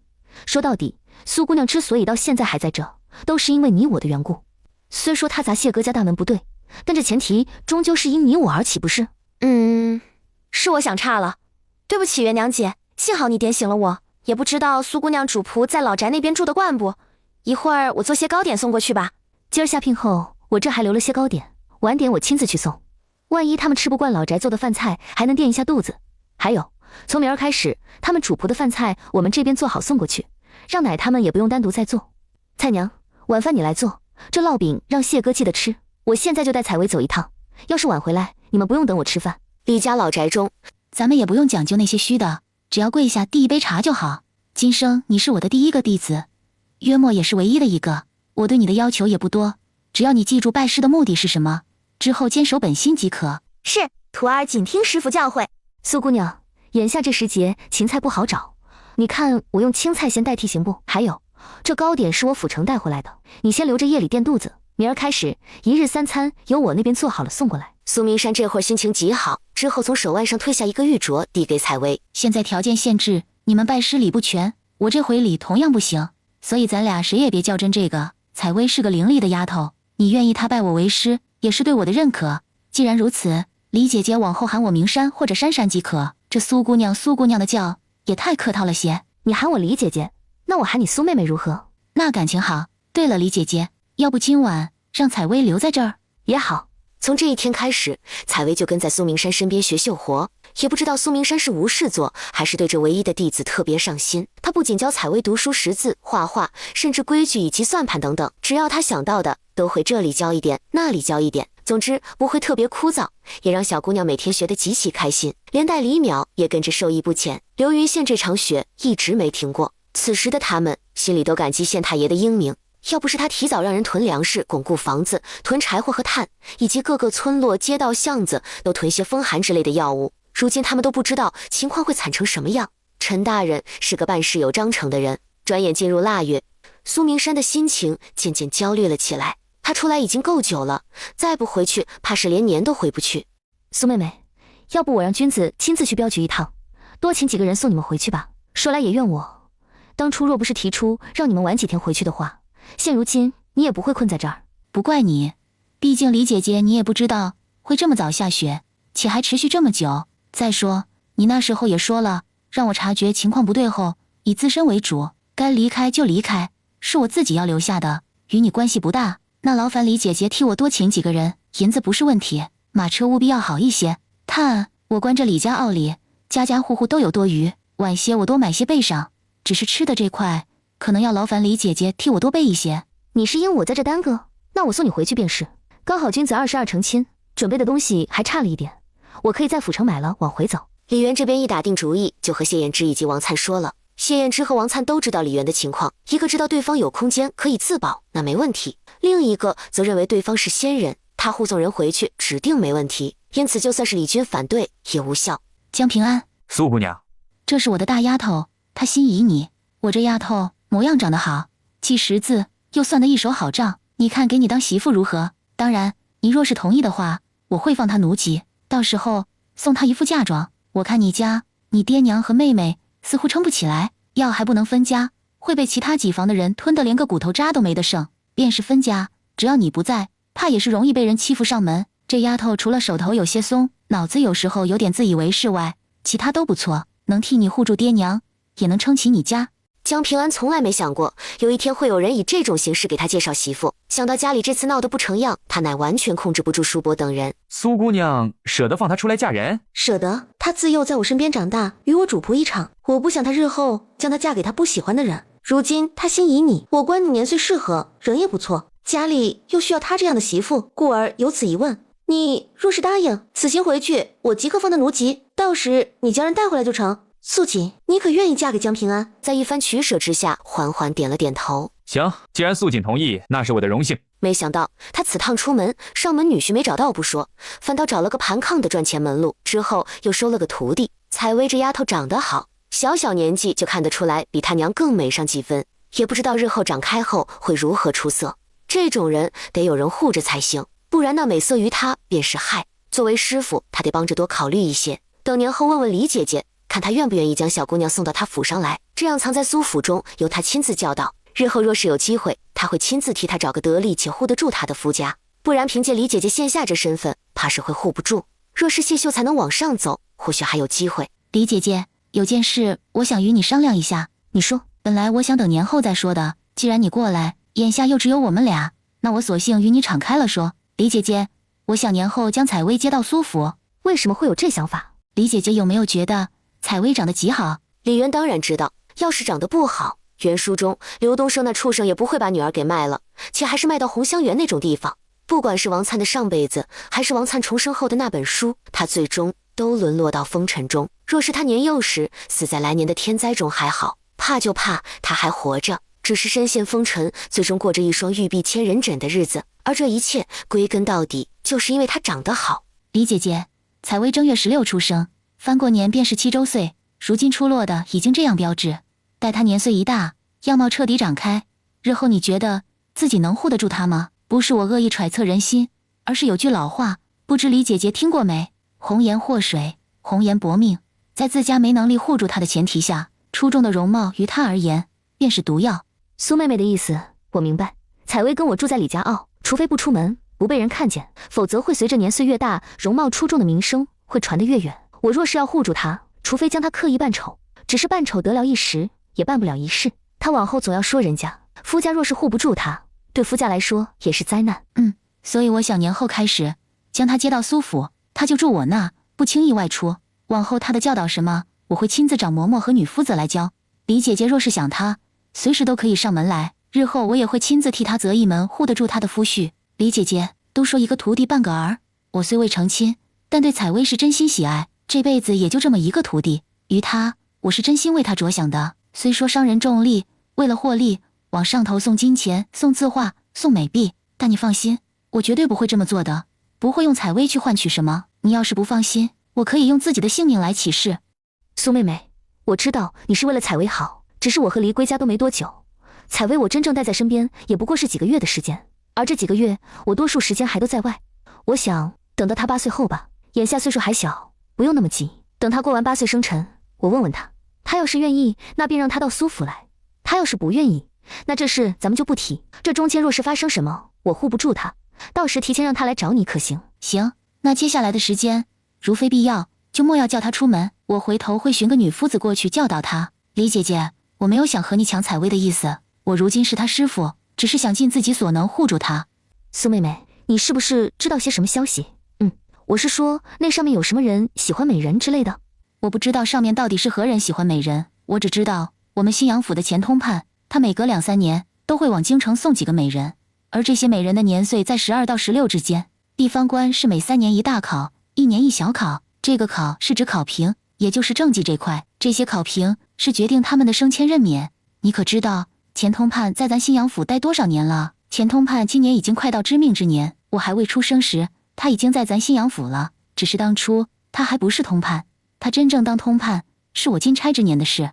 说到底，苏姑娘之所以到现在还在这，都是因为你我的缘故。虽说她砸谢哥家大门不对，但这前提终究是因你我而起，不是？是我想差了，对不起元娘姐，幸好你点醒了我。也不知道苏姑娘主仆在老宅那边住得惯不？一会儿我做些糕点送过去吧。今儿下聘后，我这还留了些糕点，晚点我亲自去送。万一他们吃不惯老宅做的饭菜，还能垫一下肚子。还有，从明儿开始，他们主仆的饭菜我们这边做好送过去，让奶他们也不用单独再做。蔡娘，晚饭你来做，这烙饼让谢哥记得吃。我现在就带采薇走一趟，要是晚回来，你们不用等我吃饭。李家老宅中，咱们也不用讲究那些虚的，只要跪下递一杯茶就好。今生你是我的第一个弟子，约莫也是唯一的一个。我对你的要求也不多，只要你记住拜师的目的是什么，之后坚守本心即可。是，徒儿谨听师傅教诲。苏姑娘，眼下这时节芹菜不好找，你看我用青菜先代替行不？还有，这糕点是我府城带回来的，你先留着夜里垫肚子，明儿开始一日三餐由我那边做好了送过来。苏明山这会儿心情极好，之后从手腕上褪下一个玉镯，递给采薇。现在条件限制，你们拜师礼不全，我这回礼同样不行，所以咱俩谁也别较真这个。采薇是个伶俐的丫头，你愿意她拜我为师，也是对我的认可。既然如此，李姐姐往后喊我明山或者珊珊即可。这苏姑娘的叫也太客套了些。你喊我李姐姐，那我喊你苏妹妹如何？那感情好。对了，李姐姐，要不今晚让采薇留在这儿也好。从这一天开始，采薇就跟在苏明山身边学绣活。也不知道苏明山是无事做，还是对这唯一的弟子特别上心。他不仅教采薇读书识字、画画，甚至规矩以及算盘等等，只要他想到的，都会这里教一点，那里教一点。总之不会特别枯燥，也让小姑娘每天学得极其开心，连带李淼也跟着受益不浅。流云县这场雪一直没停过，此时的他们心里都感激县太爷的英明。要不是他提早让人囤粮食、巩固房子、囤柴火和炭，以及各个村落、街道、巷子都囤些风寒之类的药物，如今他们都不知道情况会惨成什么样。陈大人是个办事有章程的人，转眼进入腊月，苏明山的心情渐渐焦虑了起来。他出来已经够久了，再不回去，怕是连年都回不去。苏妹妹，要不我让君子亲自去镖局一趟，多请几个人送你们回去吧。说来也怨我，当初若不是提出让你们晚几天回去的话，现如今你也不会困在这儿。不怪你，毕竟李姐姐你也不知道会这么早下雪，且还持续这么久。再说你那时候也说了，让我察觉情况不对后，以自身为主，该离开就离开，是我自己要留下的，与你关系不大。那劳烦李姐姐替我多请几个人，银子不是问题，马车务必要好一些。炭我关着李家坳里，家家户户都有多余，晚些我多买些备上。只是吃的这块，可能要劳烦李姐姐替我多备一些。你是因我在这耽搁，那我送你回去便是。刚好君子22成亲，准备的东西还差了一点，我可以在府城买了往回走。李元这边一打定主意，就和谢燕之以及王灿说了。谢燕之和王灿都知道李元的情况，一个知道对方有空间可以自保，那没问题；另一个则认为对方是仙人，他护送人回去指定没问题，因此就算是李军反对也无效。江平安，苏姑娘，这是我的大丫头，她心仪你。我这丫头模样长得好，既识字又算得一手好账，你看给你当媳妇如何？当然，你若是同意的话，我会放她奴籍，到时候送她一副嫁妆。我看你家你爹娘和妹妹似乎撑不起来，要还不能分家，会被其他几房的人吞得连个骨头渣都没得剩。便是分家，只要你不在，怕也是容易被人欺负上门。这丫头除了手头有些松，脑子有时候有点自以为是外，其他都不错，能替你护住爹娘，也能撑起你家。江平安从来没想过有一天会有人以这种形式给他介绍媳妇，想到家里这次闹得不成样，他乃完全控制不住叔伯等人。苏姑娘舍得放她出来嫁人？舍得，她自幼在我身边长大，与我主仆一场，我不想她日后将她嫁给她不喜欢的人。如今她心仪你，我观你年岁适合，人也不错，家里又需要她这样的媳妇，故而有此一问。你若是答应，此行回去我即刻放到奴籍，到时你将人带回来就成。素锦，你可愿意嫁给江平安？在一番取舍之下，缓缓点了点头。行，既然素锦同意，那是我的荣幸。没想到他此趟出门，上门女婿没找到不说，反倒找了个盘抗的赚钱门路，之后又收了个徒弟。采薇这丫头长得好，小小年纪就看得出来比她娘更美上几分，也不知道日后长开后会如何出色。这种人得有人护着才行，不然那美色于他便是害。作为师傅，他得帮着多考虑一些，等年后问问李姐姐，看她愿不愿意将小姑娘送到她府上来，这样藏在苏府中，由她亲自教导。日后若是有机会，他会亲自替她找个得力且护得住她的夫家，不然凭借李姐姐现下这身份，怕是会护不住。若是谢秀才能往上走，或许还有机会。李姐姐，有件事我想与你商量一下。你说。本来我想等年后再说的，既然你过来，眼下又只有我们俩，那我索性与你敞开了说。李姐姐，我想年后将采薇接到苏府。为什么会有这想法？李姐姐有没有觉得采薇长得极好？李渊当然知道，要是长得不好，原书中刘东升那畜生也不会把女儿给卖了，且还是卖到红香园那种地方。不管是王粲的上辈子，还是王粲重生后的那本书，他最终都沦落到风尘中。若是他年幼时死在来年的天灾中还好，怕就怕他还活着，只是身陷风尘，最终过着一双玉臂千人枕的日子。而这一切归根到底，就是因为他长得好。李姐姐，采薇正月16出生，翻过年便是7周岁，如今出落的已经这样标致，待她年岁一大，样貌彻底长开，日后你觉得自己能护得住她吗？不是我恶意揣测人心，而是有句老话，不知李姐姐听过没？红颜祸水，红颜薄命。在自家没能力护住她的前提下，出众的容貌于她而言便是毒药。苏妹妹的意思我明白，采薇跟我住在李家坳，除非不出门，不被人看见，否则会随着年岁越大，容貌出众的名声会传得越远。我若是要护住她，除非将她刻意扮丑，只是扮丑得了一时，也办不了一世。她往后总要说人家，夫家若是护不住她，对夫家来说也是灾难。所以我想年后开始将她接到苏府，她就住我那，不轻易外出。往后她的教导什么，我会亲自找嬷嬷和女夫子来教。李姐姐若是想她，随时都可以上门来，日后我也会亲自替她择一门护得住她的夫婿。李姐姐，都说一个徒弟半个儿，我虽未成亲，但对采薇是真心喜爱，这辈子也就这么一个徒弟，于她，我是真心为她着想的。虽说商人重利，为了获利，往上头送金钱、送字画、送美币，但你放心，我绝对不会这么做的，不会用采薇去换取什么。你要是不放心，我可以用自己的性命来起誓。苏妹妹，我知道你是为了采薇好，只是我和离归家都没多久，采薇我真正待在身边也不过是几个月的时间，而这几个月我多数时间还都在外。我想等到她8岁后吧，眼下岁数还小，不用那么急，等她过完8岁生辰，我问问她，她要是愿意，那便让她到苏府来；她要是不愿意，那这事咱们就不提。这中间若是发生什么，我护不住她，到时提前让她来找你，可行？行，那接下来的时间，如非必要，就莫要叫她出门，我回头会寻个女夫子过去教导她。李姐姐，我没有想和你抢采薇的意思，我如今是她师傅，只是想尽自己所能护住她。苏妹妹，你是不是知道些什么消息？我是说那上面有什么人喜欢美人之类的。我不知道上面到底是何人喜欢美人，我只知道我们新阳府的钱通判，他每隔2、3年都会往京城送几个美人，而这些美人的年岁在12到16之间。地方官是每3年一大考，1年一小考，这个考是指考评，也就是政绩这块，这些考评是决定他们的升迁任免。你可知道钱通判在咱新阳府待多少年了？钱通判今年已经快到知命之年，我还未出生时，他已经在咱新阳府了。只是当初他还不是通判，他真正当通判是我金钗之年的事。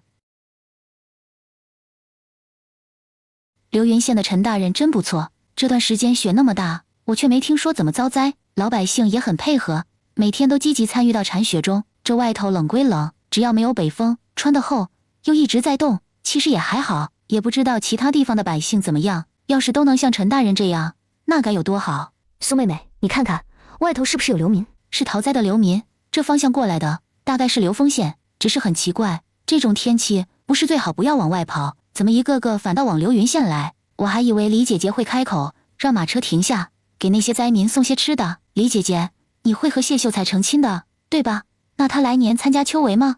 流云县的陈大人真不错，这段时间雪那么大，我却没听说怎么遭灾，老百姓也很配合，每天都积极参与到铲雪中。这外头冷归冷，只要没有北风，穿得厚，又一直在动，其实也还好。也不知道其他地方的百姓怎么样，要是都能像陈大人这样，那该有多好。苏妹妹，你看看外头是不是有流民？是逃灾的流民，这方向过来的，大概是流丰县。只是很奇怪，这种天气不是最好不要往外跑，怎么一个个反倒往流云县来？我还以为李姐姐会开口，让马车停下，给那些灾民送些吃的。李姐姐，你会和谢秀才成亲的，对吧？那她来年参加秋闱吗？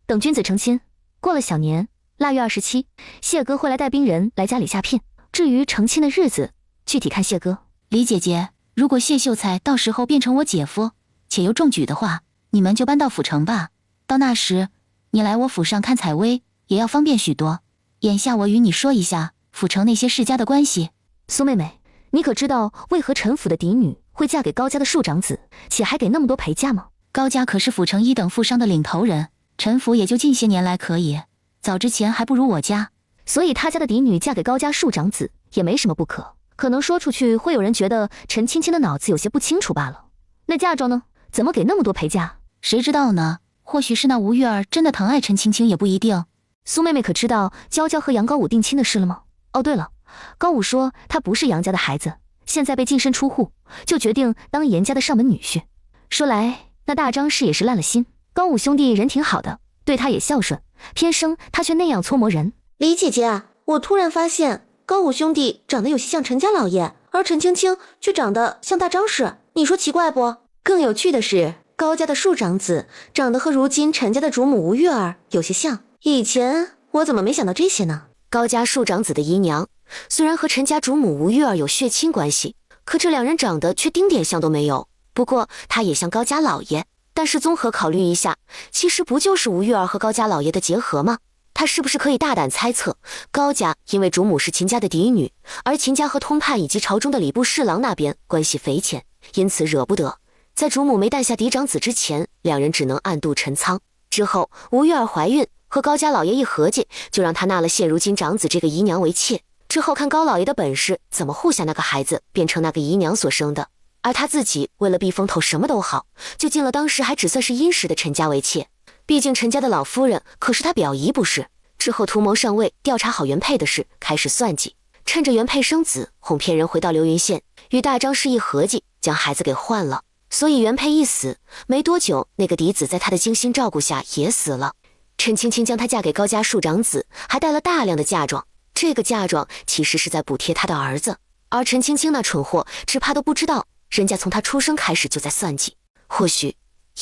等君子成亲，过了小年腊月27，谢哥会来带兵人来家里下聘。至于成亲的日子，具体看谢哥。李姐姐，如果谢秀才到时候变成我姐夫，且又中举的话，你们就搬到府城吧。到那时，你来我府上看采薇，也要方便许多。眼下我与你说一下府城那些世家的关系。苏妹妹，你可知道为何陈府的嫡女会嫁给高家的庶长子，且还给那么多陪嫁吗？高家可是府城1等富商的领头人，陈府也就近些年来可以，早之前还不如我家。所以他家的嫡女嫁给高家庶长子也没什么不可，可能说出去会有人觉得陈青青的脑子有些不清楚罢了。那嫁妆呢？怎么给那么多陪嫁？谁知道呢？或许是那吴玉儿真的疼爱陈青青也不一定。苏妹妹可知道娇娇和杨高武定亲的事了吗？哦对了，高武说他不是杨家的孩子，现在被净身出户，就决定当严家的上门女婿。说来那大张氏也是烂了心，高武兄弟人挺好的，对他也孝顺，偏生他却那样搓磨人。李姐姐，我突然发现高武兄弟长得有些像陈家老爷，而陈青青却长得像大张氏，你说奇怪不？更有趣的是，高家的庶长子长得和如今陈家的主母吴月儿有些像，以前我怎么没想到这些呢？高家庶长子的姨娘虽然和陈家主母吴月儿有血亲关系，可这两人长得却丁点像都没有。不过她也像高家老爷，但是综合考虑一下，其实不就是吴月儿和高家老爷的结合吗？他是不是可以大胆猜测，高家因为主母是秦家的嫡女，而秦家和通判以及朝中的礼部侍郎那边关系匪浅，因此惹不得。在主母没诞下嫡长子之前，两人只能暗度陈仓。之后吴月儿怀孕，和高家老爷一合计，就让他纳了现如今长子这个姨娘为妾。之后看高老爷的本事，怎么护下那个孩子变成那个姨娘所生的。而他自己为了避风头什么都好，就进了当时还只算是殷实的陈家为妾。毕竟陈家的老夫人可是他表姨不是。之后图谋上位，调查好原配的事，开始算计，趁着原配生子，哄骗人回到流云县，与大张氏一合计，将孩子给换了。所以原配一死，没多久，那个嫡子在他的精心照顾下也死了。陈青青将她嫁给高家庶长子，还带了大量的嫁妆。这个嫁妆其实是在补贴他的儿子，而陈青青那蠢货只怕都不知道，人家从他出生开始就在算计。或许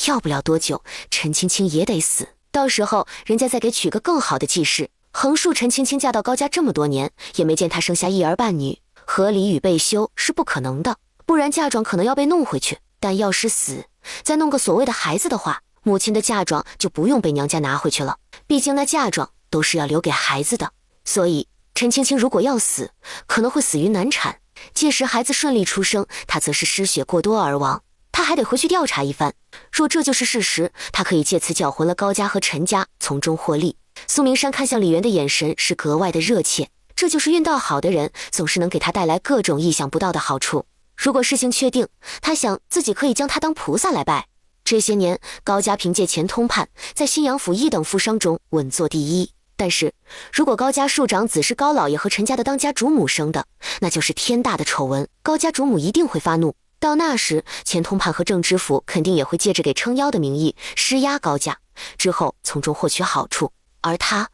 要不了多久，陈青青也得死，到时候人家再给娶个更好的继室。横竖陈青青嫁到高家这么多年，也没见她生下一儿半女，合理与备休是不可能的，不然嫁妆可能要被弄回去。但要是死，再弄个所谓的孩子的话，母亲的嫁妆就不用被娘家拿回去了，毕竟那嫁妆都是要留给孩子的。所以陈青青如果要死，可能会死于难产，届时孩子顺利出生，她则是失血过多而亡。他还得回去调查一番，若这就是事实，他可以借此搅浑了高家和陈家，从中获利。苏明山看向李元的眼神是格外的热切，这就是运道好的人，总是能给他带来各种意想不到的好处。如果事情确定，他想自己可以将他当菩萨来拜。这些年，高家凭借钱通判，在新阳府1等富商中稳坐第一。但是，如果高家庶长子是高老爷和陈家的当家主母生的，那就是天大的丑闻，高家主母一定会发怒。到那时，钱通判和郑知府肯定也会借着给撑腰的名义施压高家，之后从中获取好处。而他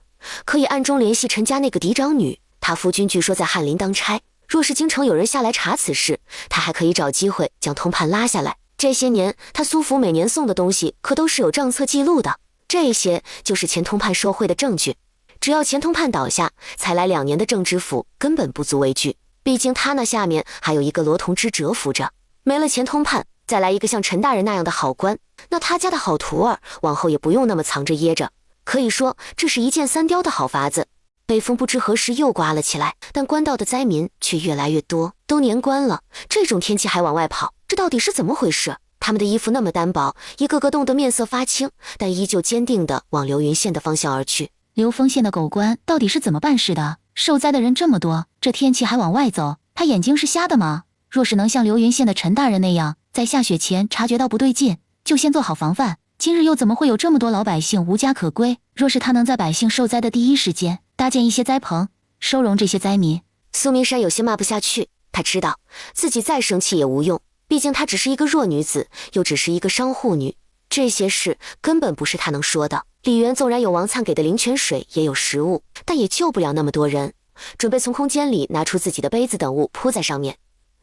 可以暗中联系陈家那个嫡长女，他夫君据说在翰林当差，若是京城有人下来查此事，他还可以找机会将通判拉下来。这些年他苏府每年送的东西可都是有账册记录的，这些就是钱通判受贿的证据。只要钱通判倒下，才来2年的郑知府根本不足为惧，毕竟他那下面还有一个罗同之蛰伏着。没了钱通判，再来一个像陈大人那样的好官，那他家的好徒儿往后也不用那么藏着掖着。可以说这是一箭3雕的好法子。北风不知何时又刮了起来，但官道的灾民却越来越多，都年关了，这种天气还往外跑，这到底是怎么回事？他们的衣服那么单薄，一个个冻得面色发青，但依旧坚定地往流云县的方向而去。流丰县的狗官到底是怎么办事的？受灾的人这么多，这天气还往外走，他眼睛是瞎的吗？若是能像流云县的陈大人那样，在下雪前察觉到不对劲，就先做好防范，今日又怎么会有这么多老百姓无家可归？若是他能在百姓受灾的第一时间搭建一些灾棚，收容这些灾民，苏明山有些骂不下去。她知道自己再生气也无用，毕竟她只是一个弱女子，又只是一个商户女，这些事根本不是她能说的。李元纵然有王粲给的灵泉水，也有食物，但也救不了那么多人。准备从空间里拿出自己的杯子等物铺在上面，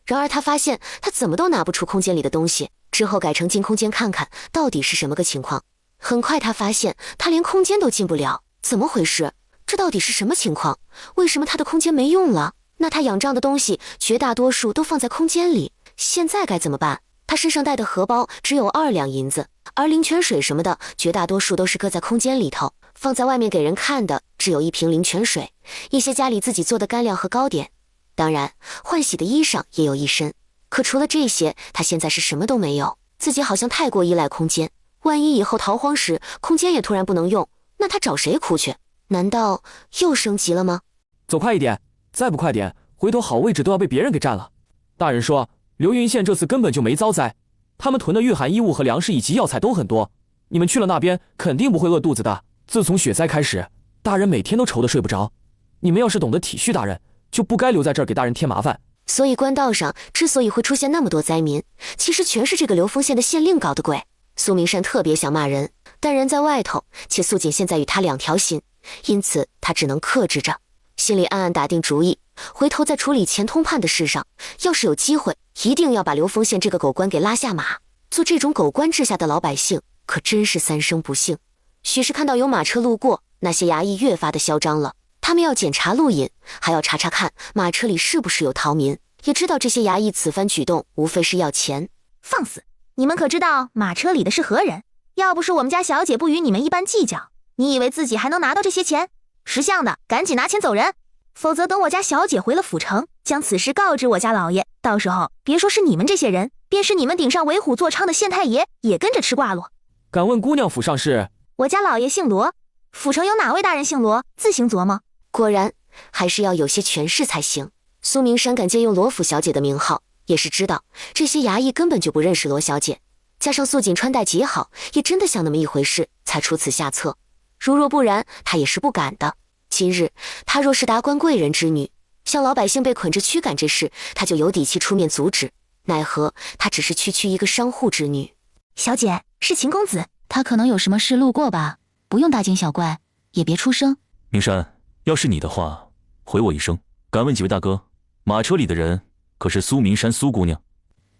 然而他发现他怎么都拿不出空间里的东西，之后改成进空间看看到底是什么个情况。很快他发现他连空间都进不了，怎么回事？这到底是什么情况？为什么他的空间没用了？那他仰仗的东西绝大多数都放在空间里，现在该怎么办？他身上带的荷包只有2两银子，而灵泉水什么的绝大多数都是搁在空间里头，放在外面给人看的只有1瓶灵泉水，一些家里自己做的干粮和糕点，当然换洗的衣裳也有1身。可除了这些，他现在是什么都没有。自己好像太过依赖空间，万一以后逃荒时空间也突然不能用，那他找谁哭去？难道又升级了吗？走快一点，再不快点，回头好位置都要被别人给占了。大人说流云县这次根本就没遭灾，他们囤的御寒衣物和粮食以及药材都很多，你们去了那边肯定不会饿肚子的。自从雪灾开始，大人每天都愁得睡不着，你们要是懂得体恤大人，就不该留在这儿给大人添麻烦。所以官道上之所以会出现那么多灾民，其实全是这个流丰县的县令搞的鬼。苏明山特别想骂人，但人在外头，且素锦现在与他2条心，因此他只能克制着，心里暗暗打定主意，回头在处理钱通判的事上，要是有机会，一定要把流丰县这个狗官给拉下马。做这种狗官治下的老百姓，可真是3生不幸。许是看到有马车路过，那些衙役越发的嚣张了。他们要检查路引，还要查查看马车里是不是有逃民，也知道这些衙役此番举动无非是要钱。放肆！你们可知道马车里的是何人？要不是我们家小姐不与你们一般计较，你以为自己还能拿到这些钱？识相的赶紧拿钱走人，否则等我家小姐回了府城，将此事告知我家老爷，到时候别说是你们这些人，便是你们顶上为虎作伥的县太爷也跟着吃挂落。敢问姑娘府上是？我家老爷姓罗，府城有哪位大人姓罗？自行琢磨。果然还是要有些权势才行。苏明山敢借用罗府小姐的名号，也是知道这些衙役根本就不认识罗小姐，加上素锦穿戴极好，也真的像那么一回事，才出此下策。如若不然，他也是不敢的。今日他若是达官贵人之女，像老百姓被捆着驱赶这事，他就有底气出面阻止。奈何他只是区一个商户之女。小姐，是秦公子，他可能有什么事路过吧，不用大惊小怪，也别出声。明山，要是你的话，回我一声。敢问几位大哥，马车里的人可是苏明山苏姑娘？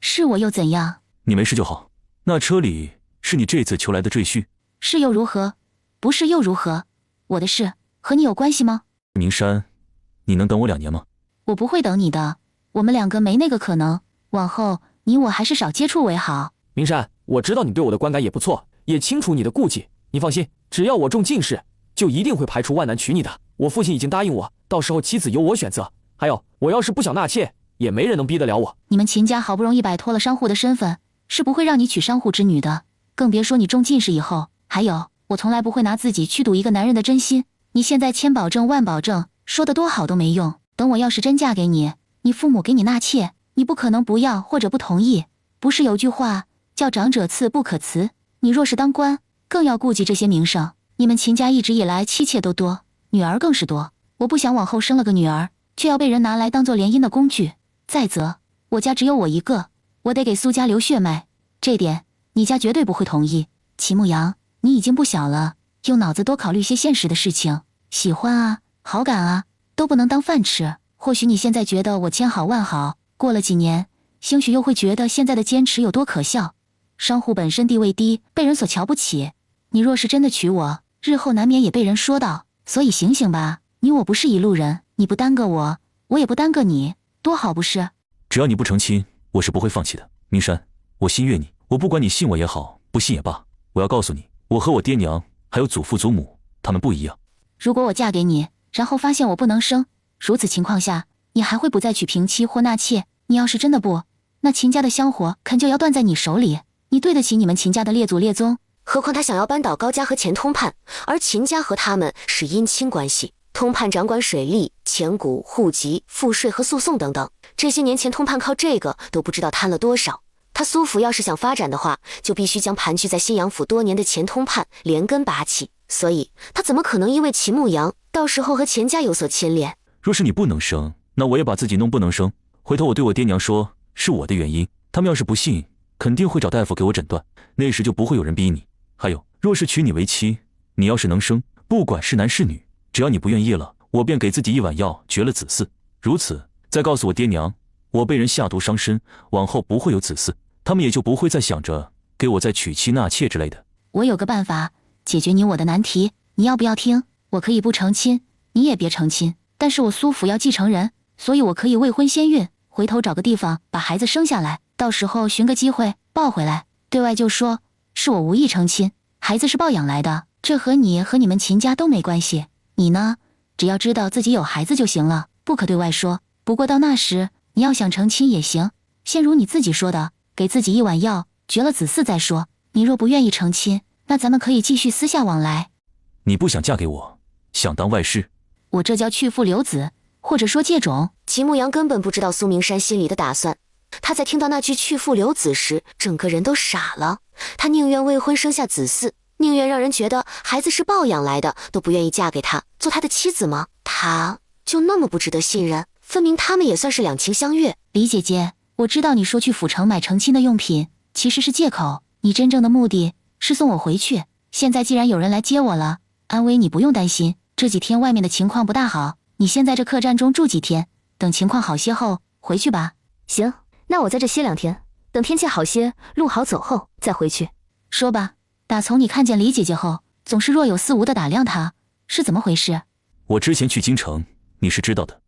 是我又怎样？你没事就好。那车里是你这次求来的赘婿？是又如何？不是又如何？我的事和你有关系吗？明山，你能等我2年吗？我不会等你的，我们2个没那个可能，往后你我还是少接触为好。明山，我知道你对我的观感也不错，也清楚你的顾忌，你放心，只要我中进士，就一定会排除万难娶你的。我父亲已经答应我，到时候妻子由我选择。还有，我要是不想纳妾，也没人能逼得了我。你们秦家好不容易摆脱了商户的身份，是不会让你娶商户之女的，更别说你中进士以后。还有，我从来不会拿自己去赌一个男人的真心。你现在千保证万保证，说得多好都没用。等我要是真嫁给你，你父母给你纳妾，你不可能不要或者不同意。不是有句话叫长者赐不可辞？你若是当官，更要顾及这些名声。你们秦家一直以来妻妾都多，女儿更是多。我不想往后生了个女儿，却要被人拿来当做联姻的工具。再则，我家只有我一个，我得给苏家留血脉，这点你家绝对不会同意。齐牧阳，你已经不小了，用脑子多考虑些现实的事情。喜欢啊，好感啊，都不能当饭吃。或许你现在觉得我千好万好，过了几年，兴许又会觉得现在的坚持有多可笑。商户本身地位低，被人所瞧不起，你若是真的娶我，日后难免也被人说到。所以醒醒吧，你我不是一路人，你不耽搁我，我也不耽搁你，多好不是？只要你不成亲，我是不会放弃的。明山，我心悦你，我不管你信我也好，不信也罢，我要告诉你，我和我爹娘还有祖父祖母，他们不一样。如果我嫁给你，然后发现我不能生，如此情况下，你还会不再娶平妻或纳妾？你要是真的不，那秦家的香火肯就要断在你手里。你对得起你们秦家的列祖列宗？何况他想要扳倒高家和钱通判，而秦家和他们是姻亲关系。通判掌管水利、钱谷、户籍、赋税和诉讼等等，这些年钱通判靠这个都不知道贪了多少。他苏府要是想发展的话，就必须将盘踞在新阳府多年的钱通判连根拔起。所以他怎么可能因为齐牧阳到时候和钱家有所牵连？若是你不能生，那我也把自己弄不能生。回头我对我爹娘说是我的原因，他们要是不信，肯定会找大夫给我诊断，那时就不会有人逼你。还有，若是娶你为妻，你要是能生，不管是男是女，只要你不愿意了，我便给自己一碗药，绝了子嗣。如此，再告诉我爹娘，我被人下毒伤身，往后不会有子嗣，他们也就不会再想着给我再娶妻纳妾之类的。我有个办法解决你我的难题，你要不要听？我可以不成亲，你也别成亲，但是我苏府要继承人，所以我可以未婚先孕，回头找个地方把孩子生下来，到时候寻个机会抱回来，对外就说是我无意成亲，孩子是抱养来的，这和你和你们秦家都没关系。你呢，只要知道自己有孩子就行了，不可对外说。不过到那时，你要想成亲也行，先如你自己说的，给自己一碗药，绝了子嗣再说。你若不愿意成亲，那咱们可以继续私下往来。你不想嫁给我，想当外室？我这叫去父留子，或者说借种。齐牧阳根本不知道苏明山心里的打算，他在听到那句去父留子时，整个人都傻了。他宁愿未婚生下子嗣，宁愿让人觉得孩子是抱养来的，都不愿意嫁给他，做他的妻子吗？他就那么不值得信任？分明他们也算是两情相悦。李姐姐，我知道你说去府城买成亲的用品，其实是借口，你真正的目的是送我回去。现在既然有人来接我了，安危你不用担心，这几天外面的情况不大好，你先在这客栈中住几天，等情况好些后回去吧。行，那我在这歇2天，等天气好些，路好走后再回去。说吧，打从你看见李姐姐后，总是若有似无的打量她，是怎么回事？我之前去京城，你是知道的。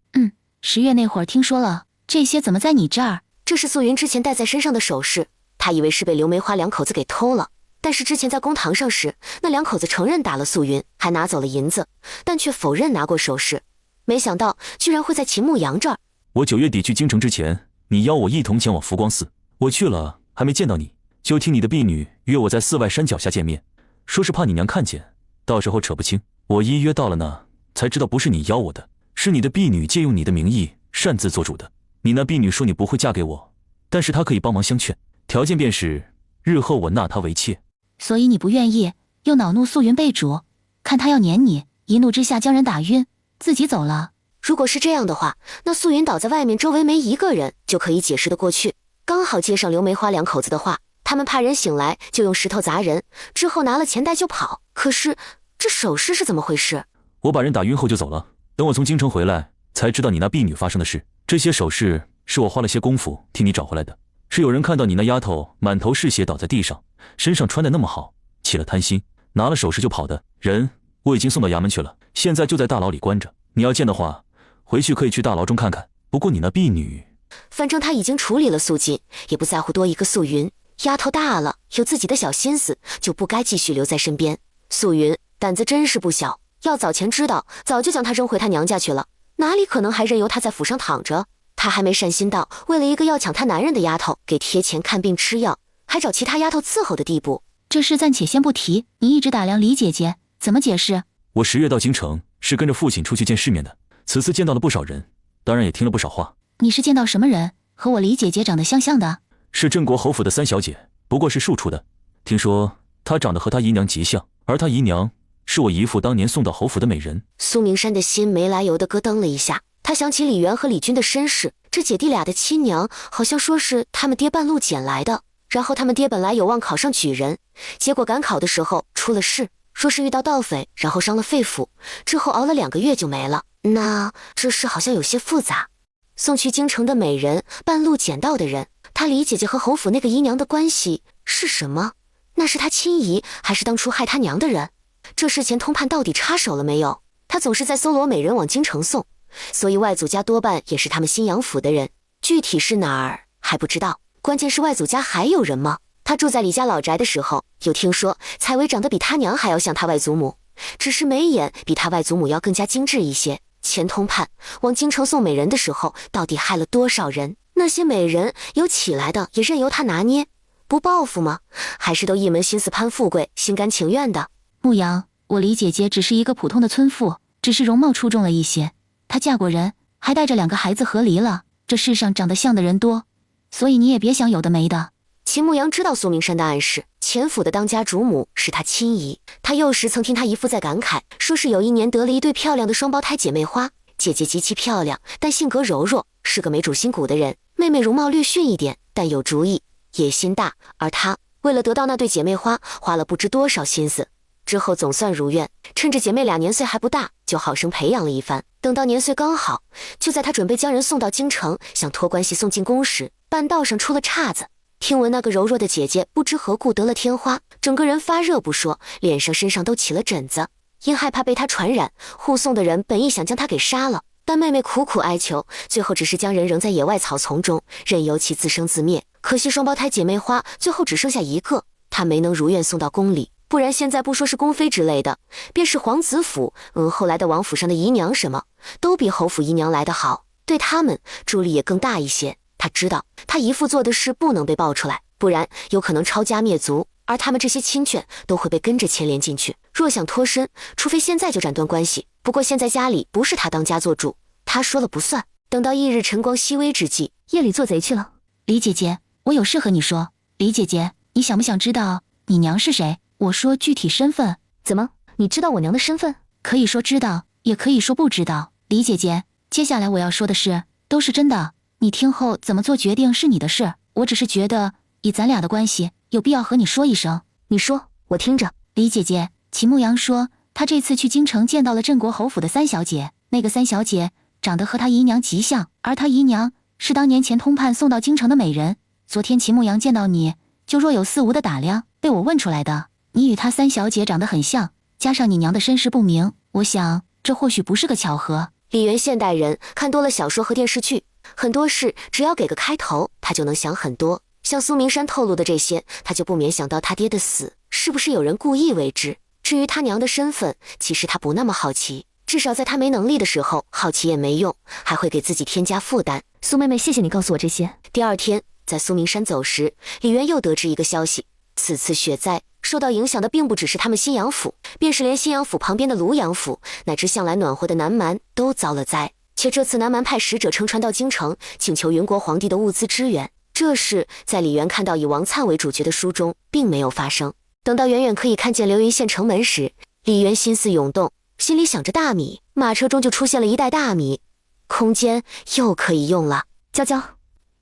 10月那会儿听说了，这些怎么在你这儿？这是素云之前戴在身上的首饰，他以为是被刘梅花两口子给偷了。但是之前在公堂上时，那两口子承认打了素云，还拿走了银子，但却否认拿过首饰。没想到居然会在秦牧阳这儿。我9月底去京城之前，你邀我一同前往福光寺，我去了，还没见到你，就听你的婢女约我在寺外山脚下见面，说是怕你娘看见，到时候扯不清。我一约到了呢，才知道不是你邀我的，是你的婢女借用你的名义擅自做主的。你那婢女说你不会嫁给我，但是她可以帮忙相劝，条件便是日后我纳她为妾。所以你不愿意，又恼怒素云被主，看她要撵你，一怒之下将人打晕，自己走了。如果是这样的话，那素云倒在外面，周围没一个人，就可以解释得过去。刚好接上刘梅花两口子的话，他们怕人醒来就用石头砸人，之后拿了钱袋就跑。可是这首饰是怎么回事？我把人打晕后就走了，等我从京城回来，才知道你那婢女发生的事。这些首饰是我花了些功夫替你找回来的，是有人看到你那丫头满头是血倒在地上，身上穿得那么好，起了贪心，拿了首饰就跑的人，我已经送到衙门去了，现在就在大牢里关着。你要见的话，回去可以去大牢中看看。不过你那婢女，反正他已经处理了素锦，也不在乎多一个素云。丫头大了，有自己的小心思，就不该继续留在身边。素云胆子真是不小，要早前知道，早就将她扔回她娘家去了，哪里可能还任由她在府上躺着？她还没善心到为了一个要抢她男人的丫头给贴钱看病吃药，还找其他丫头伺候的地步。这事暂且先不提，你一直打量李姐姐，怎么解释？我10月到京城是跟着父亲出去见世面的，此次见到了不少人，当然也听了不少话。你是见到什么人？和我李姐姐长得相像的？是镇国侯府的3小姐，不过是庶出的。听说她长得和她姨娘极像，而她姨娘是我姨父当年送到侯府的美人。苏明山的心没来由的咯噔了一下，他想起李元和李军的身世，这姐弟俩的亲娘好像说是他们爹半路捡来的，然后他们爹本来有望考上举人，结果赶考的时候出了事，说是遇到盗匪，然后伤了肺腑，之后熬了2个月就没了。那这事好像有些复杂。送去京城的美人，半路捡到的人，他李姐姐和侯府那个姨娘的关系是什么？那是他亲姨，还是当初害他娘的人？这事前通判到底插手了没有？他总是在搜罗美人往京城送，所以外祖家多半也是他们新阳府的人，具体是哪儿还不知道。关键是外祖家还有人吗？他住在李家老宅的时候，有听说采薇长得比他娘还要像他外祖母，只是眉眼比他外祖母要更加精致一些。前通判往京城送美人的时候，到底害了多少人？那些美人有起来的也任由他拿捏，不报复吗？还是都一门心思攀富贵，心甘情愿的？牧阳，我李姐姐只是一个普通的村妇，只是容貌出众了一些。她嫁过人，还带着2个孩子和离了。这世上长得像的人多，所以你也别想有的没的。秦牧阳知道苏明山的暗示，前府的当家主母是他亲姨。他幼时曾听他姨父在感慨，说是有一年得了一对漂亮的双胞胎姐妹花，姐姐极其漂亮，但性格柔弱，是个没主心骨的人。妹妹容貌略逊一点，但有主意，野心大，而她为了得到那对姐妹花，花了不知多少心思。之后总算如愿，趁着姐妹俩年岁还不大，就好生培养了一番。等到年岁刚好，就在她准备将人送到京城，想托关系送进宫时，半道上出了岔子。听闻那个柔弱的姐姐不知何故得了天花，整个人发热不说，脸上身上都起了疹子。因害怕被她传染，护送的人本意想将她给杀了，但妹妹苦苦哀求，最后只是将人扔在野外草丛中，任由其自生自灭。可惜双胞胎姐妹花最后只剩下一个，她没能如愿送到宫里，不然现在不说是宫妃之类的，便是皇子府，后来的王府上的姨娘什么，都比侯府姨娘来得好，对他们助力也更大一些。她知道，她姨父做的事不能被爆出来，不然有可能抄家灭族，而他们这些亲眷都会被跟着牵连进去。若想脱身，除非现在就斩断关系。不过现在家里不是他当家做主，他说了不算。等到翌日晨光熹微之际，夜里做贼去了。李姐姐，我有事和你说。李姐姐，你想不想知道你娘是谁？我说具体身份。怎么，你知道我娘的身份？可以说知道，也可以说不知道。李姐姐，接下来我要说的事都是真的，你听后怎么做决定是你的事。我只是觉得以咱俩的关系，有必要和你说一声。你说，我听着。李姐姐，秦牧阳说他这次去京城见到了镇国侯府的三小姐，那个三小姐长得和他姨娘极像，而他姨娘是当年前通判送到京城的美人。昨天秦牧阳见到你，就若有似无的打量，被我问出来的。你与他三小姐长得很像，加上你娘的身世不明，我想这或许不是个巧合。李元现代人看多了小说和电视剧，很多事只要给个开头，他就能想很多。像苏明山透露的这些，他就不免想到他爹的死是不是有人故意为之。至于他娘的身份，其实他不那么好奇，至少在他没能力的时候，好奇也没用，还会给自己添加负担。苏妹妹，谢谢你告诉我这些。第二天，在苏明山走时，李渊又得知一个消息，此次雪灾受到影响的并不只是他们新阳府，便是连新阳府旁边的庐阳府，乃至向来暖和的南蛮都遭了灾。且这次南蛮派使者乘船到京城，请求云国皇帝的物资支援。这事在李渊看到以王粲为主角的书中并没有发生。等到远远可以看见流云县城门时，李渊心思涌动，心里想着大米，马车中就出现了一袋大米，空间又可以用了。娇娇，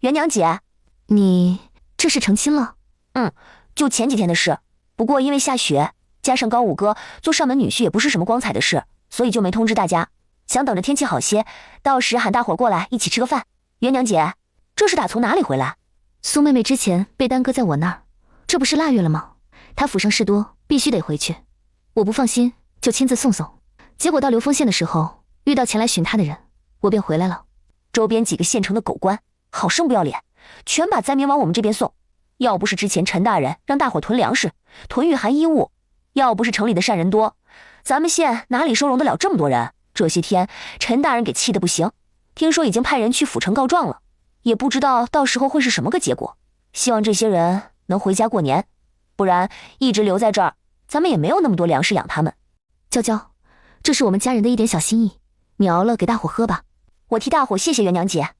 元娘姐，你这是成亲了？就前几天的事。不过因为下雪，加上高五哥做上门女婿也不是什么光彩的事，所以就没通知大家，想等着天气好些，到时喊大伙过来一起吃个饭。元娘姐，这是打从哪里回来？苏妹妹之前被耽搁在我那儿，这不是腊月了吗？她府上事多，必须得回去。我不放心，就亲自送送。结果到流丰县的时候，遇到前来寻她的人，我便回来了。周边几个县城的狗官好生不要脸，全把灾民往我们这边送。要不是之前陈大人让大伙囤粮食、囤御寒衣物，要不是城里的善人多，咱们县哪里收容得了这么多人？这些天陈大人给气得不行，听说已经派人去府城告状了，也不知道到时候会是什么个结果。希望这些人能回家过年，不然一直留在这儿，咱们也没有那么多粮食养他们。娇娇，这是我们家人的一点小心意，你熬了给大伙喝吧。我替大伙谢谢元娘姐。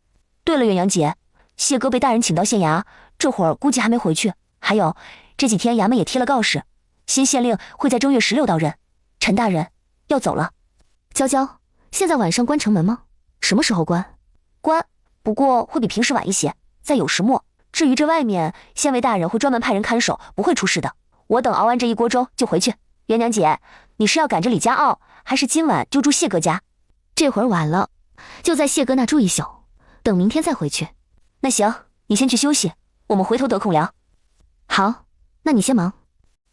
对了，元娘姐，谢哥被大人请到县衙，这会儿估计还没回去。还有这几天衙门也贴了告示，新县令会在正月16到任，陈大人要走了。娇娇，现在晚上关城门吗？什么时候关？关，不过会比平时晚一些，在酉时末。至于这外面，县尉大人会专门派人看守，不会出事的。我等熬完这一锅粥就回去。元娘姐，你是要赶着李家傲，还是今晚就住谢哥家？这会儿晚了，就在谢哥那住一宿，等明天再回去。那行，你先去休息，我们回头得空聊。好，那你先忙。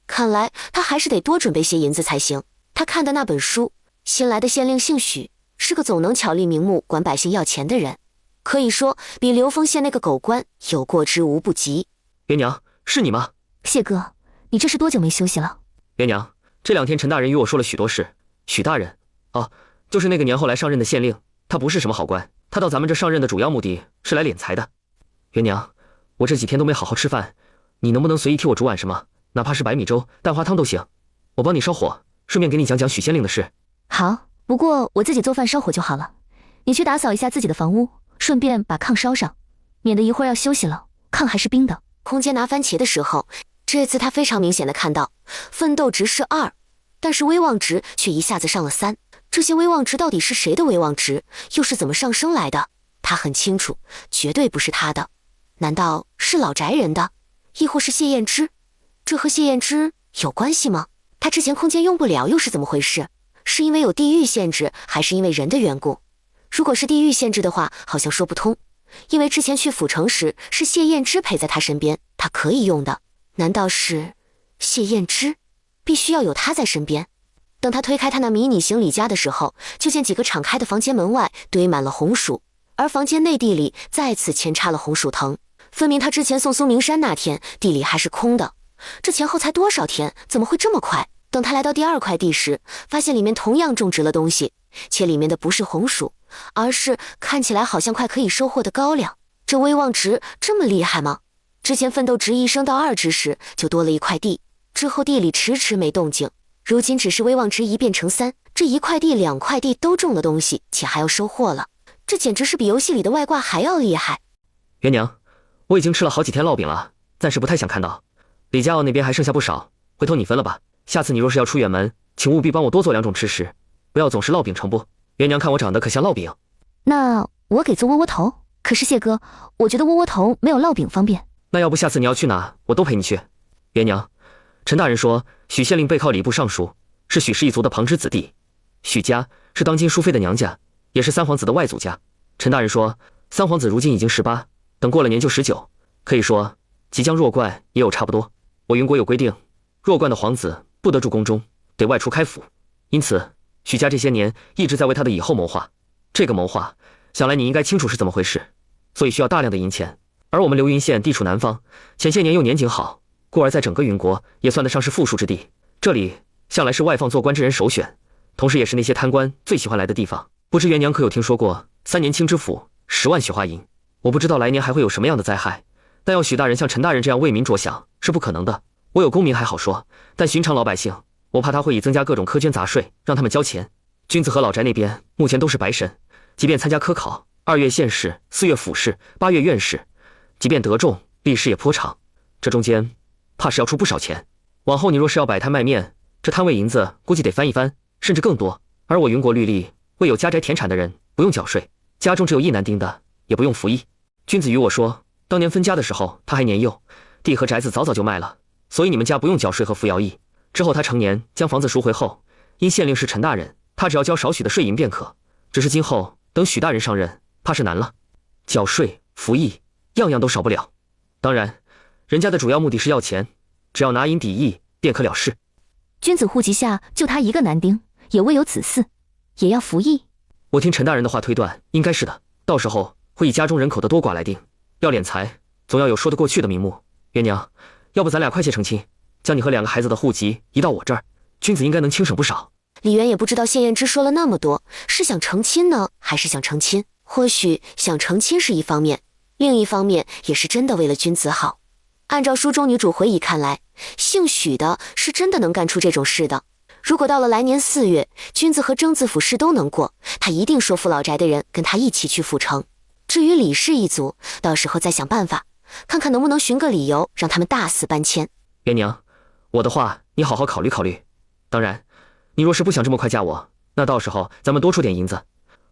看来他还是得多准备些银子才行。他看的那本书，新来的县令姓许，是个总能巧立名目管百姓要钱的人，可以说比流丰县那个狗官有过之无不及。元娘，是你吗？谢哥，你这是多久没休息了？元娘，这2天陈大人与我说了许多事。许大人，就是那个年后来上任的县令，他不是什么好官，他到咱们这上任的主要目的是来敛财的。元娘，我这几天都没好好吃饭，你能不能随意替我煮碗什么，哪怕是白米粥、蛋花汤都行，我帮你烧火，顺便给你讲讲许县令的事。好，不过我自己做饭烧火就好了，你去打扫一下自己的房屋，顺便把炕烧上，免得一会儿要休息了，炕还是冰的。空间拿番茄的时候，这次他非常明显的看到，奋斗值是2，但是威望值却一下子上了3。这些威望值到底是谁的威望值，又是怎么上升来的？他很清楚，绝对不是他的。难道是老宅人的，亦或是谢燕之？这和谢燕之有关系吗？他之前空间用不了，又是怎么回事？是因为有地域限制，还是因为人的缘故？如果是地域限制的话，好像说不通。因为之前去府城时，是谢燕之陪在他身边，他可以用的。难道是谢燕之？必须要有他在身边。等他推开他那迷你行李架的时候，就见几个敞开的房间门外堆满了红薯，而房间内地里再次扦插了红薯藤。分明他之前送苏明山那天地里还是空的，这前后才多少天，怎么会这么快？等他来到第2块地时，发现里面同样种植了东西，且里面的不是红薯，而是看起来好像快可以收获的高粱。这威望值这么厉害吗？之前奋斗值1升到2之时就多了1块地，之后地里迟迟没动静，如今只是威望值1变成3，这1块地2块地都种了东西，且还要收获了，这简直是比游戏里的外挂还要厉害。元娘，我已经吃了好几天烙饼了，暂时不太想看到。李家坳那边还剩下不少，回头你分了吧。下次你若是要出远门，请务必帮我多做2种吃食，不要总是烙饼成不。元娘看我长得可像烙饼。那我给做窝窝头，可是谢哥，我觉得窝窝头没有烙饼方便。那要不下次你要去哪，我都陪你去。元娘，陈大人说许县令背靠礼部尚书，是许氏一族的旁支子弟。许家是当今淑妃的娘家，也是3皇子的外祖家。陈大人说3皇子如今已经18，等过了年就19，可以说即将弱冠也有差不多。我云国有规定，弱冠的皇子不得住宫中，得外出开府。因此许家这些年一直在为他的以后谋划。这个谋划想来你应该清楚是怎么回事，所以需要大量的银钱。而我们流云县地处南方，前些年又年景好，故而在整个云国也算得上是富庶之地。这里向来是外放做官之人首选，同时也是那些贪官最喜欢来的地方。不知元娘可有听说过3年清知府10万雪花银？我不知道来年还会有什么样的灾害，但要许大人像陈大人这样为民着想是不可能的。我有功名还好说，但寻常老百姓，我怕他会以增加各种苛捐杂税，让他们交钱。君子和老宅那边目前都是白身，即便参加科考，2月县试，4月府试，8月院试，即便得中，历史也颇长，这中间怕是要出不少钱。往后你若是要摆摊卖面，这摊位银子估计得翻一番，甚至更多。而我云国律例，为有家宅田产的人不用缴税，家中只有1男丁的也不用服役。君子与我说，当年分家的时候他还年幼，地和宅子早早就卖了，所以你们家不用缴税和服徭役。之后他成年将房子赎回后，因县令是陈大人，他只要交少许的税银便可。只是今后等许大人上任，怕是难了，缴税服役样样都少不了。当然人家的主要目的是要钱，只要拿银抵役便可了事。君子户籍下就他一个男丁，也未有子嗣，也要服役？我听陈大人的话推断，应该是的。到时候会以家中人口的多寡来定，要敛财总要有说得过去的名目。元娘，要不咱俩快些成亲，将你和2个孩子的户籍移到我这儿，君子应该能轻省不少。李渊也不知道谢燕之说了那么多，是想成亲呢，还是想成亲？或许想成亲是一方面，另一方面也是真的为了君子好。按照书中女主回忆看来，姓许的是真的能干出这种事的。如果到了来年4月，君子和征字府试都能过，他一定说服老宅的人跟他一起去府城。至于李氏一族，到时候再想办法，看看能不能寻个理由让他们大肆搬迁。元娘，我的话你好好考虑考虑。当然你若是不想这么快嫁我，那到时候咱们多出点银子。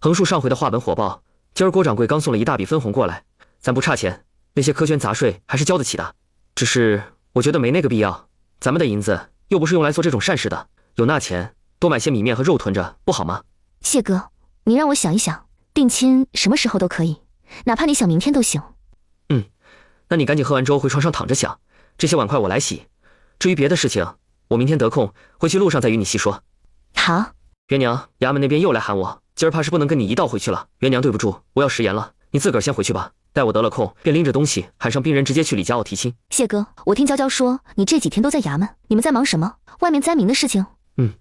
横竖上回的话本火爆，今儿郭掌柜刚送了一大笔分红过来，咱不差钱，那些苛捐杂税还是交得起的。只是我觉得没那个必要，咱们的银子又不是用来做这种善事的，有那钱多买些米面和肉囤着不好吗？谢哥，你让我想一想，定亲什么时候都可以，哪怕你想明天都行。那你赶紧喝完粥回床上躺着想，这些碗筷我来洗。至于别的事情，我明天得空回去路上再与你细说。好。元娘，衙门那边又来喊我，今儿怕是不能跟你一道回去了。元娘对不住，我要食言了，你自个儿先回去吧。待我得了空，便拎着东西喊上兵人直接去李家坳提亲。谢哥，我听娇娇说你这几天都在衙门，你们在忙什么？外面灾民的事情？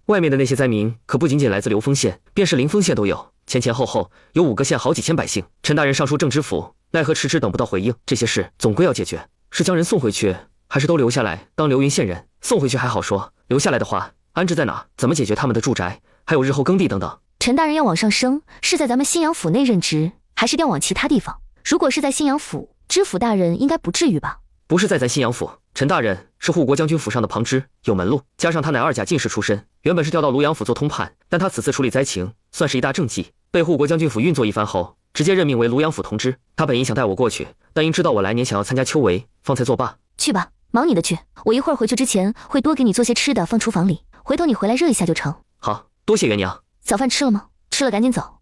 外面的那些灾民可不仅仅来自流丰县，便是临丰县都有，前后后有5个县好几千百姓。陈大人上书正知府，奈何迟迟等不到回应，这些事总归要解决。是将人送回去，还是都留下来当流云县人？送回去还好说，留下来的话，安置在哪？怎么解决他们的住宅，还有日后耕地等等？陈大人要往上升，是在咱们新阳府内任职，还是调往其他地方？如果是在新阳府，知府大人应该不至于吧？不是在咱新阳府，陈大人是护国将军府上的旁支，有门路，加上他乃2甲进士出身，原本是调到庐阳府做通判，但他此次处理灾情，算是一大政绩，被护国将军府运作一番后，直接任命为庐阳府同知。他本应想带我过去，但因知道我来年想要参加秋闱，方才作罢。去吧，忙你的去。我一会儿回去之前会多给你做些吃的，放厨房里，回头你回来热一下就成。好，多谢元娘。早饭吃了吗？吃了赶紧走。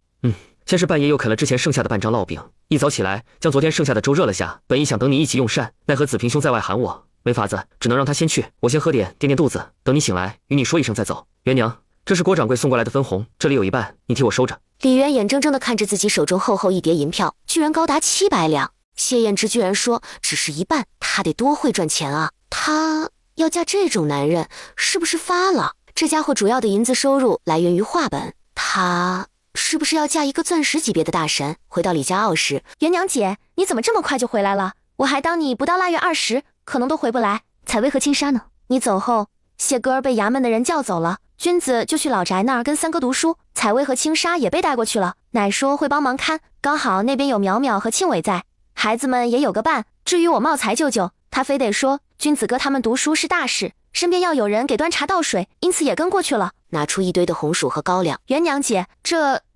先是半夜又啃了之前剩下的半张烙饼，一早起来将昨天剩下的粥热了下。本意想等你一起用膳，奈何子平兄在外喊我，没法子，只能让他先去。我先喝点垫垫肚子，等你醒来与你说一声再走。元娘，这是郭掌柜送过来的分红，这里有一半，你替我收着。李渊眼睁睁地看着自己手中厚厚一叠银票，居然高达700两。谢燕之居然说只是一半，他得多会赚钱啊！他要嫁这种男人，是不是发了？这家伙主要的银子收入来源于画本，他是不是要嫁一个钻石级别的大神？回到李家傲时，元娘姐，你怎么这么快就回来了？我还当你不到腊月20，可能都回不来。采薇和青纱呢？你走后，谢哥儿被衙门的人叫走了，君子就去老宅那儿跟三哥读书，采薇和青纱也被带过去了。奶说会帮忙看，刚好那边有淼淼和庆伟在，孩子们也有个伴。至于我茂才舅舅，他非得说君子哥他们读书是大事，身边要有人给端茶倒水，因此也跟过去了。拿出一堆的红薯和高粱。元娘姐，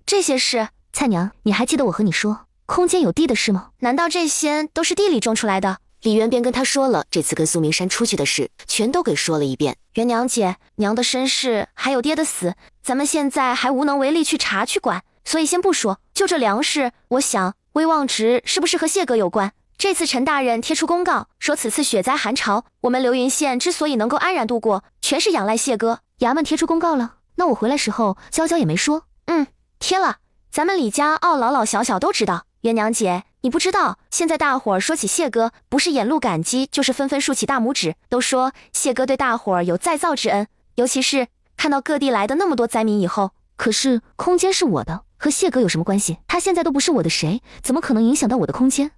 这些事，菜娘，你还记得我和你说空间有地的事吗？难道这些都是地里种出来的？李渊便跟他说了这次跟苏明山出去的事，全都给说了一遍。元娘姐，娘的身世还有爹的死，咱们现在还无能为力去查去管，所以先不说。就这粮食，我想威望值是不是和谢哥有关？这次陈大人贴出公告，说此次雪灾寒潮，我们流云县之所以能够安然度过，全是仰赖谢哥。衙门贴出公告了？那我回来时候娇娇也没说。贴了，咱们李家傲老老小小都知道。元娘姐，你不知道，现在大伙儿说起谢哥，不是眼露感激，就是纷纷竖起大拇指，都说谢哥对大伙儿有再造之恩。尤其是看到各地来的那么多灾民以后，可是空间是我的，和谢哥有什么关系？他现在都不是我的谁，怎么可能影响到我的空间？